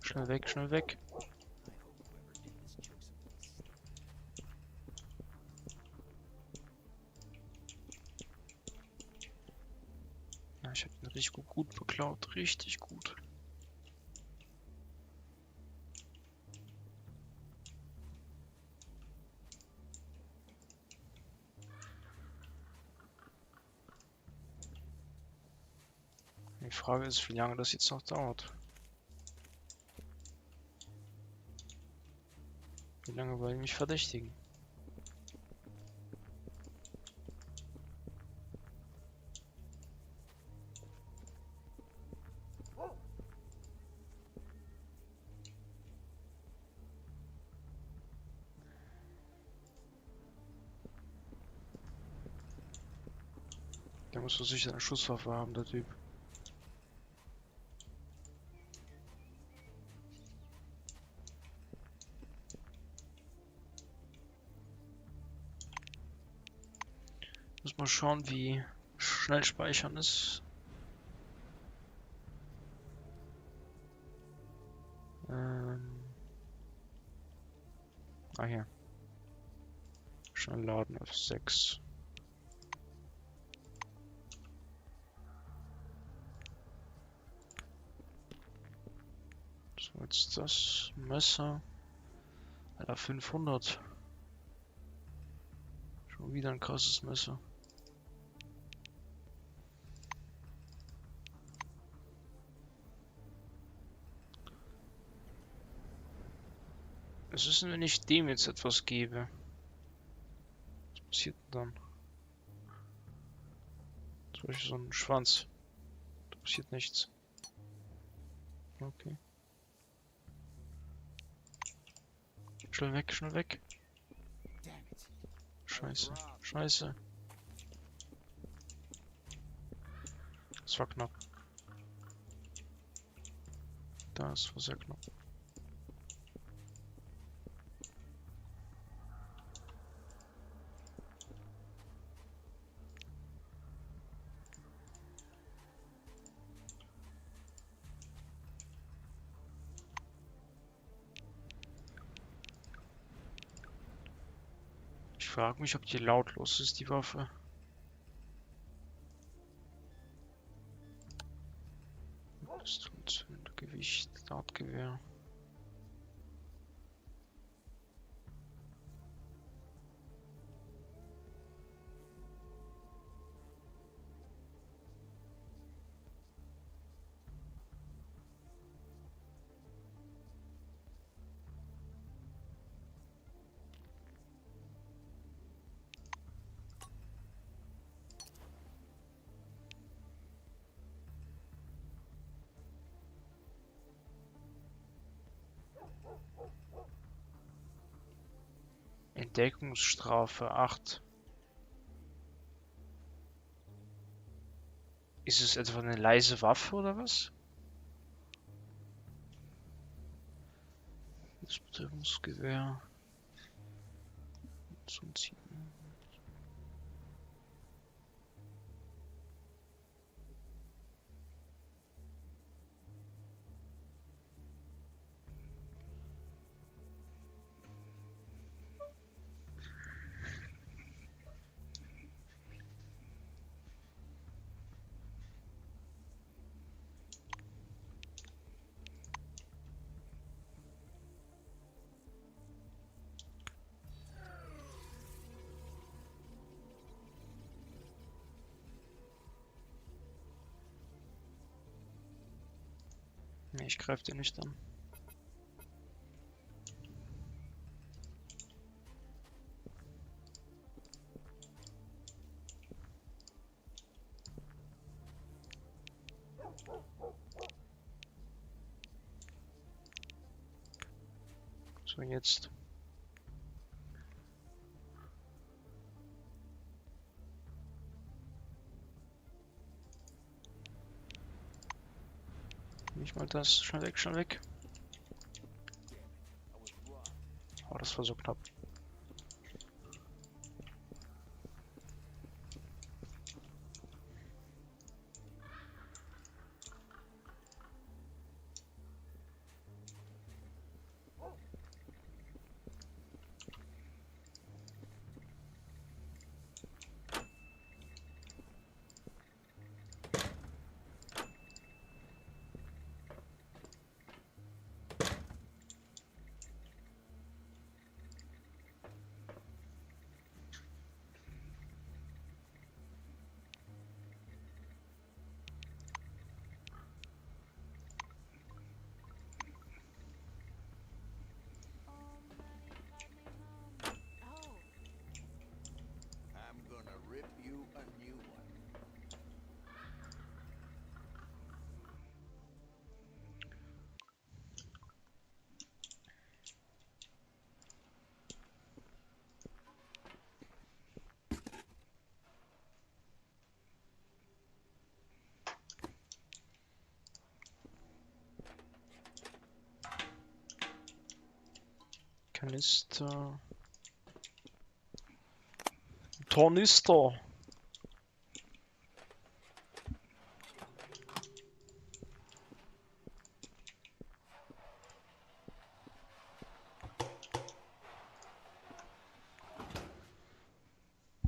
Schnell weg, schnell weg. Ja, ich habe ihn richtig gut beklaut. Richtig gut. Die Frage ist, wie lange das jetzt noch dauert. Wie lange wollen die mich verdächtigen? Der muss doch sicher eine Schusswaffe haben, der Typ. Muss mal schauen, wie schnell speichern ist. Hier. Schnell laden auf 6. So, jetzt das Messer. Alter, 500. Schon wieder ein krasses Messer. Was ist denn, wenn ich dem jetzt etwas gebe? Was passiert denn dann? Zum Beispiel so ein Schwanz. Da passiert nichts. Okay. Schnell weg, schnell weg. Scheiße, scheiße. Das war knapp. Das war sehr knapp. Ich frage mich, ob die lautlos ist, die Waffe. Gewicht, Dartgewehr. Entdeckungsstrafe 8. Ist es etwa eine leise Waffe oder was? Das Betäubungsgewehr. Zum Ziehen. Nee, ich greife den nicht an. So, jetzt. Nicht mal das. Schnell weg, schnell weg. Oh, das war so knapp. Oh, I'm gonna rip you a new one. Kanister. Tornister.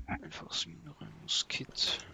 Einfaches Minenräumungskit.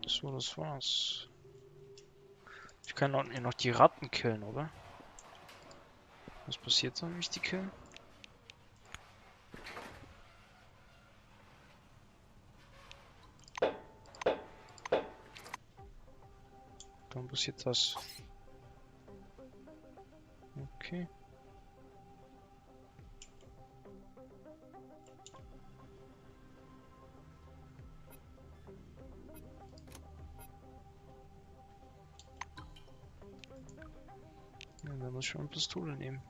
So, das war's. Ich kann auch noch die Ratten killen, oder? Was passiert dann, wenn ich die kill? Dann passiert das. Okay. Ja, dann muss ich schon eine Pistole nehmen.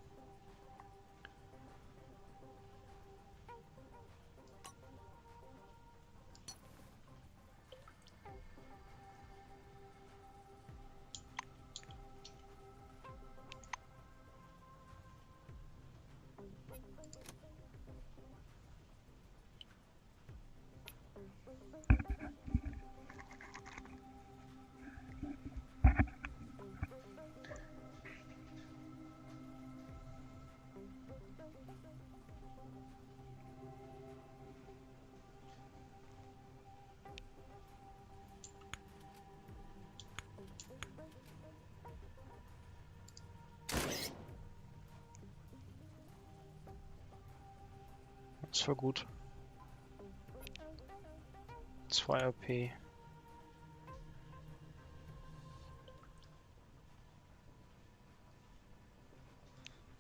Das war gut. 2 AP.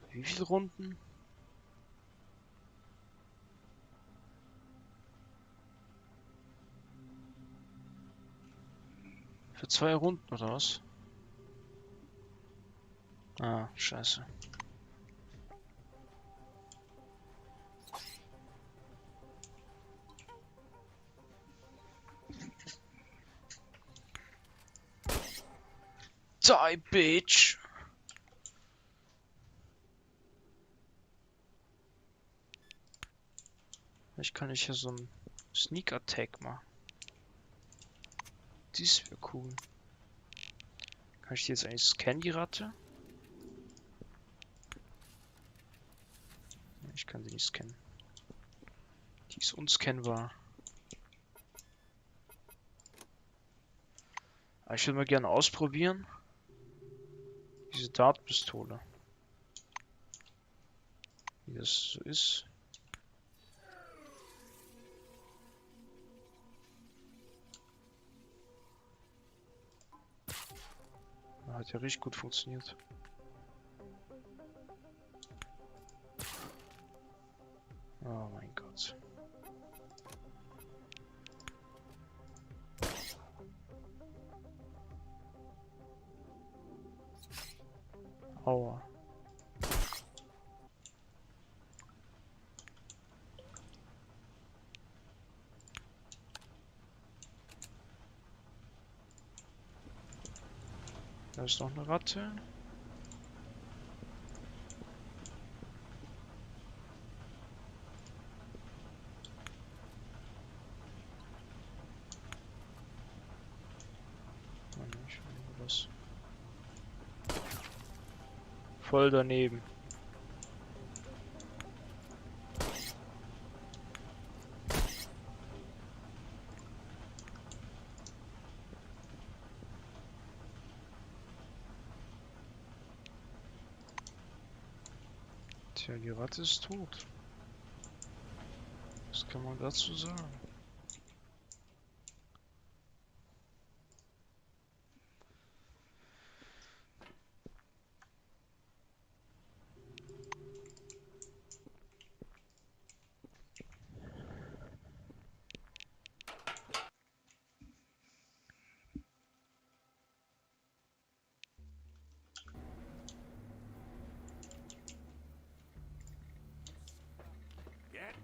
Wie viele Runden? Für 2 Runden oder was? Ah, scheiße. Die, bitch! Vielleicht kann ich hier so einen Sneak Attack machen. Dies wäre cool. Kann ich die jetzt eigentlich scannen, die Ratte? Ich kann sie nicht scannen. Die ist unscannbar. Aber ich würde mal gerne ausprobieren. Diese Dartpistole. Wie das so ist. Hat ja richtig gut funktioniert. Oh mein Gott. Aua. Da ist noch eine Ratte. Oh, nicht schon was. Voll daneben. Tja, die Ratte ist tot. Was kann man dazu sagen? Get.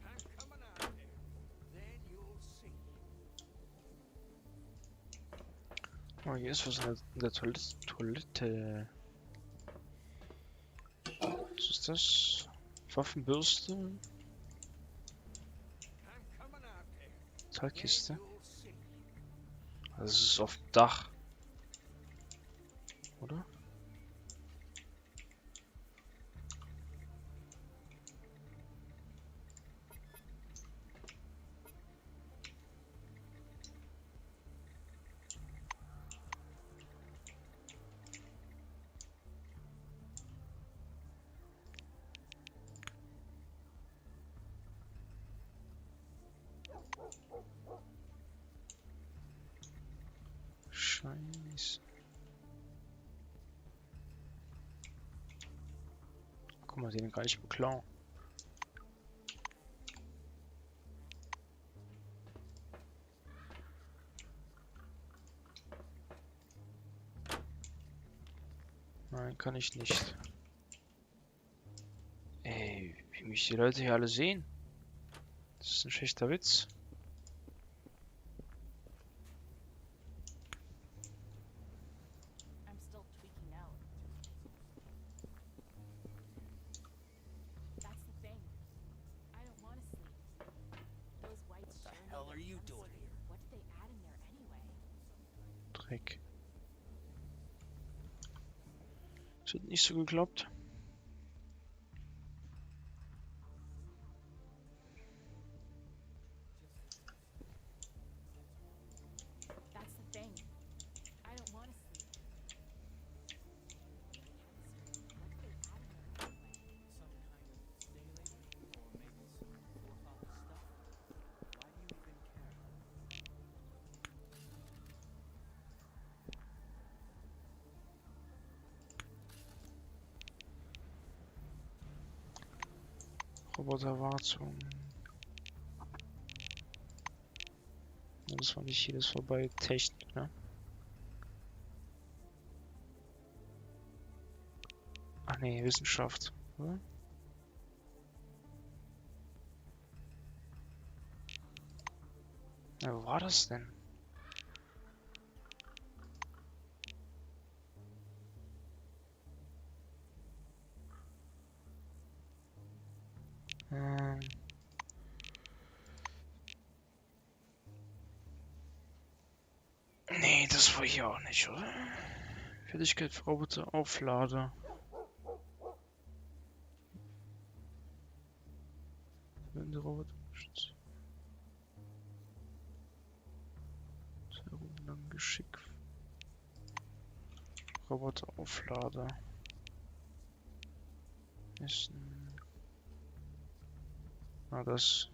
I'm coming out there. Then you'll see. Oh, hier ist was in der Toilette. Was ist das? Waffenbürste? I'm coming out there. Metallkiste? You'll see. Also es ist auf dem Dach. Oder? Scheiße. Guck mal, den kann ich beklauen. Nein, kann ich nicht. Ey, wie mich die Leute hier alle sehen. Das ist ein schlechter Witz. I'm still tweaking out. That's the thing. I don't want to sleep. Those whites What the sure hell need are their you chemistry. doing here? What did they add in there anyway? Dreck. Das hat nicht so geklappt. That's the thing. I don't want to sleep. Chemistry. What did they add in there anyway? Some kind of stalate? Or maybe some forefather stuff? Why do you even care? Roboterwartung. Das war nicht hier, das war bei Technik, ne? Ach nee, Wissenschaft, oder? Ja, wo war das denn? das war hier auch nicht, oder? Fertigkeit für Roboter, Auflader. Wenn der Roboter beschützt. Lang Geschick. Roboter, Auflader. Essen. Ah, das.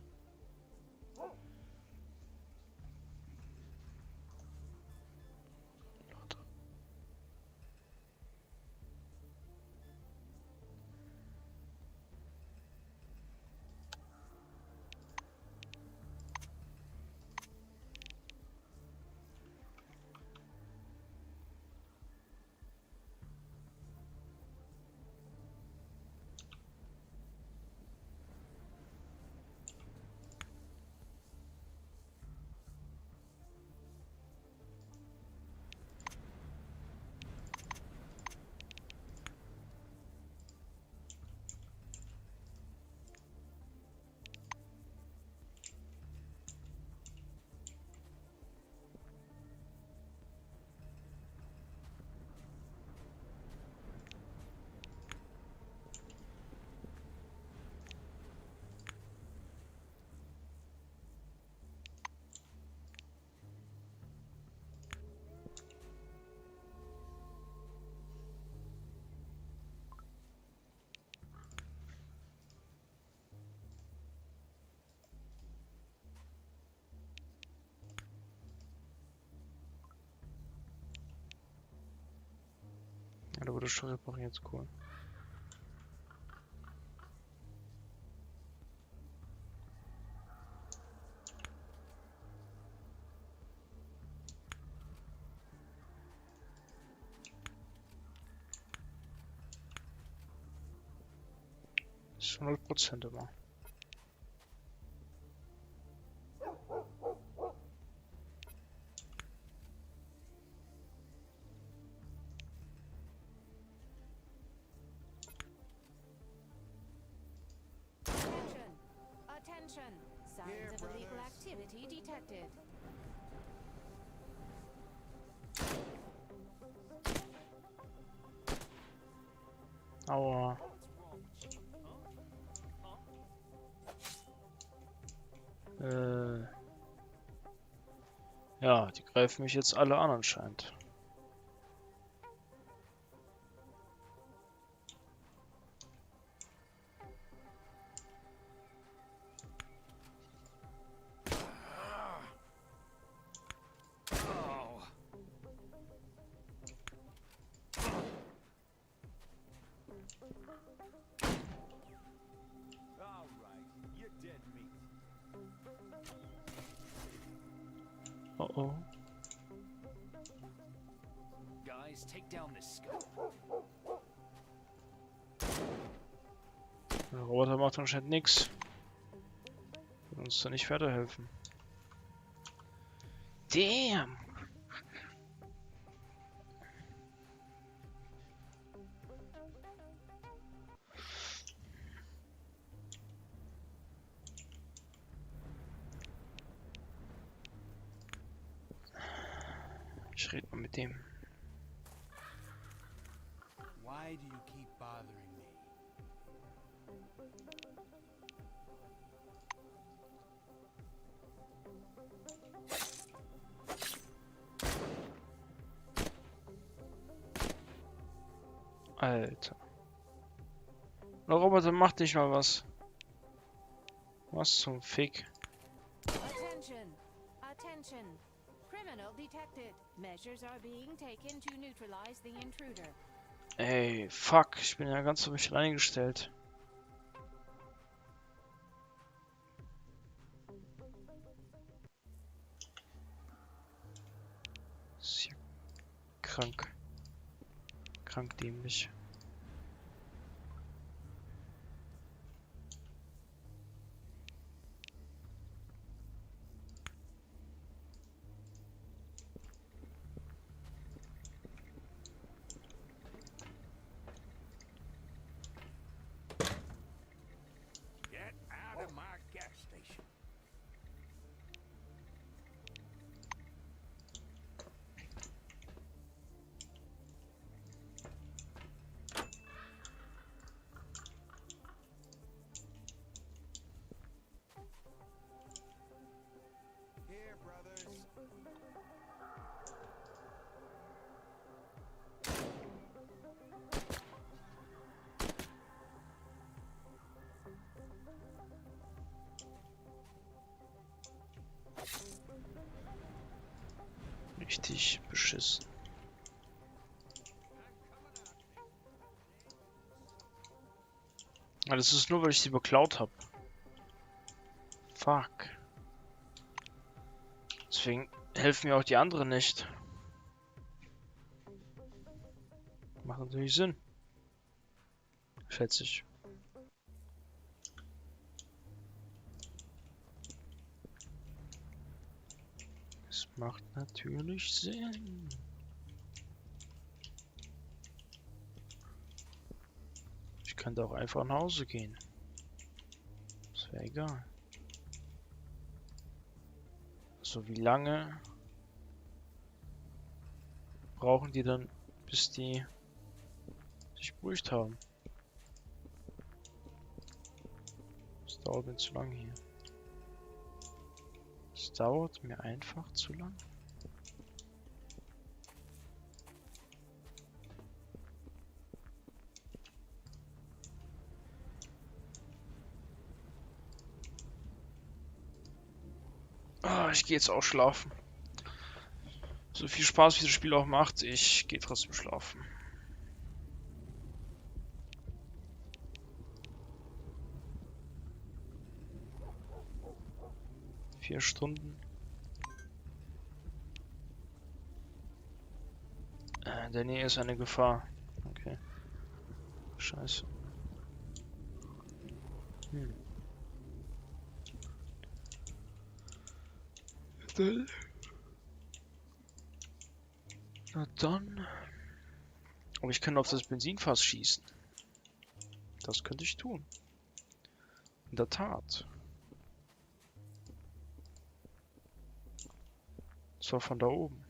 Ja, da wurde schon repariert, cool. Das ist 100% immer. Attention! Signs of illegal activity detected. Aua. Ja, die greifen mich jetzt alle an anscheinend. Oh oh. Guys, take down this scope. Der Roboter macht anscheinend nichts. Will uns da nicht weiterhelfen. Damn! Ich rede mal mit dem. Why do you keep bothering me? Alter. Der Roboter macht nicht mal was. Was zum Fick? Attention! Attention! Criminal detected. Measures are being taken to neutralize the intruder. Ey, fuck. Ich bin ja ganz auf mich eingestellt. Das ist ja krank. Krank dämlich. Get out of my gas station. Richtig beschissen. Ja, das ist nur, weil ich sie beklaut habe. Fuck. Deswegen helfen mir auch die anderen nicht. Macht natürlich Sinn. Schätze ich. Es macht natürlich Sinn. Ich könnte auch einfach nach Hause gehen. Das wäre egal. So, wie lange brauchen die dann, bis die sich beruhigt haben? Das dauert mir zu lang hier. Es dauert mir einfach zu lang. Ah, ich gehe jetzt auch schlafen. So viel Spaß wie das Spiel auch macht, ich gehe trotzdem schlafen. Vier Stunden. In der Nähe ist eine Gefahr. Okay. Scheiße. Na dann. Aber ich kann auf das Benzinfass schießen. Das könnte ich tun. In der Tat. Zwar von da oben.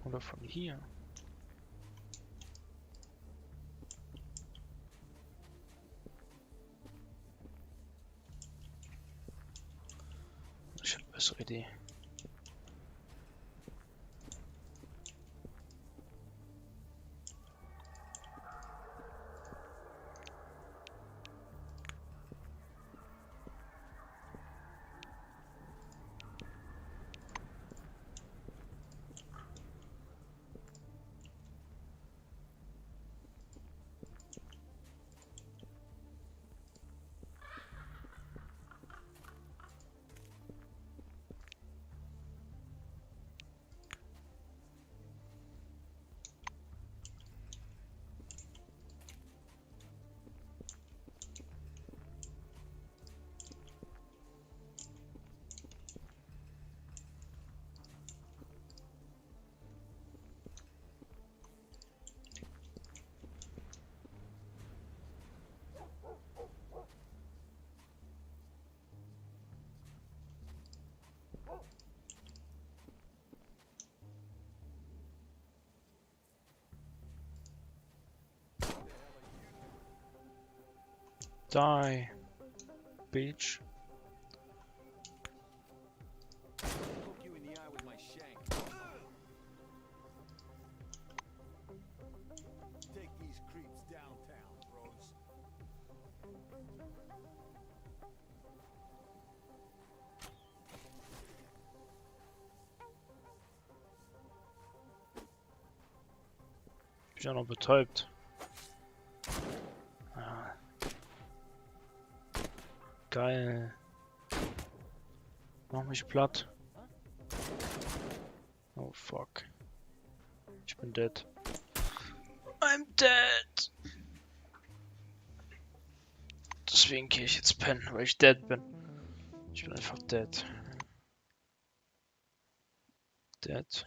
Oder von hier. Ich habe eine bessere Idee. Die, bitch. Poke you in the eye with my shank. Take these creeps downtown, bros. Ich bin ja noch betäubt. Geil. Mach mich platt. Oh fuck. Ich bin dead. I'm dead. Deswegen gehe ich jetzt pennen, weil ich dead bin. Ich bin einfach dead. Dead.